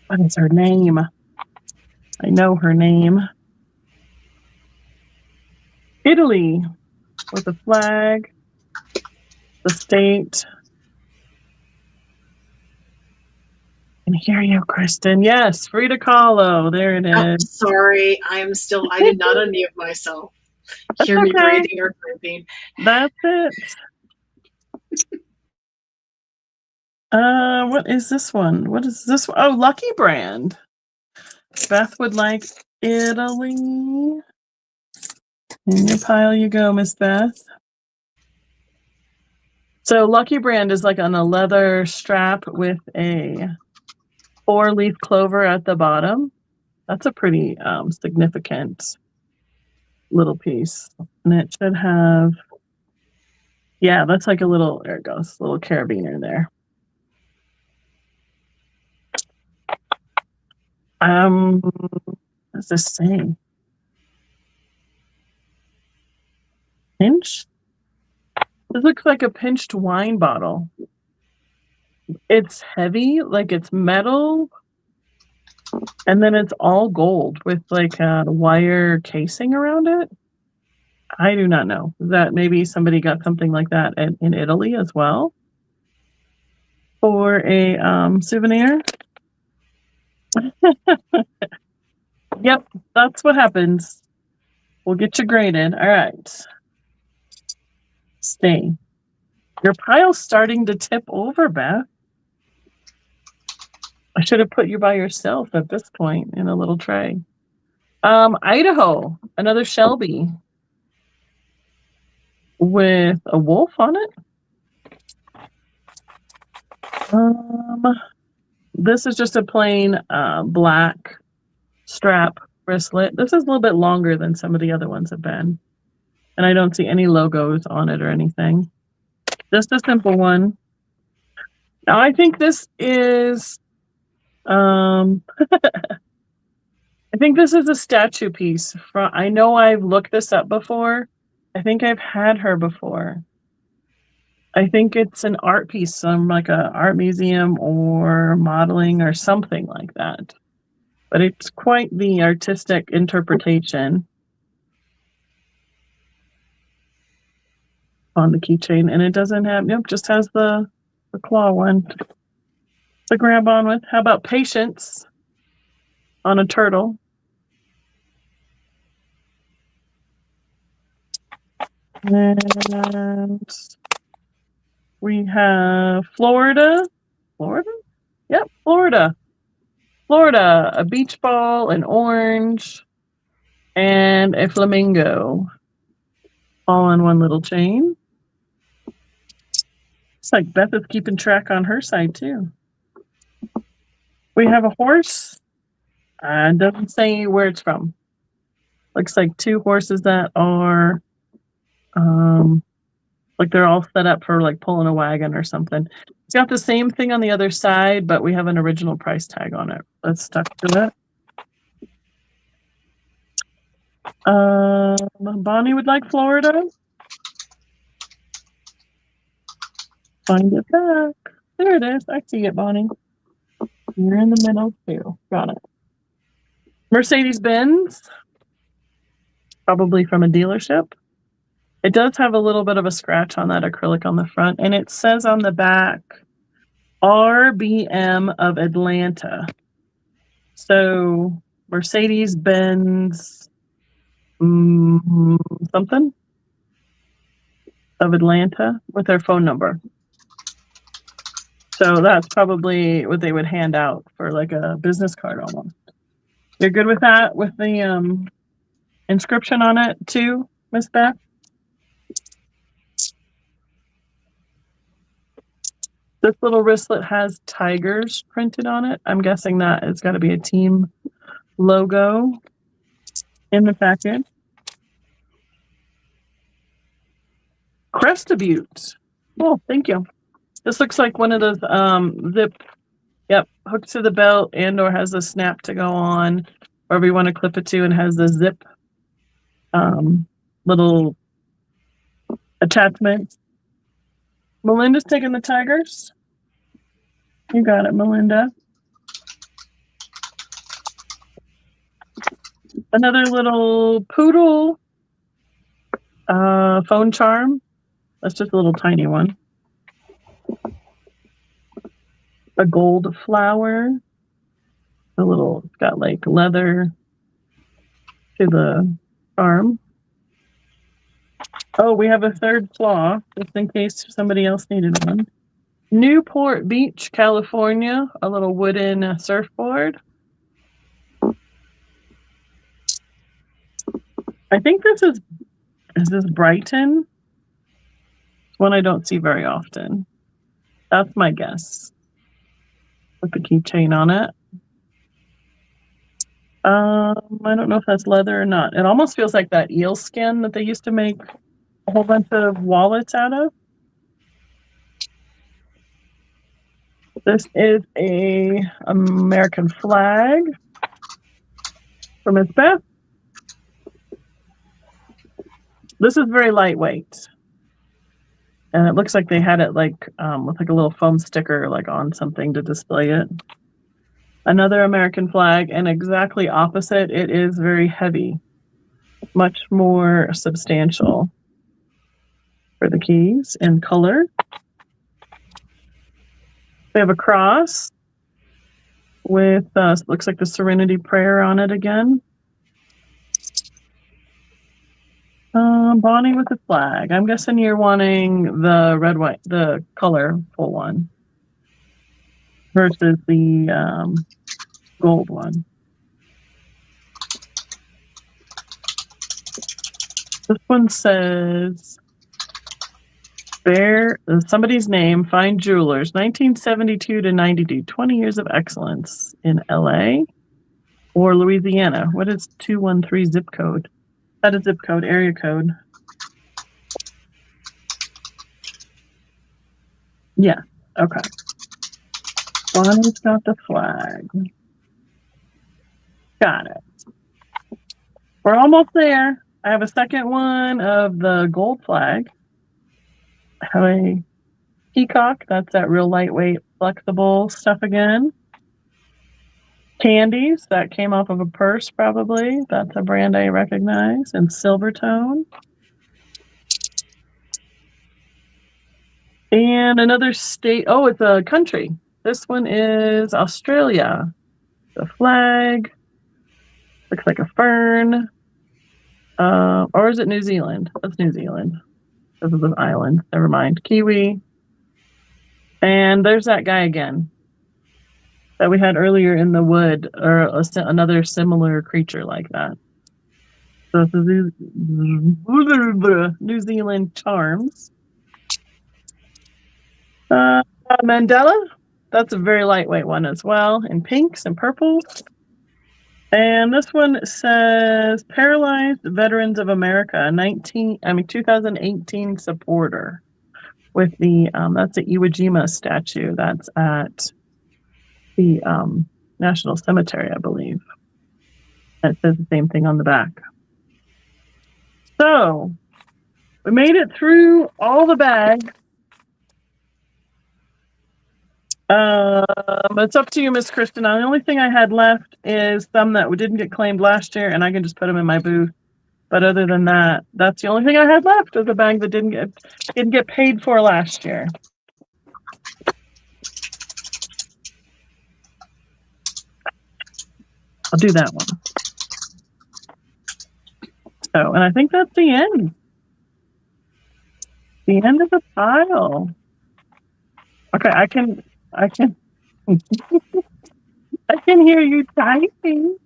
what is her name? I know her name. Italy, with the flag, the state. And hear you, Kristen. Yes, Frida Kahlo. There it is. Sorry, I did not unmute myself. That's hear me okay. breathing or gripping. That's it. What is this one? What is this one? Oh, Lucky Brand. Beth would like Italy. In your pile you go, Miss Beth. So Lucky Brand is like on a leather strap with a 4-leaf clover at the bottom. That's a pretty significant little piece. And it should have, yeah, that's like a little, there it goes, little carabiner there. What's this saying? Pinch? This looks like a pinched wine bottle. It's heavy, like it's metal, and then it's all gold with like a wire casing around it. I do not know. That maybe somebody got something like that in Italy as well for a souvenir. Yep, that's what happens. We'll get you graded. All right. Stay. Your pile's starting to tip over, Beth. I should have put you by yourself at this point in a little tray. Idaho, another Shelby with a wolf on it. This is just a plain black strap wristlet. This is a little bit longer than some of the other ones have been. And I don't see any logos on it or anything. Just a simple one. Now I think this is I think this is a statue piece. I know I've looked this up before. I think I've had her before. I think it's an art piece from like a art museum or modeling or something like that. But it's quite the artistic interpretation on the keychain. And it doesn't have, nope, just has the claw one to grab on with. How about Patience on a turtle? And we have Florida. Florida? Yep, Florida. Florida, a beach ball, an orange, and a flamingo. All on one little chain. It's like Beth is keeping track on her side too. We have a horse. Doesn't say where it's from. Looks like 2 horses that are like they're all set up for like pulling a wagon or something. It's got the same thing on the other side, but we have an original price tag on it. Let's stuck to it. Bonnie would like Florida. Find it back. There it is. I see it, Bonnie. You're in the middle too. Got it. Mercedes-Benz. Probably from a dealership. It does have a little bit of a scratch on that acrylic on the front, and it says on the back, RBM of Atlanta. So Mercedes-Benz something of Atlanta with their phone number. So that's probably what they would hand out for like a business card almost. You're good with that, with the inscription on it too, Miss Beth? This little wristlet has tigers printed on it. I'm guessing that it's got to be a team logo in the package. Crestabute. Oh, thank you. This looks like one of those zip, yep, hooks to the belt and or has a snap to go on, wherever you want to clip it to, and has the zip little attachment. Melinda's taking the tigers. You got it, Melinda. Another little poodle phone charm. That's just a little tiny one. A gold flower. It's got like leather to the arm. Oh, we have a third claw, just in case somebody else needed one. Newport Beach, California, a little wooden surfboard. I think is this Brighton? It's one I don't see very often. That's my guess. With the keychain on it. I don't know if that's leather or not. It almost feels like that eel skin that they used to make a whole bunch of wallets out of. This is a American flag from Miss Beth. This is very lightweight. And it looks like they had it like with like a little foam sticker like on something to display it. Another American flag, and exactly opposite, it is very heavy, much more substantial for the keys in color. We have a cross with looks like the Serenity Prayer on it again. Bonnie with the flag. I'm guessing you're wanting the red, white, the colorful one versus the gold one. This one says Bear, somebody's name, Fine Jewelers, 1972 to 92, 20 years of excellence in LA or Louisiana. What is 213 zip code? That is zip code, area code. Yeah, okay. Bonnie's got the flag. Got it. We're almost there. I have a second one of the gold flag. I have a peacock. That's that real lightweight, flexible stuff again. Candies. That came off of a purse, probably. That's a brand I recognize. And Silvertone. And another state. Oh, it's a country. This one is Australia. The flag. Looks like a fern. Or is it New Zealand? That's New Zealand. This is an island. Never mind. Kiwi. And there's that guy again that we had earlier in the wood, or another similar creature like that. So this is New Zealand charms. Mandela. That's a very lightweight one as well, in pinks and purples. And this one says Paralyzed Veterans of America, 2018 supporter with the, that's the Iwo Jima statue. That's at the National Cemetery, I believe. It says the same thing on the back. So we made it through all the bags. It's up to you, Miss Kristen. The only thing I had left is some that didn't get claimed last year, and I can just put them in my booth. But other than that, that's the only thing I had left is a bag that didn't get paid for last year. I'll do that one. So, and I think that's the end. The end of the pile. Okay, I can I can hear you typing.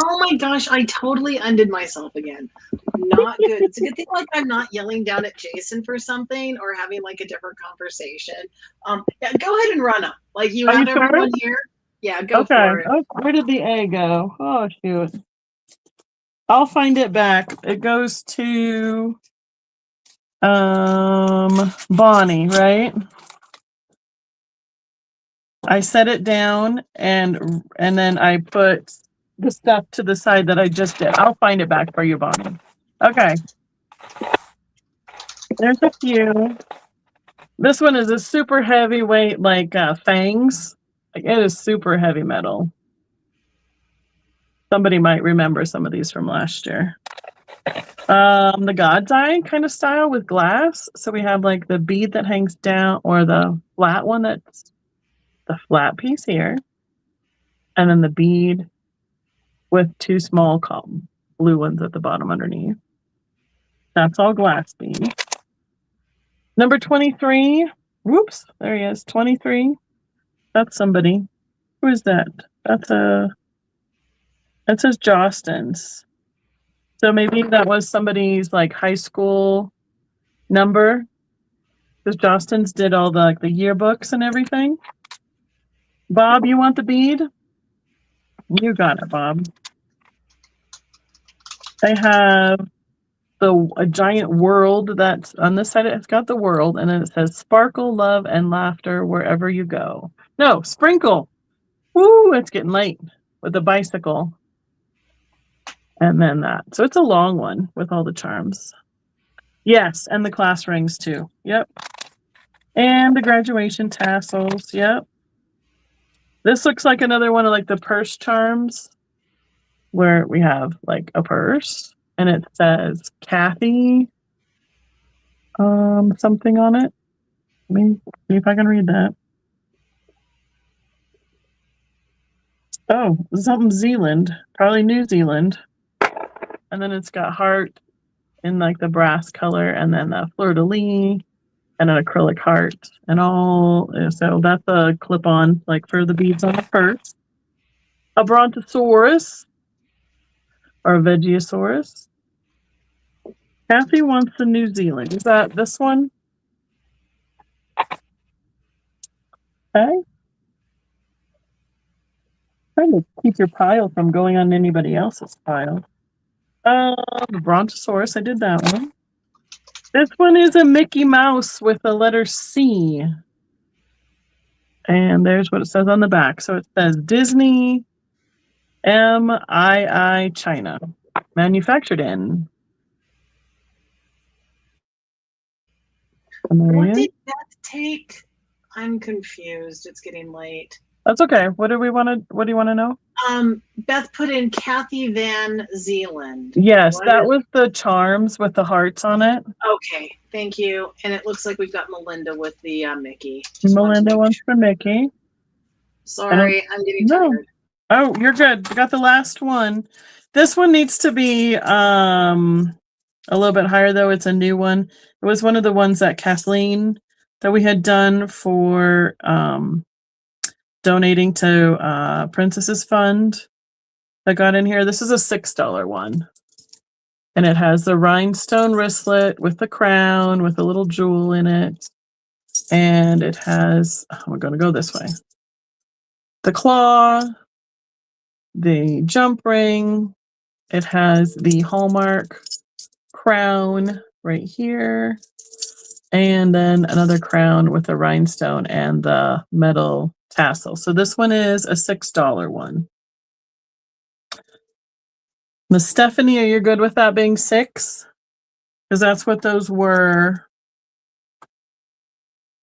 Oh my gosh, I totally undid myself again. Not good. It's a good thing like I'm not yelling down at Jason for something or having like a different conversation. Yeah, go ahead and run them. Like you have everyone here. Yeah, go for it. Oh, where did the A go? Oh shoot. I'll find it back. It goes to Bonnie, right? I set it down and then I put the stuff to the side that I just did. I'll find it back for you, Bonnie. Okay. There's a few. This one is a super heavyweight, like fangs. Like it is super heavy metal. Somebody might remember some of these from last year. The God's Eye kind of style with glass. So we have like the bead that hangs down, or the flat one that's the flat piece here. And then the bead with two small blue ones at the bottom underneath. That's all glass beads. Number 23. Whoops, there he is. 23. That's somebody. Who is that? That says Jostens. So maybe that was somebody's like high school number. Because Jostens did all the yearbooks and everything. Bob, you want the bead? You got it, Bob. I have a giant world that's on this side. It's got the world, and then it says sparkle, love, and laughter wherever you go. No, sprinkle. Woo, it's getting late with the bicycle. And then that. So it's a long one with all the charms. Yes, and the class rings too. Yep. And the graduation tassels. Yep. This looks like another one of like the purse charms where we have like a purse and it says Kathy something on it. Let me see if I can read that. Oh, something Zealand, probably New Zealand. And then it's got heart in like the brass color and then the fleur-de-lis and an acrylic heart and all. So that's a clip-on like for the beads on the purse. A brontosaurus or a Veggiosaurus. Kathy wants the New Zealand. Is that this one? Okay. Trying to keep your pile from going on anybody else's pile. The Brontosaurus, I did that one. This one is a Mickey Mouse with the letter C. And there's what it says on the back. So it says Disney MII China. Manufactured in. What did that take? I'm confused. It's getting late. That's okay. What do you want to know? Beth put in Kathy Van Zealand. Yes, that was the charms with the hearts on it. Okay, thank you. And it looks like we've got Melinda with the Mickey. Melinda wants the Mickey. Sorry, I'm getting tired. Oh, you're good. We got the last one. This one needs to be a little bit higher though. It's a new one. It was one of the ones that Kathleen that we had done for donating to Princesses Fund that got in here. This is a $6 one. And it has the rhinestone wristlet with the crown with a little jewel in it. And it has, we're going to go this way. The claw, the jump ring. It has the hallmark crown right here. And then another crown with a rhinestone and the metal tassel. So this one is a $6 one. Miss Stephanie, are you good with that being 6? Because that's what those were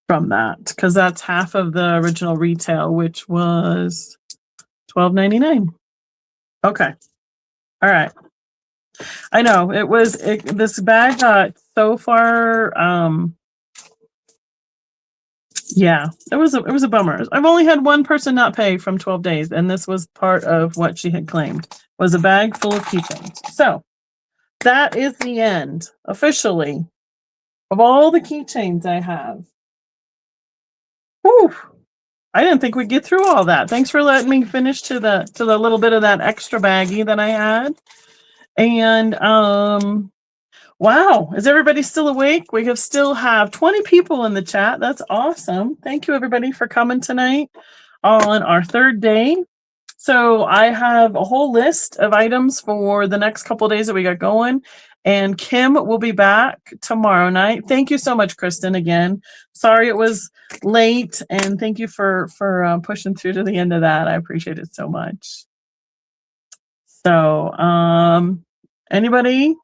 from that. Because that's half of the original retail, which was $12.99. Okay. All right. I know it was this bag got so far. Yeah, it was a bummer. I've only had one person not pay from 12 days, and this was part of what she had claimed was a bag full of keychains. So that is the end officially of all the keychains I have. Whew. I didn't think we'd get through all that. Thanks for letting me finish to the little bit of that extra baggie that I had. And wow, is everybody still awake? We still have 20 people in the chat. That's awesome. Thank you everybody for coming tonight on our third day. So I have a whole list of items for the next couple of days that we got going. And Kim will be back tomorrow night. Thank you so much, Kristen, again. Sorry it was late, and thank you for pushing through to the end of that. I appreciate it so much. So anybody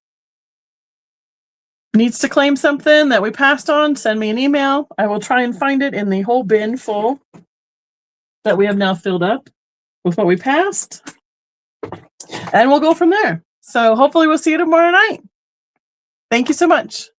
needs to claim something that we passed on, send me an email. I will try and find it in the whole bin full that we have now filled up with what we passed. And we'll go from there. So hopefully we'll see you tomorrow night. Thank you so much.